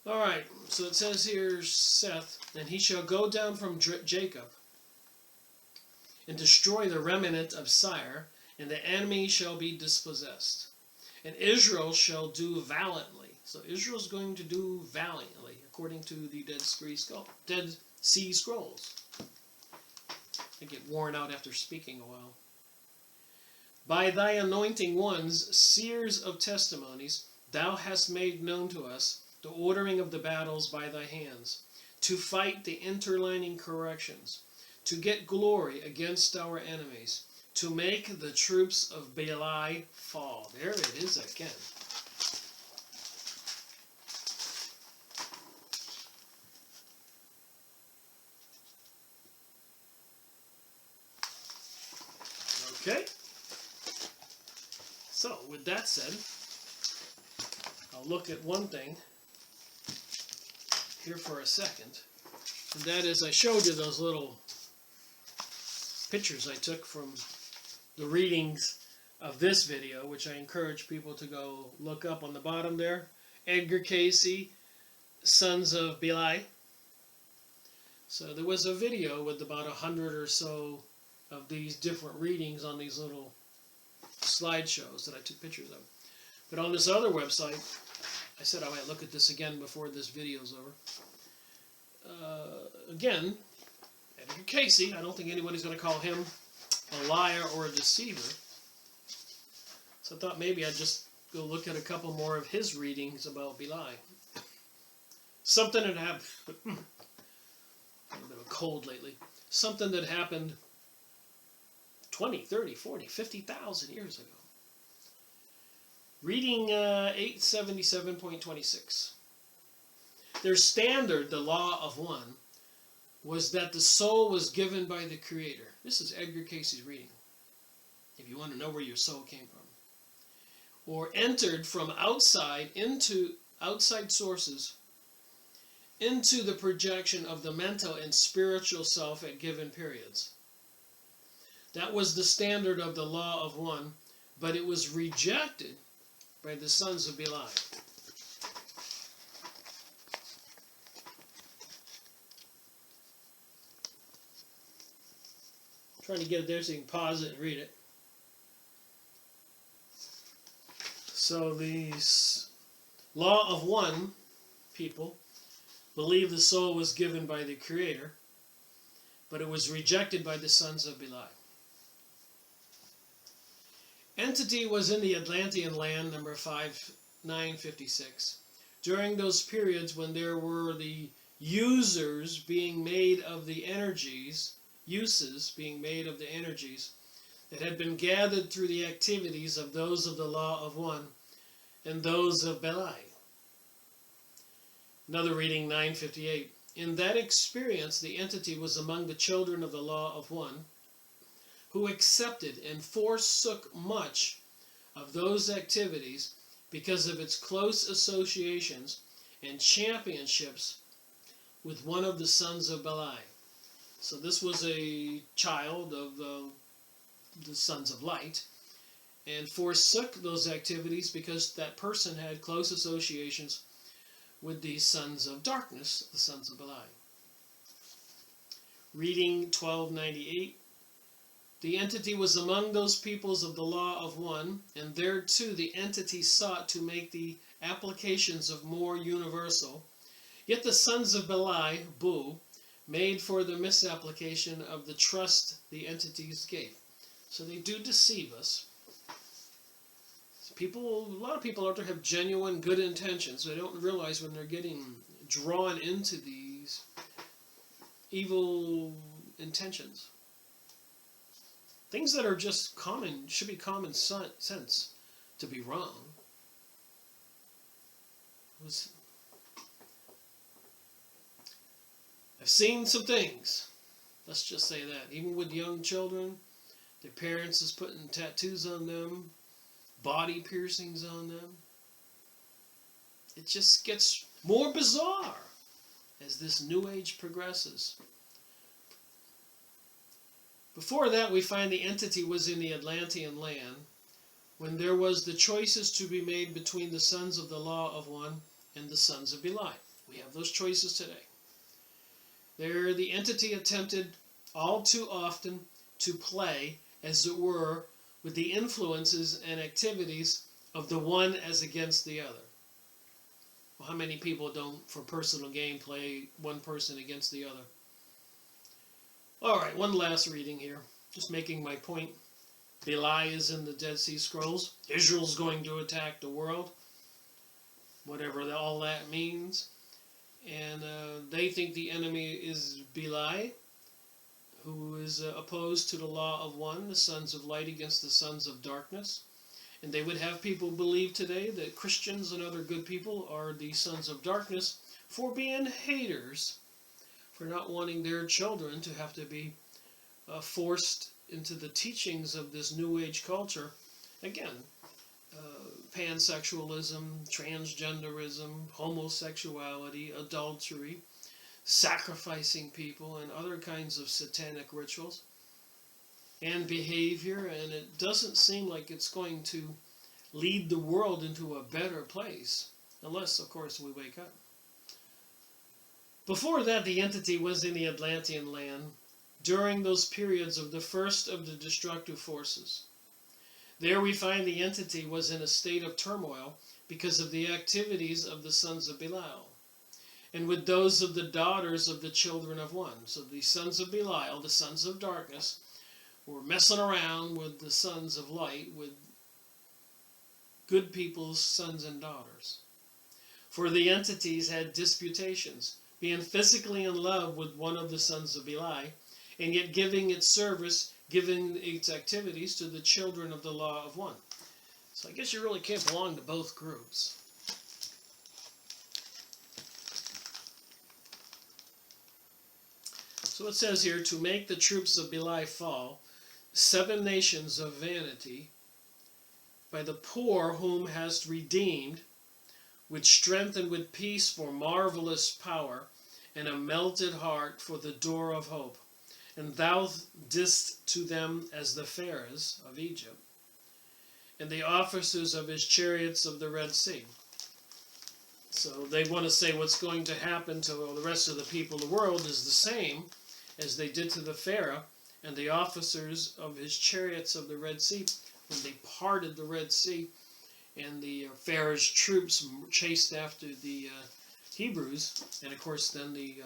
Alright, so it says here, Seth, and he shall go down from Jacob, and destroy the remnant of Sire, and the enemy shall be dispossessed. And Israel shall do valiantly. So Israel's going to do valiantly, according to the Dead Sea Scrolls. I get worn out after speaking a while. By thy anointing ones, seers of testimonies, thou hast made known to us the ordering of the battles by thy hands, to fight the interlining corrections, to get glory against our enemies, to make the troops of Beli fall. There it is again. Okay. So, with that said, I'll look at one thing here for a second, and that is I showed you those little pictures I took from the readings of this video, which I encourage people to go look up on the bottom there. Edgar Casey, Sons of Beli. So there was a video with about 100 or so of these different readings on these little slideshows that I took pictures of. But on this other website, I said I might look at this again before this video's over. Again, Edgar Casey, I don't think anybody's going to call him a liar or a deceiver. So I thought maybe I'd just go look at a couple more of his readings about Beli. Something that happened, a bit of a cold lately, something that happened 20, 30, 40, 50,000 years ago. Reading 877.26. Their standard, the law of one, was that the soul was given by the Creator. This is Edgar Casey's reading, if you want to know where your soul came from. Or entered from outside sources into the projection of the mental and spiritual self at given periods. That was the standard of the law of one, but it was rejected by the sons of Beli. I'm trying to get it there so you can pause it and read it. So these law of one people believe the soul was given by the Creator, but it was rejected by the sons of Beli. Entity was in the Atlantean land, number 5956. During those periods when there were the users being made of the energies, uses being made of the energies that had been gathered through the activities of those of the law of one and those of Beli. Another reading, 958. In that experience, the entity was among the children of the law of one, who accepted and forsook much of those activities because of its close associations and championships with one of the sons of Beli. So this was a child of the sons of light, and forsook those activities because that person had close associations with the sons of darkness, the sons of Beli. Reading 1298. The entity was among those peoples of the law of one, and there too the entity sought to make the applications of more universal. Yet the sons of Beli, Bu, made for the misapplication of the trust the entities gave. So they do deceive us. A lot of people out there have genuine good intentions. They don't realize when they're getting drawn into these evil intentions. Things that are just common, should be common sense to be wrong. I've seen some things, let's just say that, even with young children, their parents is putting tattoos on them, body piercings on them. It just gets more bizarre as this New Age progresses. Before that, we find the entity was in the Atlantean land, when there was the choices to be made between the sons of the law of one and the sons of Beli. We have those choices today. There, the entity attempted all too often to play, as it were, with the influences and activities of the one as against the other. Well, how many people don't, for personal gain, play one person against the other? All right, one last reading here. Just making my point. Beli is in the Dead Sea Scrolls. Israel's going to attack the world. Whatever all that means. And they think the enemy is Beli, who is opposed to the law of one, the sons of light against the sons of darkness. And they would have people believe today that Christians and other good people are the sons of darkness for being haters, for not wanting their children to have to be forced into the teachings of this New Age culture. Again, pansexualism, transgenderism, homosexuality, adultery, sacrificing people, and other kinds of satanic rituals and behavior, and it doesn't seem like it's going to lead the world into a better place, unless, of course, we wake up. Before that, the entity was in the Atlantean land during those periods of the first of the destructive forces. There we find the entity was in a state of turmoil because of the activities of the sons of Belial, and with those of the daughters of the children of one. So the sons of Belial, the sons of darkness, were messing around with the sons of light, with good people's sons and daughters. For the entities had disputations, being physically in love with one of the sons of Beli, and yet giving its service, giving its activities to the children of the law of one. So I guess you really can't belong to both groups. So it says here, to make the troops of Beli fall, 7 nations of vanity, by the poor whom hast redeemed, with strength and with peace for marvelous power, and a melted heart for the door of hope. And thou didst to them as the Pharaohs of Egypt, and the officers of his chariots of the Red Sea. So they want to say what's going to happen to the rest of the people of the world is the same as they did to the Pharaoh and the officers of his chariots of the Red Sea, when they parted the Red Sea and the Pharaoh's troops chased after the Hebrews, and of course then the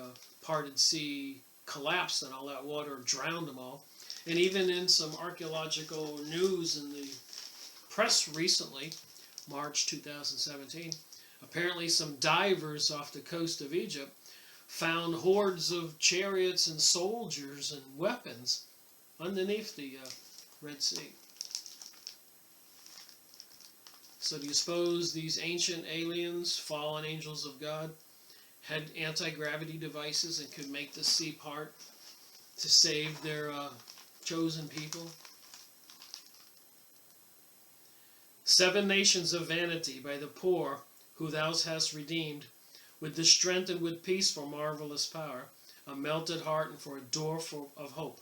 parted sea collapsed and all that water drowned them all. And even in some archaeological news in the press recently, March 2017, apparently some divers off the coast of Egypt found hordes of chariots and soldiers and weapons underneath the Red Sea. So do you suppose these ancient aliens, fallen angels of God, had anti-gravity devices and could make the sea part to save their chosen people? 7 nations of vanity by the poor who thou hast redeemed, with the strength and with peace for marvelous power, a melted heart and for a door of hope.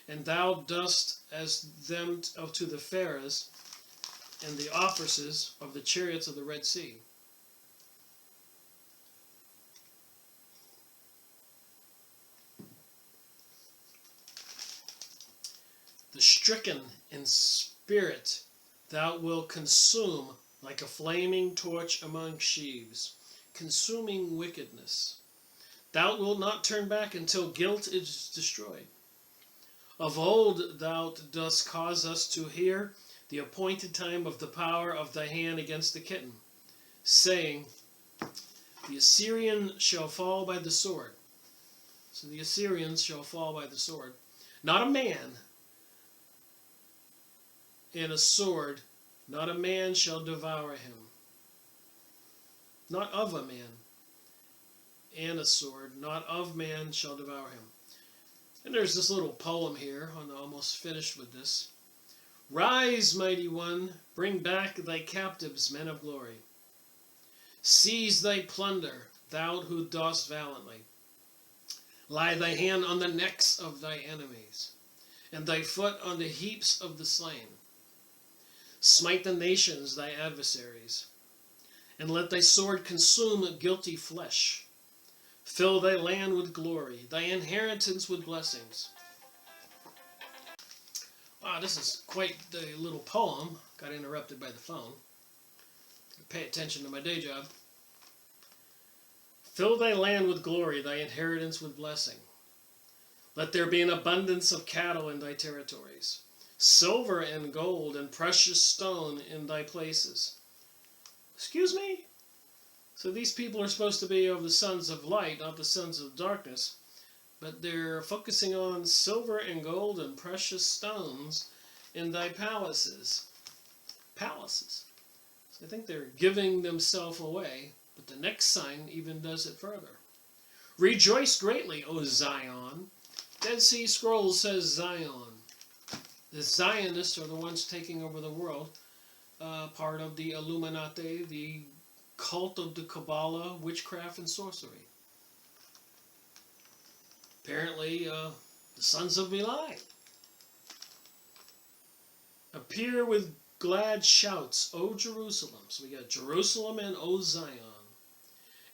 And thou dost as them to the Pharaohs and the officers of the chariots of the Red Sea. The stricken in spirit thou wilt consume like a flaming torch among sheaves, consuming wickedness. Thou wilt not turn back until guilt is destroyed. Of old thou dost cause us to hear the appointed time of the power of thy hand against the kitten, saying, the Assyrian shall fall by the sword. So the Assyrians shall fall by the sword. Not a man and a sword, not a man shall devour him. Not of a man and a sword, not of man shall devour him. And there's this little poem here, I'm almost finished with this. Rise, mighty one, bring back thy captives, men of glory. Seize thy plunder, thou who dost valiantly. Lie thy hand on the necks of thy enemies, and thy foot on the heaps of the slain. Smite the nations, thy adversaries, and let thy sword consume guilty flesh. Fill thy land with glory, thy inheritance with blessings. Wow, this is quite the little poem. Got interrupted by the phone. Pay attention to my day job. Fill thy land with glory, thy inheritance with blessing. Let there be an abundance of cattle in thy territories, silver and gold and precious stone in thy places. Excuse me? So these people are supposed to be of the sons of light, not the sons of darkness, but they're focusing on silver and gold and precious stones in thy palaces. Palaces. So I think they're giving themselves away, but the next sign even does it further. Rejoice greatly, O Zion. Dead Sea Scrolls says Zion. The Zionists are the ones taking over the world, part of the Illuminati, the cult of the Kabbalah, witchcraft, and sorcery. Apparently, the sons of Millar appear with glad shouts, O Jerusalem. So we got Jerusalem and O Zion.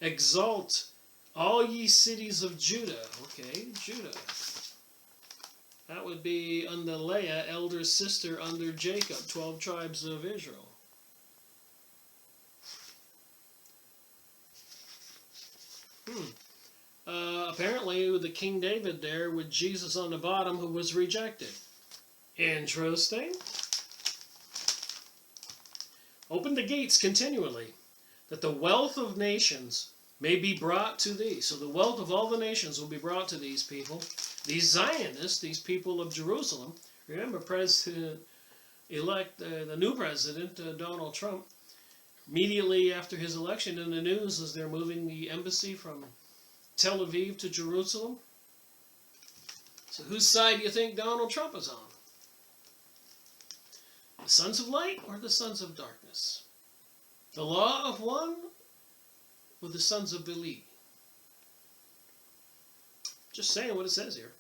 Exalt, all ye cities of Judah. Okay, Judah. That would be under Leah, elder sister under Jacob, 12 tribes of Israel. Apparently with the King David there with Jesus on the bottom who was rejected. Interesting. Open the gates continually, that the wealth of nations may be brought to thee. So the wealth of all the nations will be brought to these people. These Zionists, these people of Jerusalem. Remember President-elect, the new president, Donald Trump, immediately after his election in the news as they're moving the embassy from Tel Aviv to Jerusalem. So whose side do you think Donald Trump is on? The sons of light or the sons of darkness? The law of one or the sons of Belial? Just saying what it says here.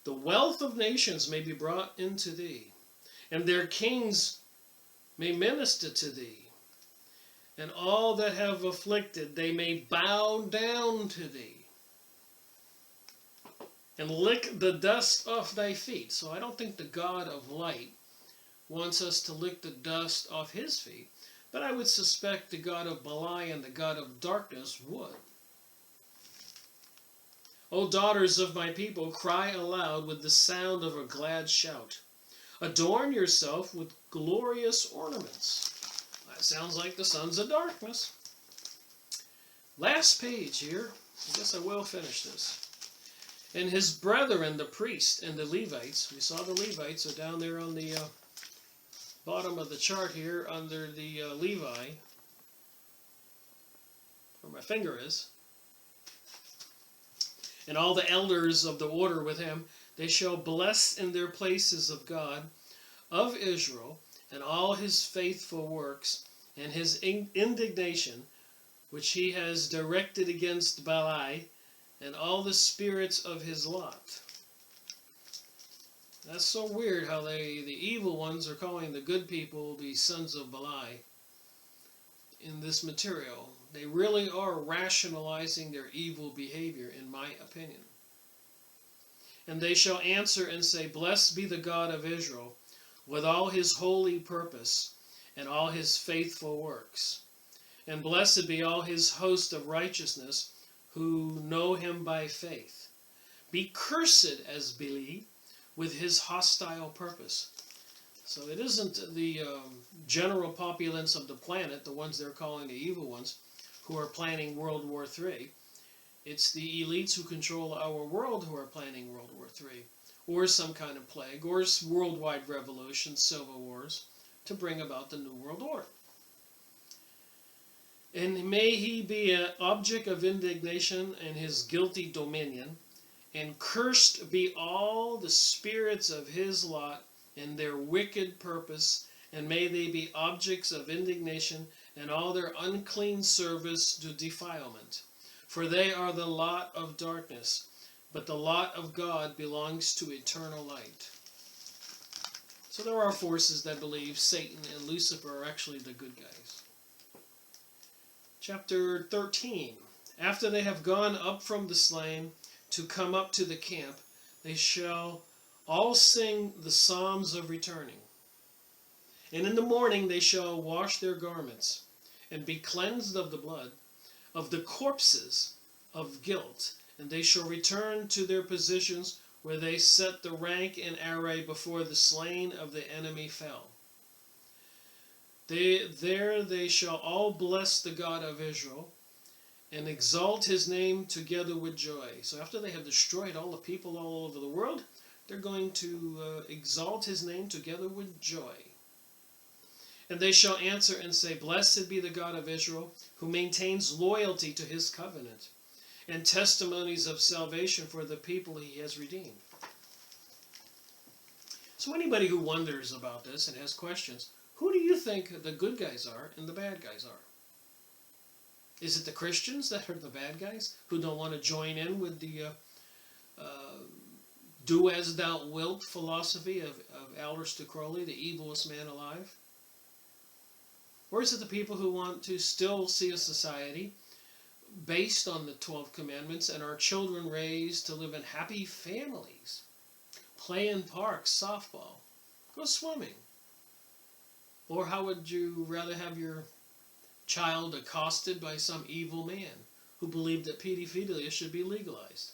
The wealth of nations may be brought into thee, and their kings may minister to thee, and all that have afflicted, they may bow down to thee, and lick the dust off thy feet. So I don't think the God of light wants us to lick the dust off his feet, but I would suspect the God of Belial and the God of darkness would. O daughters of my people, cry aloud with the sound of a glad shout. Adorn yourself with glorious ornaments. That sounds like the sons of darkness. Last page here. I guess I will finish this. And his brethren, the priests and the Levites. We saw the Levites are down there on the bottom of the chart here under the Levi, where my finger is. And all the elders of the order with him, they shall bless in their places of God, of Israel, and all his faithful works, and his indignation, which he has directed against Beli, and all the spirits of his lot. That's so weird how the evil ones are calling the good people the sons of Beli in this material. They really are rationalizing their evil behavior, in my opinion. And they shall answer and say, Blessed be the God of Israel, with all his holy purpose and all his faithful works. And blessed be all his host of righteousness, who know him by faith. Be cursed as Beli, with his hostile purpose. So it isn't the general populace of the planet, the ones they're calling the evil ones, who are planning World War III. It's the elites who control our world who are planning World War III, or some kind of plague, or worldwide revolution, civil wars, to bring about the New World Order. And may he be an object of indignation in his guilty dominion, and cursed be all the spirits of his lot and their wicked purpose, and may they be objects of indignation, and all their unclean service to defilement. For they are the lot of darkness, but the lot of God belongs to eternal light. So there are forces that believe Satan and Lucifer are actually the good guys. Chapter 13. After they have gone up from the slain to come up to the camp, they shall all sing the psalms of returning. And in the morning they shall wash their garments, and be cleansed of the blood, of the corpses of guilt, and they shall return to their positions where they set the rank in array before the slain of the enemy fell. There they shall all bless the God of Israel, and exalt his name together with joy. So after they have destroyed all the people all over the world, they're going to exalt his name together with joy. And they shall answer and say, Blessed be the God of Israel, who maintains loyalty to his covenant, and testimonies of salvation for the people he has redeemed. So anybody who wonders about this and has questions, who do you think the good guys are and the bad guys are? Is it the Christians that are the bad guys, who don't want to join in with the do as thou wilt philosophy of Aleister Crowley, the evilest man alive? Or is it the people who want to still see a society based on the 12 commandments and our children raised to live in happy families, play in parks, softball, go swimming? Or how would you rather have your child accosted by some evil man who believed that pedophilia should be legalized?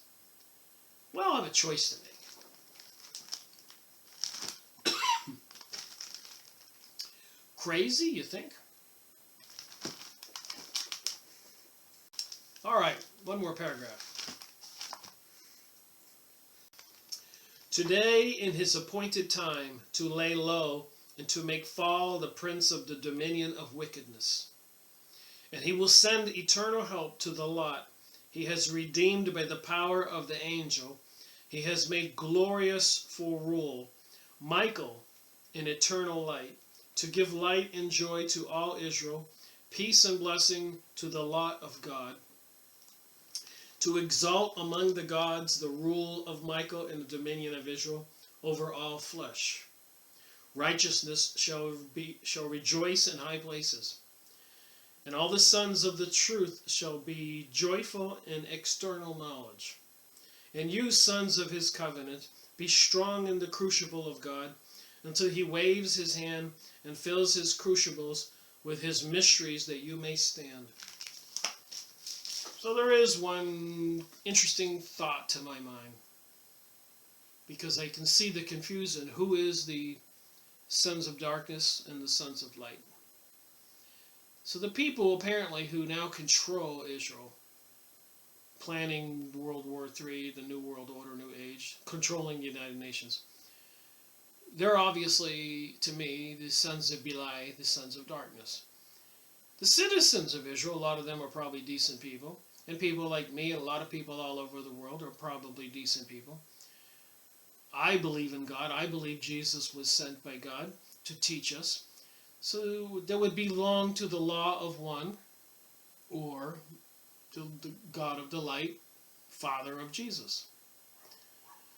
Well, I have a choice to make. Crazy, you think? All right, one more paragraph. Today, in his appointed time, to lay low and to make fall the prince of the dominion of wickedness. And he will send eternal help to the lot he has redeemed by the power of the angel. He has made glorious for rule, Michael in eternal light, to give light and joy to all Israel, peace and blessing to the lot of God, to exalt among the gods the rule of Michael and the dominion of Israel over all flesh. Righteousness shall rejoice in high places, and all the sons of the truth shall be joyful in external knowledge. And you, sons of his covenant, be strong in the crucible of God, until he waves his hand and fills his crucibles with his mysteries, that you may stand. So there is one interesting thought to my mind, because I can see the confusion. Who is the sons of darkness and the sons of light? So the people apparently who now control Israel, planning World War III, the New World Order, New Age, controlling the United Nations, they're obviously, to me, the sons of Beli, the sons of darkness. The citizens of Israel, a lot of them are probably decent people, and people like me and a lot of people all over the world are probably decent people. I believe in God. I believe Jesus was sent by God to teach us. So that would belong to the law of one, or to the God of the light, Father of Jesus.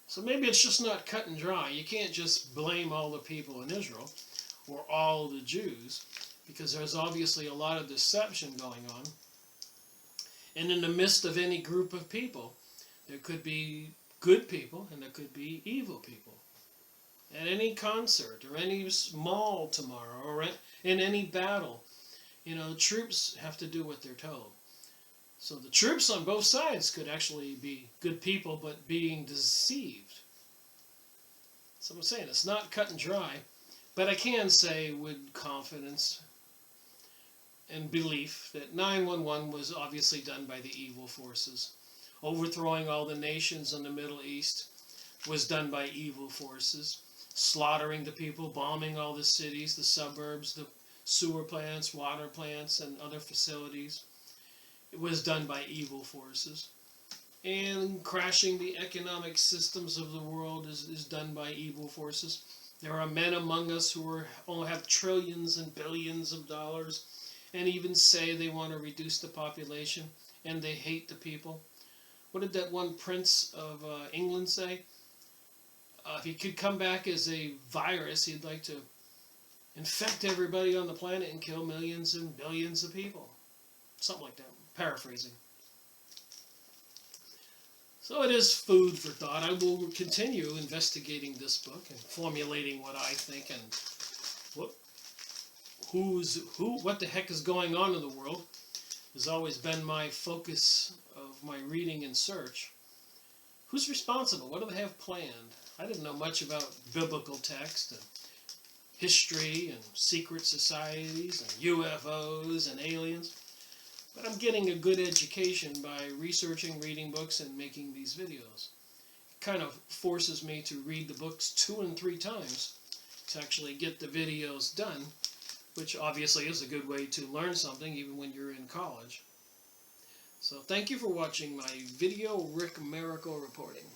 So maybe it's just not cut and dry. You can't just blame all the people in Israel or all the Jews, because there's obviously a lot of deception going on. And in the midst of any group of people, there could be good people and there could be evil people. At any concert or any mall tomorrow or in any battle, troops have to do what they're told. So the troops on both sides could actually be good people, but being deceived. So I'm saying it's not cut and dry, but I can say with confidence and belief that 9/11 was obviously done by the evil forces. Overthrowing all the nations in the Middle East was done by evil forces. Slaughtering the people, bombing all the cities, the suburbs, the sewer plants, water plants, and other facilities. It was done by evil forces. And crashing the economic systems of the world is done by evil forces. There are men among us who have trillions and billions of dollars and even say they want to reduce the population and they hate the people. What did that one prince of England say? If he could come back as a virus, he'd like to infect everybody on the planet and kill millions and billions of people. Something like that. Paraphrasing. So it is food for thought. I will continue investigating this book and formulating what I think and what the heck is going on in the world has always been my focus of my reading and search. Who's responsible? What do they have planned? I didn't know much about biblical text and history and secret societies and UFOs and aliens. But I'm getting a good education by researching, reading books, and making these videos. It kind of forces me to read the books 2 and 3 times to actually get the videos done, which obviously is a good way to learn something even when you're in college. So thank you for watching my video, Rick Miracle Reporting.